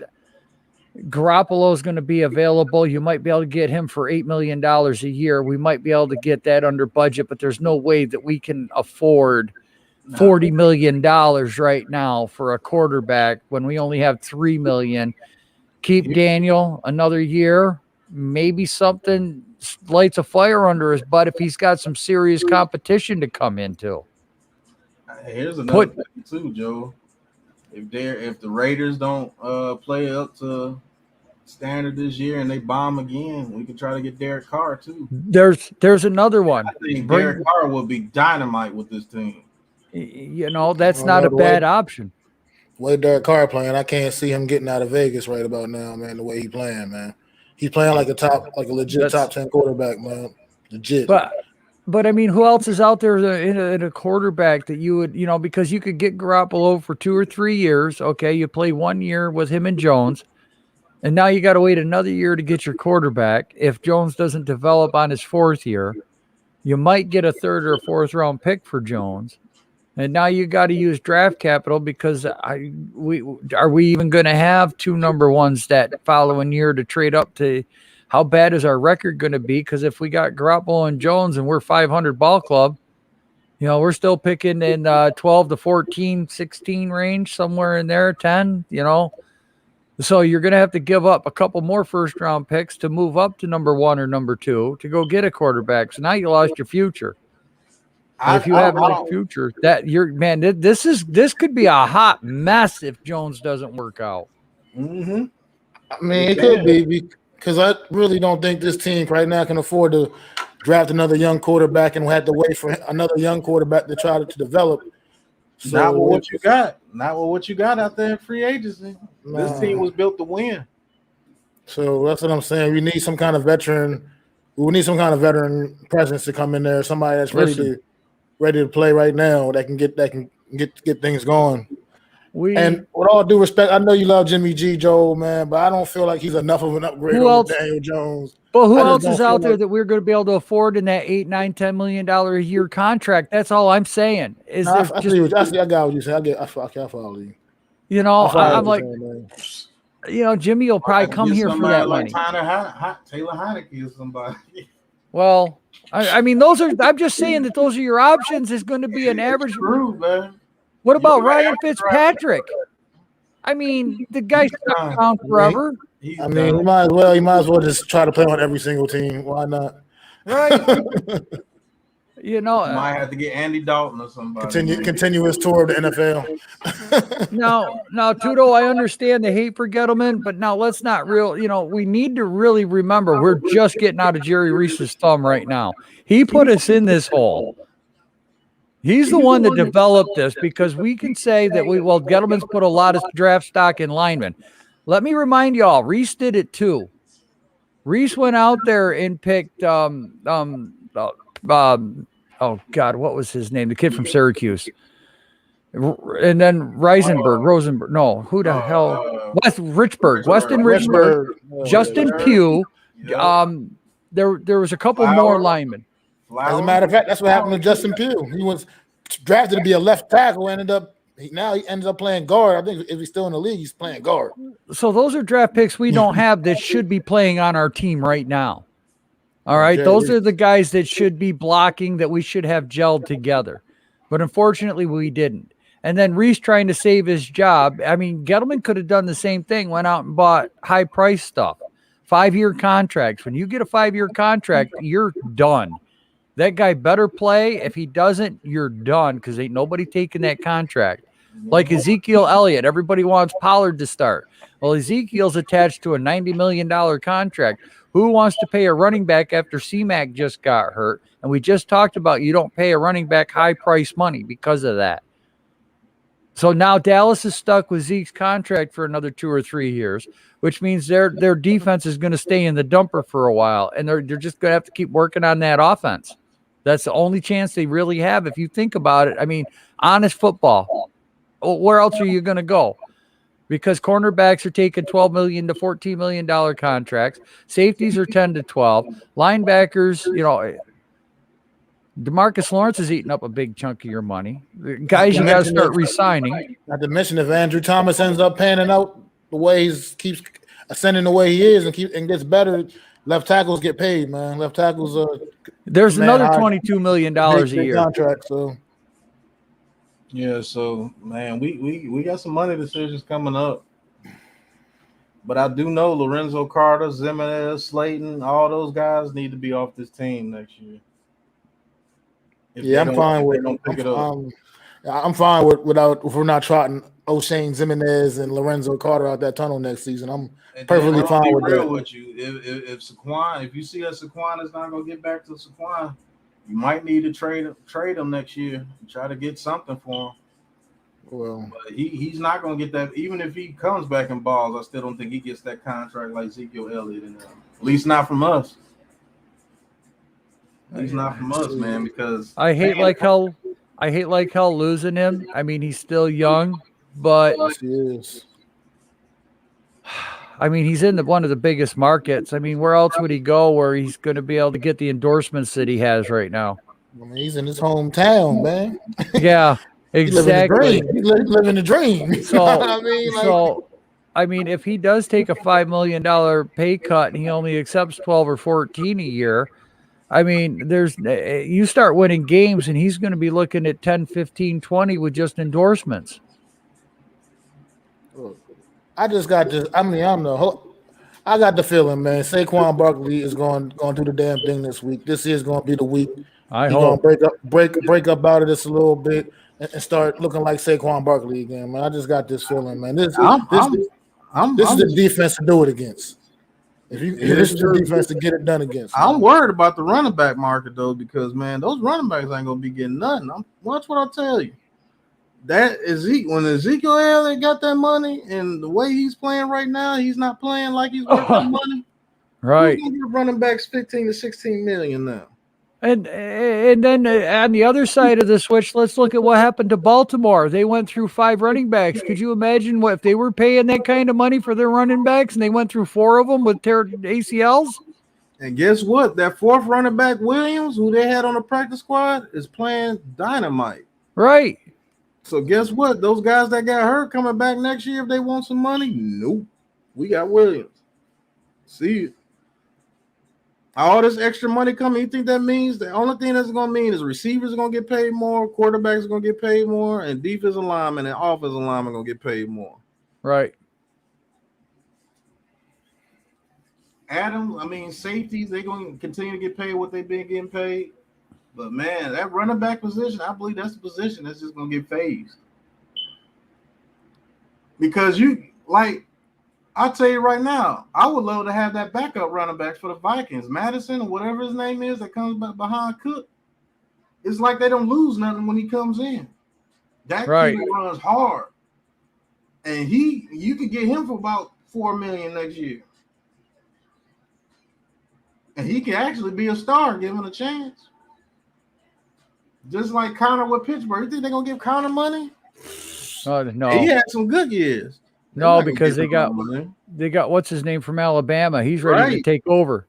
Garoppolo's going to be available. You might be able to get him for $8 million a year. We might be able to get that under budget, but there's no way that we can afford $40 million right now for a quarterback when we only have $3 million. Keep Daniel another year. Maybe something lights a fire under his butt if he's got some serious competition to come into. Here's another thing too, Joe. If the Raiders don't play up to standard this year and they bomb again, we can try to get Derek Carr too. There's another one. I think Derek Carr will be dynamite with this team. You know, that's not a bad option. The way Derek Carr playing, I can't see him getting out of Vegas right about now, man. The way he's playing, man. He's playing like a legit top 10 quarterback, man. Legit. But I mean, who else is out there in a quarterback that you would, you know, because you could get Garoppolo for 2 or 3 years. Okay, you play 1 year with him and Jones, and now you got to wait another year to get your quarterback. If Jones doesn't develop on his 4th year, you might get a 3rd or 4th round pick for Jones. And now you got to use draft capital because are we even going to have 2 number ones that following year to trade up to? How bad is our record going to be? Because if we got Garoppolo and Jones and we're 500 ball club, you know, we're still picking in 12 to 14, 16 range, somewhere in there, 10, you know. So you're going to have to give up a couple more 1st round picks to move up to number 1 or number 2 to go get a quarterback. So now you lost your future. If you have no future, that you're man, this could be a hot mess if Jones doesn't work out. Mm-hmm. I mean, it could be because I really don't think this team right now can afford to draft another young quarterback and we'll have to wait for another young quarterback to try to develop. So, not with what you got. Not with what you got out there in free agency. This team was built to win. So that's what I'm saying. We need some kind of veteran. We need some kind of veteran presence to come in there. Somebody that's ready to play right now that can get things going. And with all due respect, I know you love Jimmy G, Joe, man, but I don't feel like he's enough of an upgrade over Daniel Jones. But who else is out there that we're going to be able to afford in that $8, $9, $10 million a year contract? That's all I'm saying. I got what you said. I follow you. You know, I'm like, you know, Jimmy will probably come here for that like money. Taylor Heineke or somebody. Well, I mean, I'm just saying that those are your options. Is going to be an average. True, man. What about Ryan Fitzpatrick? I mean, the guy's stuck around forever. I mean, he might as well just try to play on every single team. Why not? Right. You know, might have to get Andy Dalton or somebody. Continuous tour of the NFL. Now, Tudo, I understand the hate for Gettleman, but now let's not we need to really remember we're just getting out of Jerry Reese's thumb right now. He put us in this hole. He's the one that developed this because we can say that Gettleman's put a lot of draft stock in linemen. Let me remind y'all, Reese did it too. Reese went out there and picked oh God, what was his name? The kid from Syracuse. And then Rosenberg. No, who the hell? Weston Richburg, Justin Pugh. There was a couple more linemen. As a matter of fact, that's what happened to Justin Pugh. He was drafted to be a left tackle, now he ends up playing guard. I think if he's still in the league, he's playing guard. So those are draft picks we don't have that should be playing on our team right now. All right, those are the guys that should be blocking that we should have gelled together. But unfortunately, we didn't. And then Reese trying to save his job. I mean, Gettleman could have done the same thing, went out and bought high-price stuff. 5-year contracts. When you get a 5-year contract, you're done. That guy better play. If he doesn't, you're done because ain't nobody taking that contract. Like Ezekiel Elliott, everybody wants Pollard to start. Well, Ezekiel's attached to a $90 million contract. Who wants to pay a running back after C-Mac just got hurt? And we just talked about you don't pay a running back high-price money because of that. So now Dallas is stuck with Zeke's contract for another 2 or 3 years, which means their defense is going to stay in the dumper for a while, and they're just going to have to keep working on that offense. That's the only chance they really have if you think about it. I mean, honest football. Where else are you going to go? Because cornerbacks are taking $12 million to $14 million contracts. Safeties are 10 to 12. Linebackers, DeMarcus Lawrence is eating up a big chunk of your money. Guys, you got to start re-signing. Not to mention if Andrew Thomas ends up panning out the way he keeps ascending the way he is and gets better, left tackles get paid, man. Left tackles there's another $22 million a year contract. So yeah, so man, we got some money decisions coming up. But I do know Lorenzo Carter, Zimenez, Slayton, all those guys need to be off this team next year. I'm fine with I'm fine if we're not trotting O'Shane Zimenez and Lorenzo Carter out that tunnel next season. I'm perfectly fine with that. With you. If Saquon, if you see that Saquon is not going to get back to Saquon, you might need to trade him next year and try to get something for him. Well, but he's not going to get that. Even if he comes back in balls, I still don't think he gets that contract like Ezekiel Elliott. At least not from us. At least not from us, man. Because I hate like hell losing him. I mean, he's still young, but I mean, he's in one of the biggest markets. I mean, where else would he go where he's going to be able to get the endorsements that he has right now? I mean, he's in his hometown, man. Yeah, exactly. He's living the dream. So, I mean, if he does take a $5 million pay cut and he only accepts 12 or 14 a year, I mean, you start winning games and he's going to be looking at 10, 15, 20 with just endorsements. I just got this. I mean, I got the feeling, man. Saquon Barkley is going to do the damn thing this week. This is going to be the week. I hope going to break up out of this a little bit and start looking like Saquon Barkley again, man. I just got this feeling, man. This is the defense to do it against. This is the defense to get it done against. I'm worried about the running back market though, because man, those running backs ain't gonna be getting nothing. Watch what I tell you. That when Ezekiel Elliott got that money and the way he's playing right now, he's not playing like he's worth the money. Right. Who's gonna give running backs 15 to 16 million now? And then on the other side of the switch, let's look at what happened to Baltimore. They went through 5 running backs. Could you imagine if they were paying that kind of money for their running backs and they went through 4 of them with tear ACLs? And guess what? That 4th running back, Williams, who they had on the practice squad, is playing dynamite. Right. So guess what? Those guys that got hurt coming back next year, if they want some money, nope. We got Williams. See you. All this extra money coming, you think that means the only thing that's going to mean is receivers are going to get paid more, quarterbacks are going to get paid more, and defensive linemen and offensive linemen are going to get paid more. Right. Safeties, they're going to continue to get paid what they've been getting paid. But, man, that running back position, I believe that's the position that's just going to get phased. Because I'll tell you right now, I would love to have that backup running back for the Vikings, Madison or whatever his name is that comes back behind Cook. It's like they don't lose nothing when he comes in. That kid runs hard. And you could get him for about $4 million next year. And he can actually be a star given a chance. Just like Connor with Pittsburgh. You think they're going to give Connor money? No. He had some good years. No, because they got what's his name from Alabama. He's ready to take over.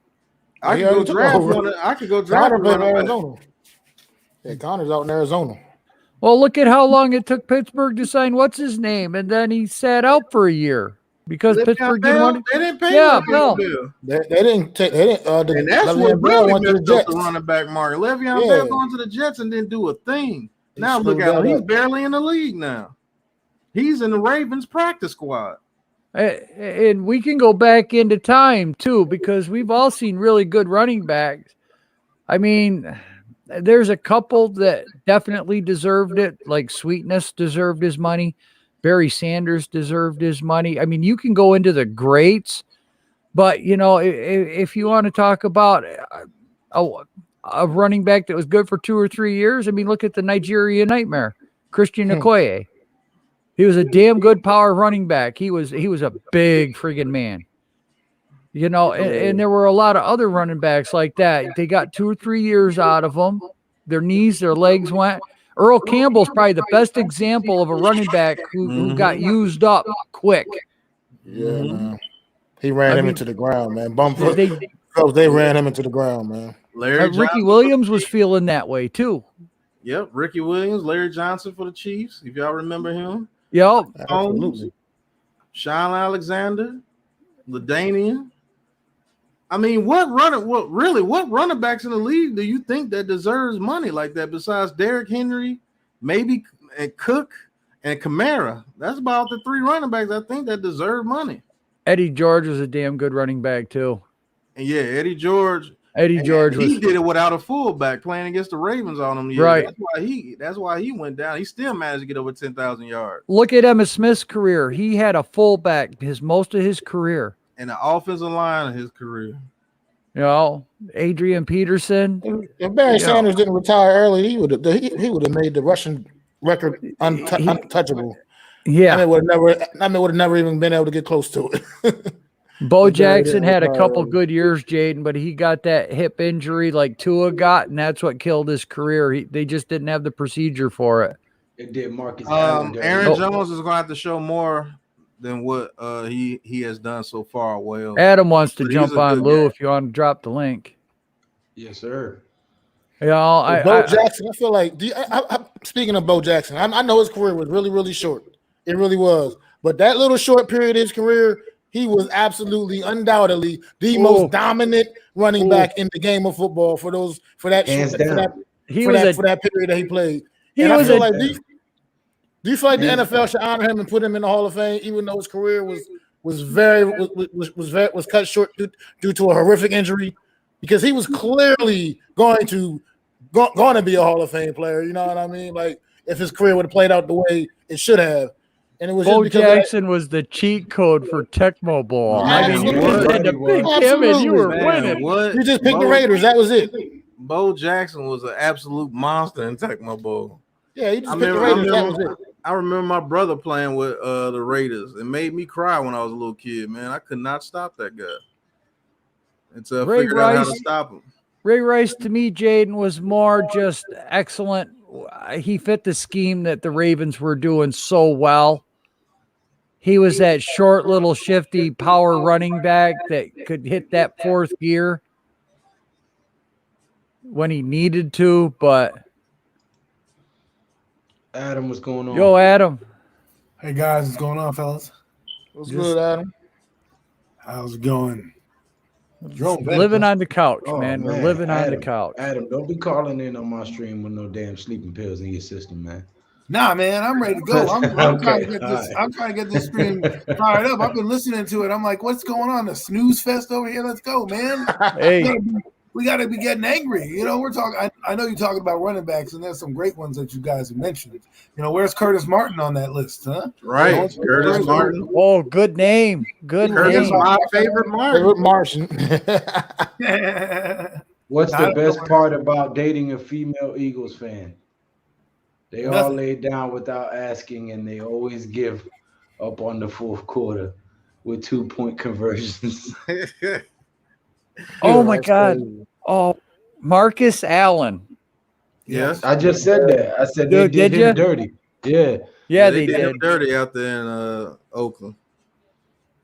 I could go draft one. I could go draft one in Arizona. Yeah, Connor's out in Arizona. Well, look at how long it took Pittsburgh to sign what's his name, and then he sat out for a year because Pittsburgh didn't want. They didn't pay. Yeah, Bill. They didn't take. They didn't. And that's what really messed up the running back market. Le'Veon Bell going to the Jets and didn't do a thing. Now look at him. He's barely in the league now. He's in the Ravens practice squad. And we can go back into time, too, because we've all seen really good running backs. I mean, there's a couple that definitely deserved it, like Sweetness deserved his money. Barry Sanders deserved his money. I mean, you can go into the greats, but, if you want to talk about a running back that was good for 2 or 3 years, I mean, look at the Nigeria Nightmare, Christian Okoye. He was a damn good power running back. He was a big friggin' man. And there were a lot of other running backs like that. They got 2 or 3 years out of them. Their knees, their legs went. Earl Campbell's probably the best example of a running back who got used up quick. Yeah, man. He ran him into the ground, man. They ran him into the ground, man. Ricky Williams was feeling that way too. Yep, Ricky Williams, Larry Johnson for the Chiefs, if y'all remember him. Yep, absolutely. Sean Alexander, LaDainian. I mean, what running backs in the league do you think that deserves money like that besides Derrick Henry, maybe and Cook and Kamara? That's about the 3 running backs I think that deserve money. Eddie George was a damn good running back too. And yeah, Eddie George. Eddie George he did it without a fullback playing against the Ravens on them years. Right. That's why he went down. He still managed to get over 10,000 yards. Look at Emmitt Smith's career. He had a fullback most of his career. And the offensive line of his career. You know, Adrian Peterson. If Barry Sanders didn't retire early, he would have made the rushing record untouchable. Yeah, I mean, would have never even been able to get close to it. Bo Jackson had a couple good years, Jaden, but he got that hip injury like Tua got, and that's what killed his career. They just didn't have the procedure for it. It did Marcus Aaron Jones is going to have to show more than what he has done so far. Well, Adam wants to jump on Lou if you want to drop the link. Yes, sir. Yeah, Bo Jackson. I feel like speaking of Bo Jackson, I know his career was really, really short. It really was, but that little short period of his career, he was absolutely, undoubtedly the most dominant running back in the game of football for that period that he played. Do you feel like the NFL should honor him and put him in the Hall of Fame, even though his career was cut short due to a horrific injury? Because he was clearly going to be a Hall of Fame player. You know what I mean? Like if his career would have played out the way it should have. And it was Bo Jackson was the cheat code for Tecmo Bowl. I mean, you just had to pick him and you were winning. You just picked the Raiders. That was it. Bo Jackson was an absolute monster in Tecmo Bowl. Yeah, you just picked the Raiders. That was it. I remember my brother playing with the Raiders. It made me cry when I was a little kid, man. I could not stop that guy until I figured out how to stop him. Ray Rice, to me, Jaden, was more just excellent. He fit the scheme that the Ravens were doing so well. He was that short, little, shifty power running back that could hit that fourth gear when he needed to, but Adam, what's going on? Yo, Adam. Hey, guys. What's going on, fellas? What's good, Adam? How's it going? Living on the couch, man. We're living on the couch. Adam, don't be calling in on my stream with no damn sleeping pills in your system, man. Nah, man, I'm ready to go. I'm trying to get this. I'm trying to get this stream fired up. I've been listening to it. I'm like, what's going on? The snooze fest over here. Let's go, man. Hey, we got to be getting angry. You know, we're talking. I know you're talking about running backs, and there's some great ones that you guys have mentioned. You know, where's Curtis Martin on that list, huh? Right, Curtis Martin. Oh, good name. Good Curtis, name. my favorite Martin. What's the best part about dating a female Eagles fan? They all lay down without asking, and they always give up on the fourth quarter with 2-point conversions. Oh, my God. Oh, Marcus Allen. Yes. I just said that. I said they did him dirty. Yeah. Yeah, they did him dirty out there in Oakland.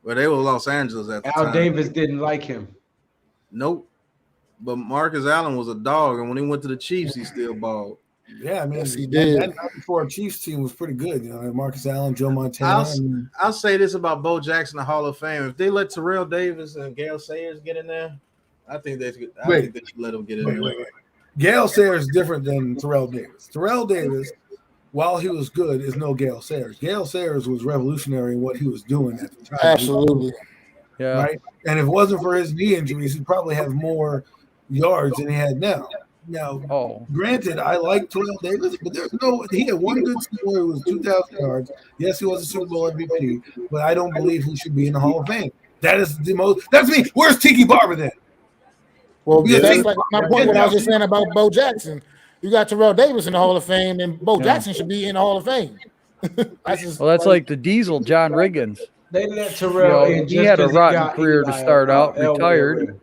Well, they were Los Angeles at the time. Al Davis didn't like him. Nope. But Marcus Allen was a dog, and when he went to the Chiefs, he still balled. Yeah, I mean, yes, he did. That 94 Chiefs team was pretty good. You know, Marcus Allen, Joe Montana. I'll say this about Bo Jackson, the Hall of Fame. If they let Terrell Davis and Gale Sayers get in there, I think they should let them get in there. Wait. Gale Sayers is different than Terrell Davis. Terrell Davis, while he was good, is no Gale Sayers. Gale Sayers was revolutionary in what he was doing at the time. Absolutely. Yeah. Right? And if it wasn't for his knee injuries, he'd probably have more yards than he had now. Now, granted, I like Terrell Davis, but he had one good season where it was 2,000 yards. Yes, he was a Super Bowl MVP, but I don't believe he should be in the Hall of Fame. That is the most. That's me. Where's Tiki Barber then? Well, that's like my point. What I was just saying about Bo Jackson. You got Terrell Davis in the Hall of Fame, and Bo Jackson should be in the Hall of Fame. That's like the Diesel, John Riggins. They let Terrell in. He had a rotten career to start out, retired.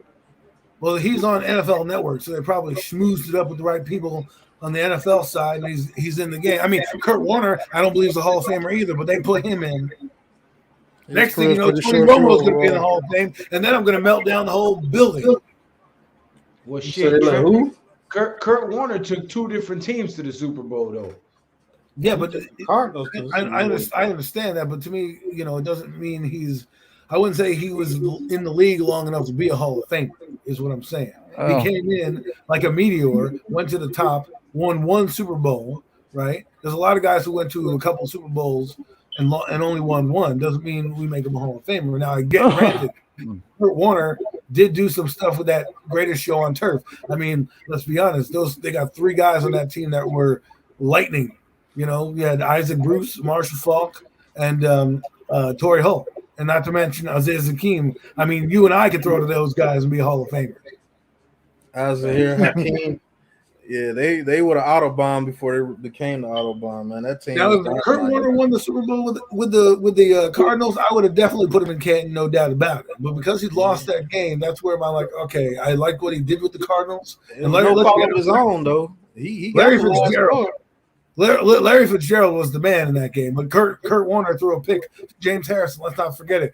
Well, he's on NFL Network, so they probably schmoozed it up with the right people on the NFL side, and he's in the game. I mean, Kurt Warner, I don't believe he's a Hall of Famer either, but they put him in. Next thing you know, Tony Romo's going to be in the Hall of Fame, and then I'm going to melt down the whole building. Well, shit, who? Kurt Warner took 2 different teams to the Super Bowl, though. Yeah, but I understand that, but to me, you know, it doesn't mean he's. I wouldn't say he was in the league long enough to be a Hall of Famer, is what I'm saying. Oh. He came in like a meteor, went to the top, won 1 Super Bowl, right? There's a lot of guys who went to a couple Super Bowls and only won 1. Doesn't mean we make him a Hall of Famer. Now, I get granted, Kurt Warner did do some stuff with that Greatest Show on Turf. I mean, let's be honest; they got 3 guys on that team that were lightning. You know, you had Isaac Bruce, Marshall Falk, and Torrey Holt, and not to mention Isaiah Zakeem. I mean, you and I could throw to those guys and be Hall of Famers. Isaiah Hakeem. Yeah, they were the Autobahn before they became the Autobahn, man. That team. Now, if Kurt Warner won the Super Bowl with the Cardinals, I would have definitely put him in Canton, no doubt about it. But because he lost that game, that's where I'm like, okay, I like what he did with the Cardinals. And Larry, no fault of his own, though. He Larry Fitzgerald. Larry Fitzgerald was the man in that game, but Kurt Warner threw a pick to James Harrison. Let's not forget it.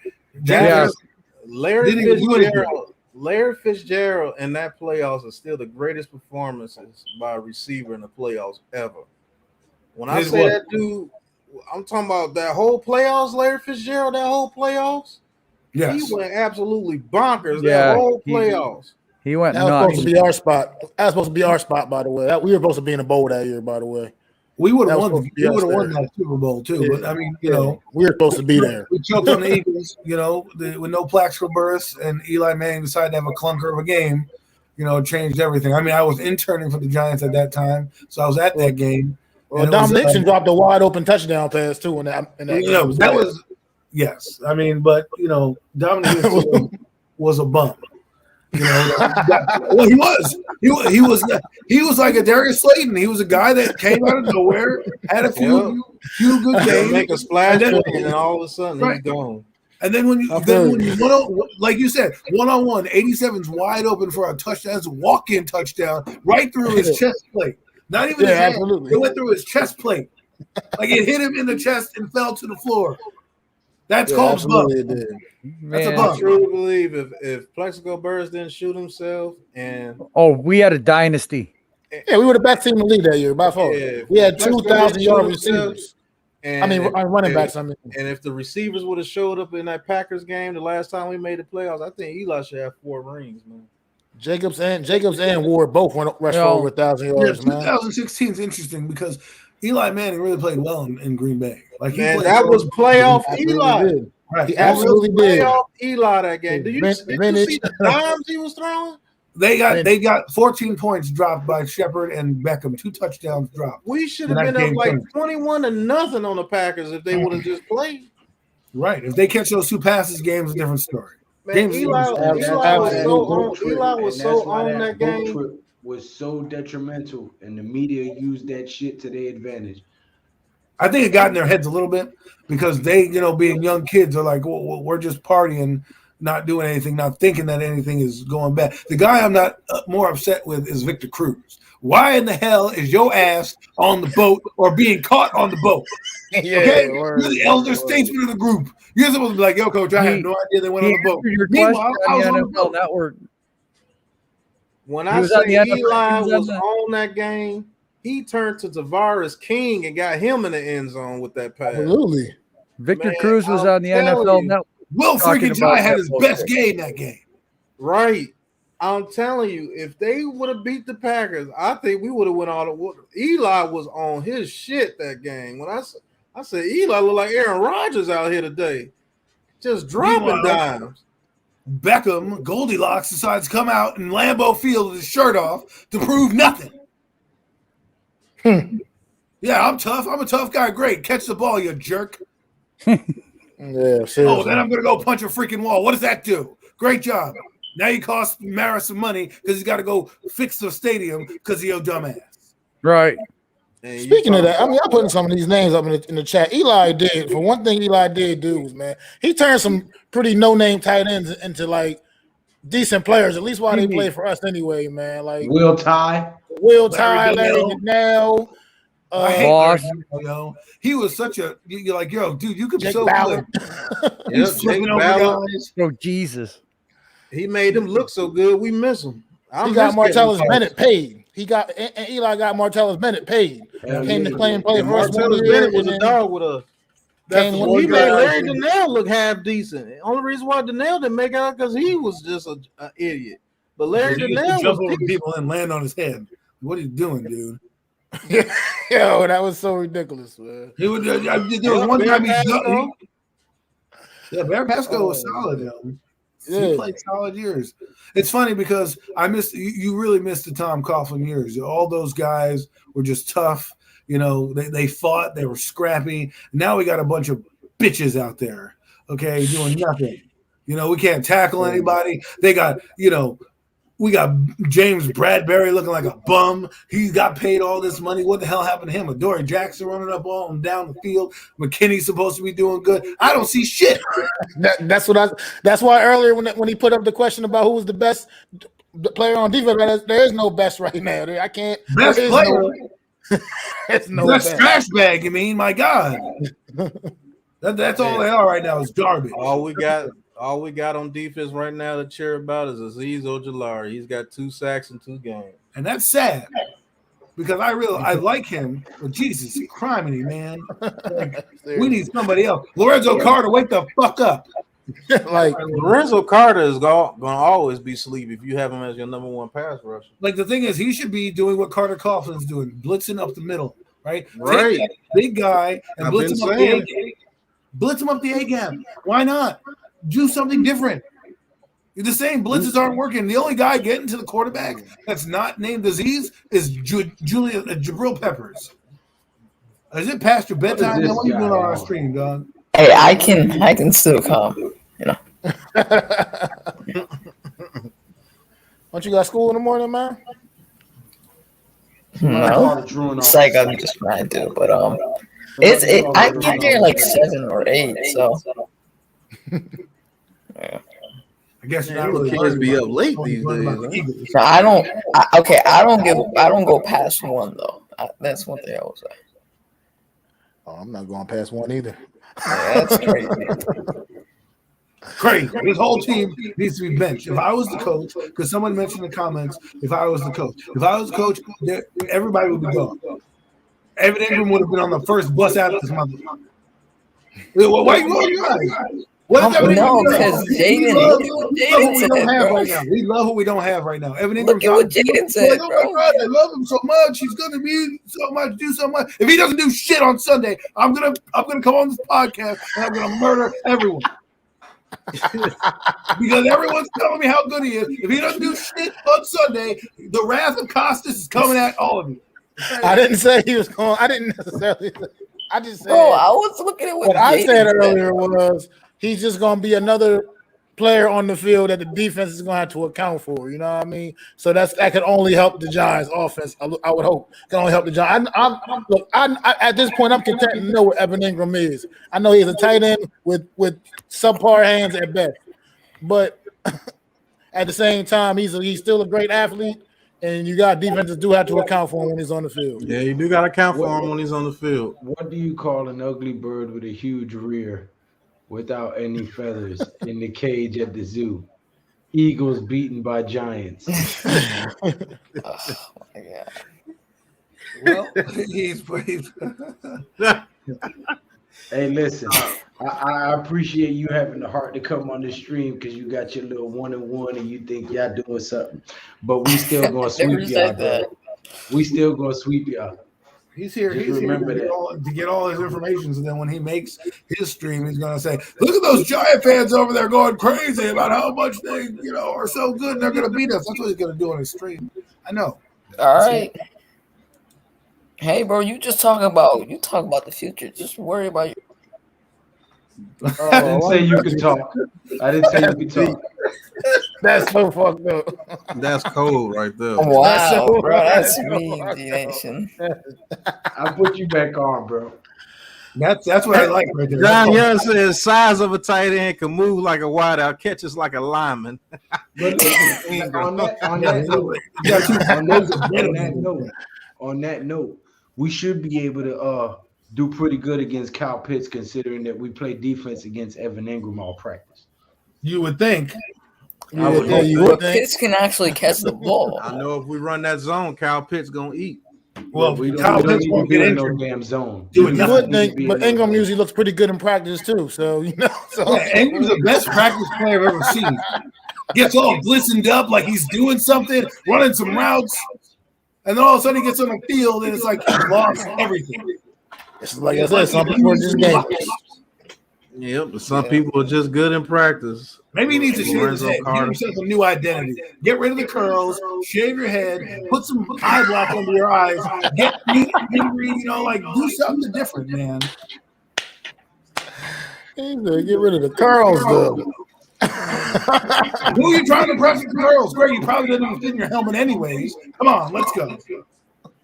Larry Fitzgerald in that playoffs is still the greatest performances by a receiver in the playoffs ever. When I say that dude, I'm talking about that whole playoffs, Larry Fitzgerald, that whole playoffs. Yes. He went absolutely bonkers that whole playoffs. He went nuts. That was supposed to be our spot. That was supposed to be our spot, by the way. We were supposed to be in the bowl that year, by the way. We would have won. We would have won that Super Bowl too. Yeah. But I mean, you know, we were supposed to be there. We choked on the Eagles, you know, with no Plaxico Burress, and Eli Manning decided to have a clunker of a game. You know, it changed everything. I mean, I was interning for the Giants at that time, so I was at that game. Well, Dom Nixon dropped a wide open touchdown pass too in that game. That was yes. I mean, but you know, Dominic was a bum. You know, well, he was like a Darius Slayton. He was a guy that came out of nowhere, had a few good games, make a splash, and all of a sudden he's gone. And then when you like you said, 1-on-1, 87's wide open for a touchdown. That's a walk-in touchdown right through his chest plate. Not even his hand. Absolutely. It went through his chest plate. Like it hit him in the chest and fell to the floor. That's called bum. That's a bum. I truly believe if Plaxico Burress didn't shoot himself and we had a dynasty. Yeah, we were the best team in the league that year by far. Yeah, we had 2,000-yard receivers. Running backs. And if the receivers would have showed up in that Packers game the last time we made the playoffs, I think Eli should have 4 rings, man. Jacobs and Ward both rushed for over 1,000 yards, man. 2016 is interesting because Eli Manning really played well in Green Bay. Like that was playoff Eli. Right. He absolutely did. Playoff Eli that game. Did you see the times he was throwing? They got 14 points dropped by Shepard and Beckham. 2 touchdowns dropped. We should have been up like 21-0 on the Packers if they would have just played. Right. If they catch those 2 passes, game's a different story. Man, Eli was so on that game. Was so detrimental, and the media used that shit to their advantage. I think it got in their heads a little bit because they, you know, being young kids, are like, well, we're just partying, not doing anything, not thinking that anything is going bad. The guy I'm not more upset with is Victor Cruz. Why in the hell is your ass on the boat or being caught on the boat? Okay, you're the elder statesman of the group. You're supposed to be like, yo, coach, I have no idea they went on the boat. Meanwhile, I was on the boat. Network. When I say Eli was on that game, he turned to Tavares King and got him in the end zone with that pass. Absolutely. Victor Cruz was on the NFL Network. Will freaking Jai had his best game that game. Right. I'm telling you, if they would have beat the Packers, I think we would have went all the water. Eli was on his shit that game. When I said Eli looked like Aaron Rodgers out here today, just dropping dimes. Beckham, Goldilocks, decides to come out in Lambeau Field with his shirt off to prove nothing. Yeah, I'm tough. I'm a tough guy. Great. Catch the ball, you jerk. Yeah, seriously. Oh, then I'm going to go punch a freaking wall. What does that do? Great job. Now you cost Mara some money because he's got to go fix the stadium because he a dumbass. Right. Hey, speaking of that, I mean, I'm putting some of these names up in the chat. Eli did. For one thing, Eli did do was, man, he turned some pretty no-name tight ends into like decent players. At least while they play for us anyway, man. Like Will Ty, Larry Goodell. I hate him, yo. He was such a you're like, yo, dude, you could be so good. He's flipping over guys. Oh, Jesus. He made him look so good. We miss him. He got Martellus Bennett paid. And Eli got Martellus Bennett paid. Came to play for us. Martellus Bennett was a dog with us. He made Larry Donnell look half decent. The only reason why Donnell didn't make out because he was just an idiot. But Larry Donnell jump over people and land on his head. What are you doing, dude? Yo, that was so ridiculous, man. There was one time he jumped. Yeah, Bear Pasco was solid, yo. He played solid years. It's funny because I missed you really missed the Tom Coughlin years. All those guys were just tough. You know, they fought, they were scrappy. Now we got a bunch of bitches out there, okay, doing nothing. You know, we can't tackle anybody. They got, you know, we got James Bradbury looking like a bum. He got paid all this money. What the hell happened to him? Adoree Jackson running up all and down the field. McKinney's supposed to be doing good. I don't see shit. That's why earlier when he put up the question about who was the best player on defense, there is no best right now. I can't. Best player. It's no best trash bag. You mean? My God. That's all they are right now is garbage. All we got on defense right now to cheer about is Azeez Ojulari. He's got 2 sacks in 2 games. And that's sad because I like him, but Jesus criminy, man. Like, we need somebody else. Lorenzo Carter, wake the fuck up. Like Lorenzo Carter is going to always be sleepy if you have him as your number 1 pass rusher. Like the thing is, he should be doing what Carter Coughlin's doing, blitzing up the middle, right? Right. Take that big guy and blitz him up the A-gap. Blitz him up the A-gap. Why not? Do something different. The same blitzes aren't working. The only guy getting to the quarterback that's not named Azeez is Jabril Peppers. Is it past your bedtime? What are you doing on our stream, dog? Hey, I can still come. You know. Don't you got school in the morning, man? No, it's like I'm just trying to, but I get there like 7 or 8, so yeah. I guess you're not really kids be up late these days. No, I don't go past 1 though. That's what they always say. Oh, I'm not going past 1 either. Yeah, that's crazy. Crazy. This whole team needs to be benched. If I was the coach, because someone mentioned in the comments, if I was the coach, everybody would be gone. Evan Ingram would have been on the first bus out of this mother. Why are you going? No, because Jaden said, right now. We love who we don't have right now. Evan Ingram. Look at what Jaden said, oh my God, they love him so much. He's gonna be so much, do so much. If he doesn't do shit on Sunday, I'm gonna come on this podcast and I'm gonna murder everyone. Because everyone's telling me how good he is. If he doesn't do shit on Sunday, the wrath of Costas is coming at all of you. I didn't say he was going. I didn't necessarily. I just said. Bro, I was looking at what I said earlier was he's just going to be another player on the field that the defense is going to have to account for. You know what I mean? So that could only help the Giants' offense. I would hope can only help the Giants. At this point, I'm content to know what Evan Ingram is. I know he's a tight end with subpar hands at best, but at the same time, he's still a great athlete. And you got defenses do have to account for him when he's on the field. Yeah, you do got to account for him when he's on the field. What do you call an ugly bird with a huge rear without any feathers in the cage at the zoo? Eagles beaten by Giants. Oh my God. Well, he's Hey, listen, I appreciate you having the heart to come on the stream because you got your little 1-and-1 and you think y'all doing something. But we still gonna sweep y'all, bro. We still gonna sweep y'all. He's here. He's here to get all his information. So then when he makes his stream, he's gonna say, "Look at those Giant fans over there going crazy about how much they, are so good and they're gonna beat us." That's what he's gonna do on his stream. I know. All right. Hey, bro, you talk about the future. Just worry about your. I didn't say you could talk. I didn't say you could talk. That's so fucked up. That's cold right there. Wow, bro, that's mean, D-Nation. I'll put you back on, bro. That's what I like right there. John Young says size of a tight end can move like a wideout, catches like a lineman. On that note, we should be able to do pretty good against Kyle Pitts, considering that we play defense against Evan Ingram all practice. You would think. Pitts can actually catch the ball. I know if we run that zone, Kyle Pitts gonna eat. Well, Kyle Pitts won't get in no damn zone. You would think, but Ingram usually looks pretty good in practice too. So Ingram's the best practice player I've ever seen. Gets all glistened up like he's doing something, running some routes, and then all of a sudden he gets on the field and it's like he's lost everything. It's like I said, some people are just games. Yep, but some people are just good in practice. Maybe he needs to shave his head. Give himself a new identity. Get rid of the curls, shave your head, put some eye black under your eyes, get angry, like do something different, man. Get rid of the curls, though. Who are you trying to press with the curls? Greg, you probably didn't even fit in your helmet anyways. Come on, let's go.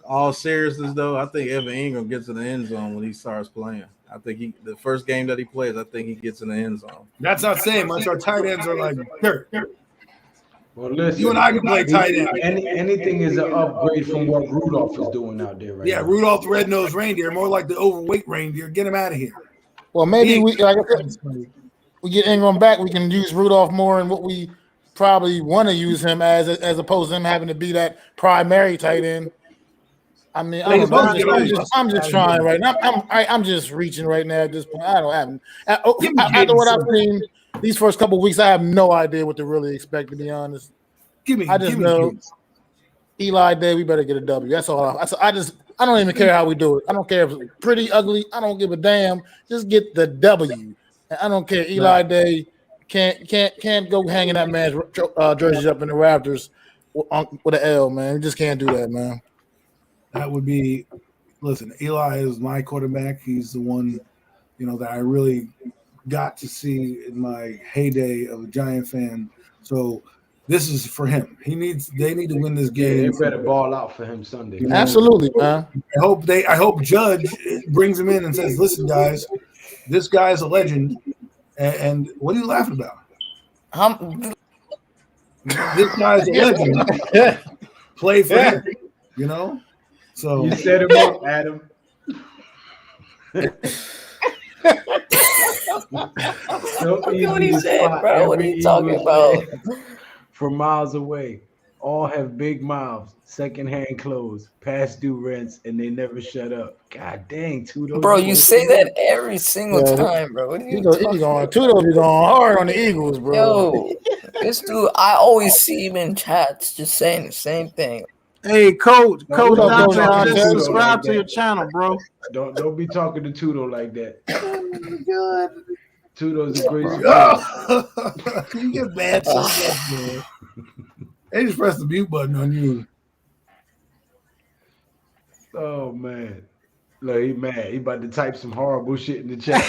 All seriousness, though, I think Evan Ingram gets in the end zone when he starts playing. I think the first game that he plays, I think he gets in the end zone. That's not saying much. Our tight ends are like dirt. Well, listen, you and I can play tight end. Anything is an upgrade from what Rudolph is doing out there right now. Rudolph the red-nosed reindeer, more like the overweight reindeer. Get him out of here. Well, maybe we get Ingram back. We can use Rudolph more in what we probably want to use him as opposed to him having to be that primary tight end. I mean, I'm just trying right now. I'm just reaching right now at this point. I don't have after what I've seen these first couple of weeks. I have no idea what to really expect, to be honest. I just know Eli Day. We better get a W. That's all. I don't even care how we do it. I don't care if it's pretty, ugly. I don't give a damn. Just get the W. I don't care. Eli Day can't go hanging that man's jersey up in the Raptors with an L, man. We just can't do that, man. That would be, listen, Eli is my quarterback. He's the one, that I really got to see in my heyday of a Giant fan. So this is for him. They need to win this game. They better ball out for him Sunday. Absolutely, man. I hope Judge brings him in and says, listen, guys, this guy's a legend. And what are you laughing about? This guy's a legend. Play for him, So you set him up, Adam. What he said, bro? What are you talking about? From miles away, all have big mouths, secondhand clothes, past due rents, and they never shut up. God dang, Tudo. Bro, you say that every single time, bro. What are you talking about? Tudo be going hard on the Eagles, bro. Yo, this dude, I always see him in chats just saying the same thing. Hey, Coach Dante, just subscribe to your channel, bro. Don't be talking to Tudo like that. Oh my God. Tudo's a great you get mad so much, man. They just press the mute button on you. Oh man. Look, he mad. He about to type some horrible shit in the chat.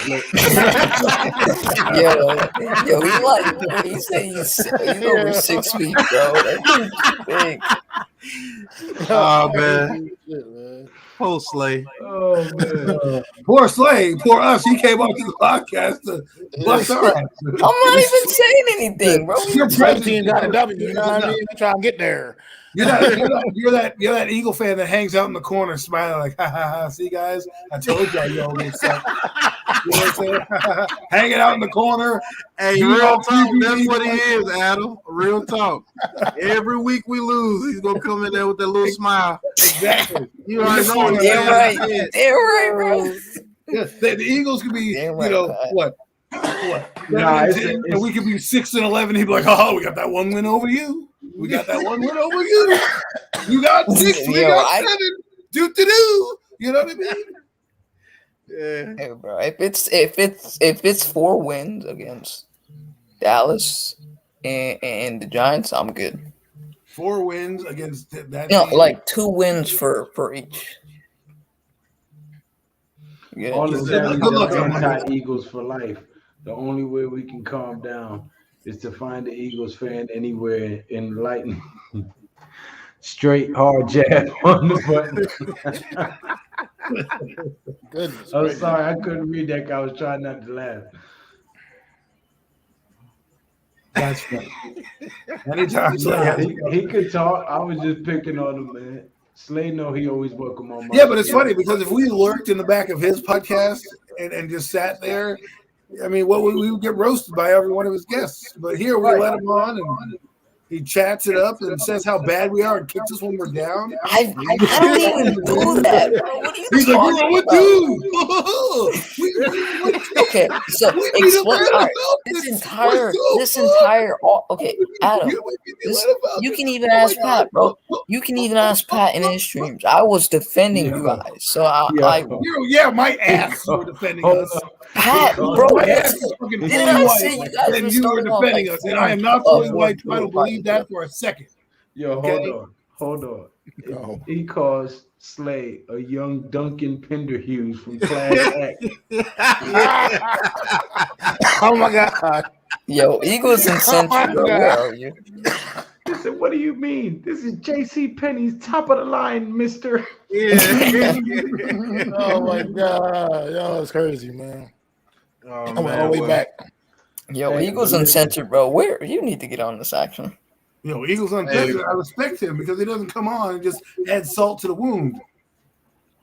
yo, he said he's over 6 feet, bro. That's big. Oh man. Poor Slay. Oh man. Poor Slay. Poor us. He came on to the podcast to bust our ass. I'm not even saying anything, bro. Your team got a W. You know what I mean? Try and get there. You're that Eagle fan that hangs out in the corner smiling like, ha ha ha. See, guys, I told you all get suck. You know what I'm saying? Hanging out in the corner. Hey, real talk. That's what he is, Adam. Real talk. Every week we lose, he's gonna come in there with that little smile. Exactly. You already know. Damn right. Damn right, bro. Yeah, the Eagles could be, what? Nah, and we could be 6-11. He'd be like, "Oh, we got that one win over you. We got that one win over you. You got 6. We got 7. Do. You know what I mean?" Yeah. Hey, bro. If it's 4 wins against Dallas and the Giants, I'm good. 4 wins against that. Like 2 wins for each. Yeah. All the time, anti-Eagles for life. The only way we can calm down is to find the Eagles fan anywhere and lighten. Straight hard jab on the button. Goodness. I'm sorry, I couldn't read that. I was trying not to laugh. That's funny. Anytime he could talk. I was just picking on him, man. Slay know he always welcome on my. Yeah, but it's funny because if we lurked in the back of his podcast and just sat there, I mean, we would get roasted by every one of his guests. But here we let him on and he chats it up and says how bad we are and kicks us when we're down. I don't even do that, bro. What are you He's talking like, what do? Okay, so explain this entire. Okay, Adam, you can even ask Pat, bro. You can even ask Pat in his streams. I was defending you guys, so my ass were defending us. Pat, bro, Didn't I say you guys were you were defending us, and I am not fully white. I don't believe that for a second. Yo, hold on. No. He calls Slay a young Duncan Penderhughes from Class Act. Oh my God. Yo, Eagles and Century, bro, where are you? I said, what do you mean? This is J.C. Penney's top of the line, mister. Yeah. Oh my God. Yo, it's crazy, man. Oh, I went all the way back. Yo, Hey, Eagles and Century, bro, where you need to get on this action. Eagles Uncensored, I respect him because he doesn't come on and just add salt to the wound.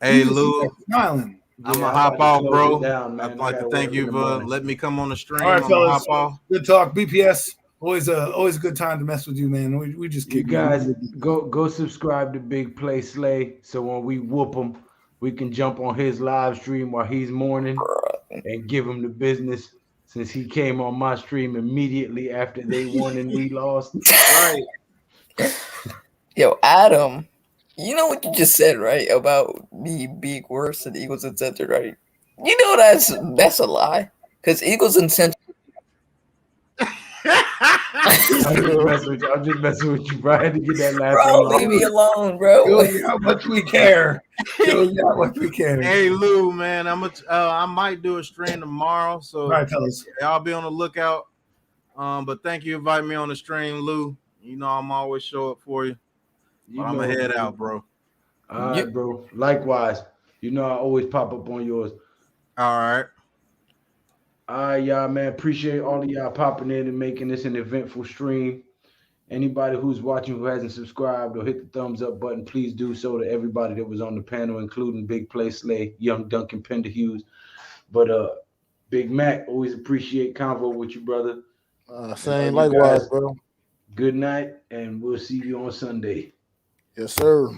Hey, Lou, smiling. I'm gonna hop off, bro. Down, I'd like to thank you for letting me come on the stream. All right, I'm gonna fellas. hop off. Good talk. BPS. Always a good time to mess with you, man. We just You kick guys go subscribe to Big Play Slay so when we whoop him, we can jump on his live stream while he's mourning and give him the business since he came on my stream immediately after they won and we lost. Right. Yo, Adam, you know what you just said, right? About me being worse than Eagles and Century, right? You know that's a lie. Because Eagles and Century. I'm just messing with you, bro. I had to get that last Bro, one. leave me alone, bro. Shows you how much we care. Shows you how much we care. Hey, Lou, man, I might do a stream tomorrow, so All right, fellas. y'all be on the lookout. But thank you for inviting me on the stream, Lou. You know I'm always show up for you. But I'm gonna head out, bro. All right, bro. Likewise. You know I always pop up on yours. All right. All right, y'all, man. Appreciate all of y'all popping in and making this an eventful stream. Anybody who's watching who hasn't subscribed or hit the thumbs up button, please do so to everybody that was on the panel, including Big Play Slay, young Duncan Penderhughes. But Big Mac, always appreciate convo with you, brother. Same likewise, bro. Good night, and we'll see you on Sunday. Yes, sir.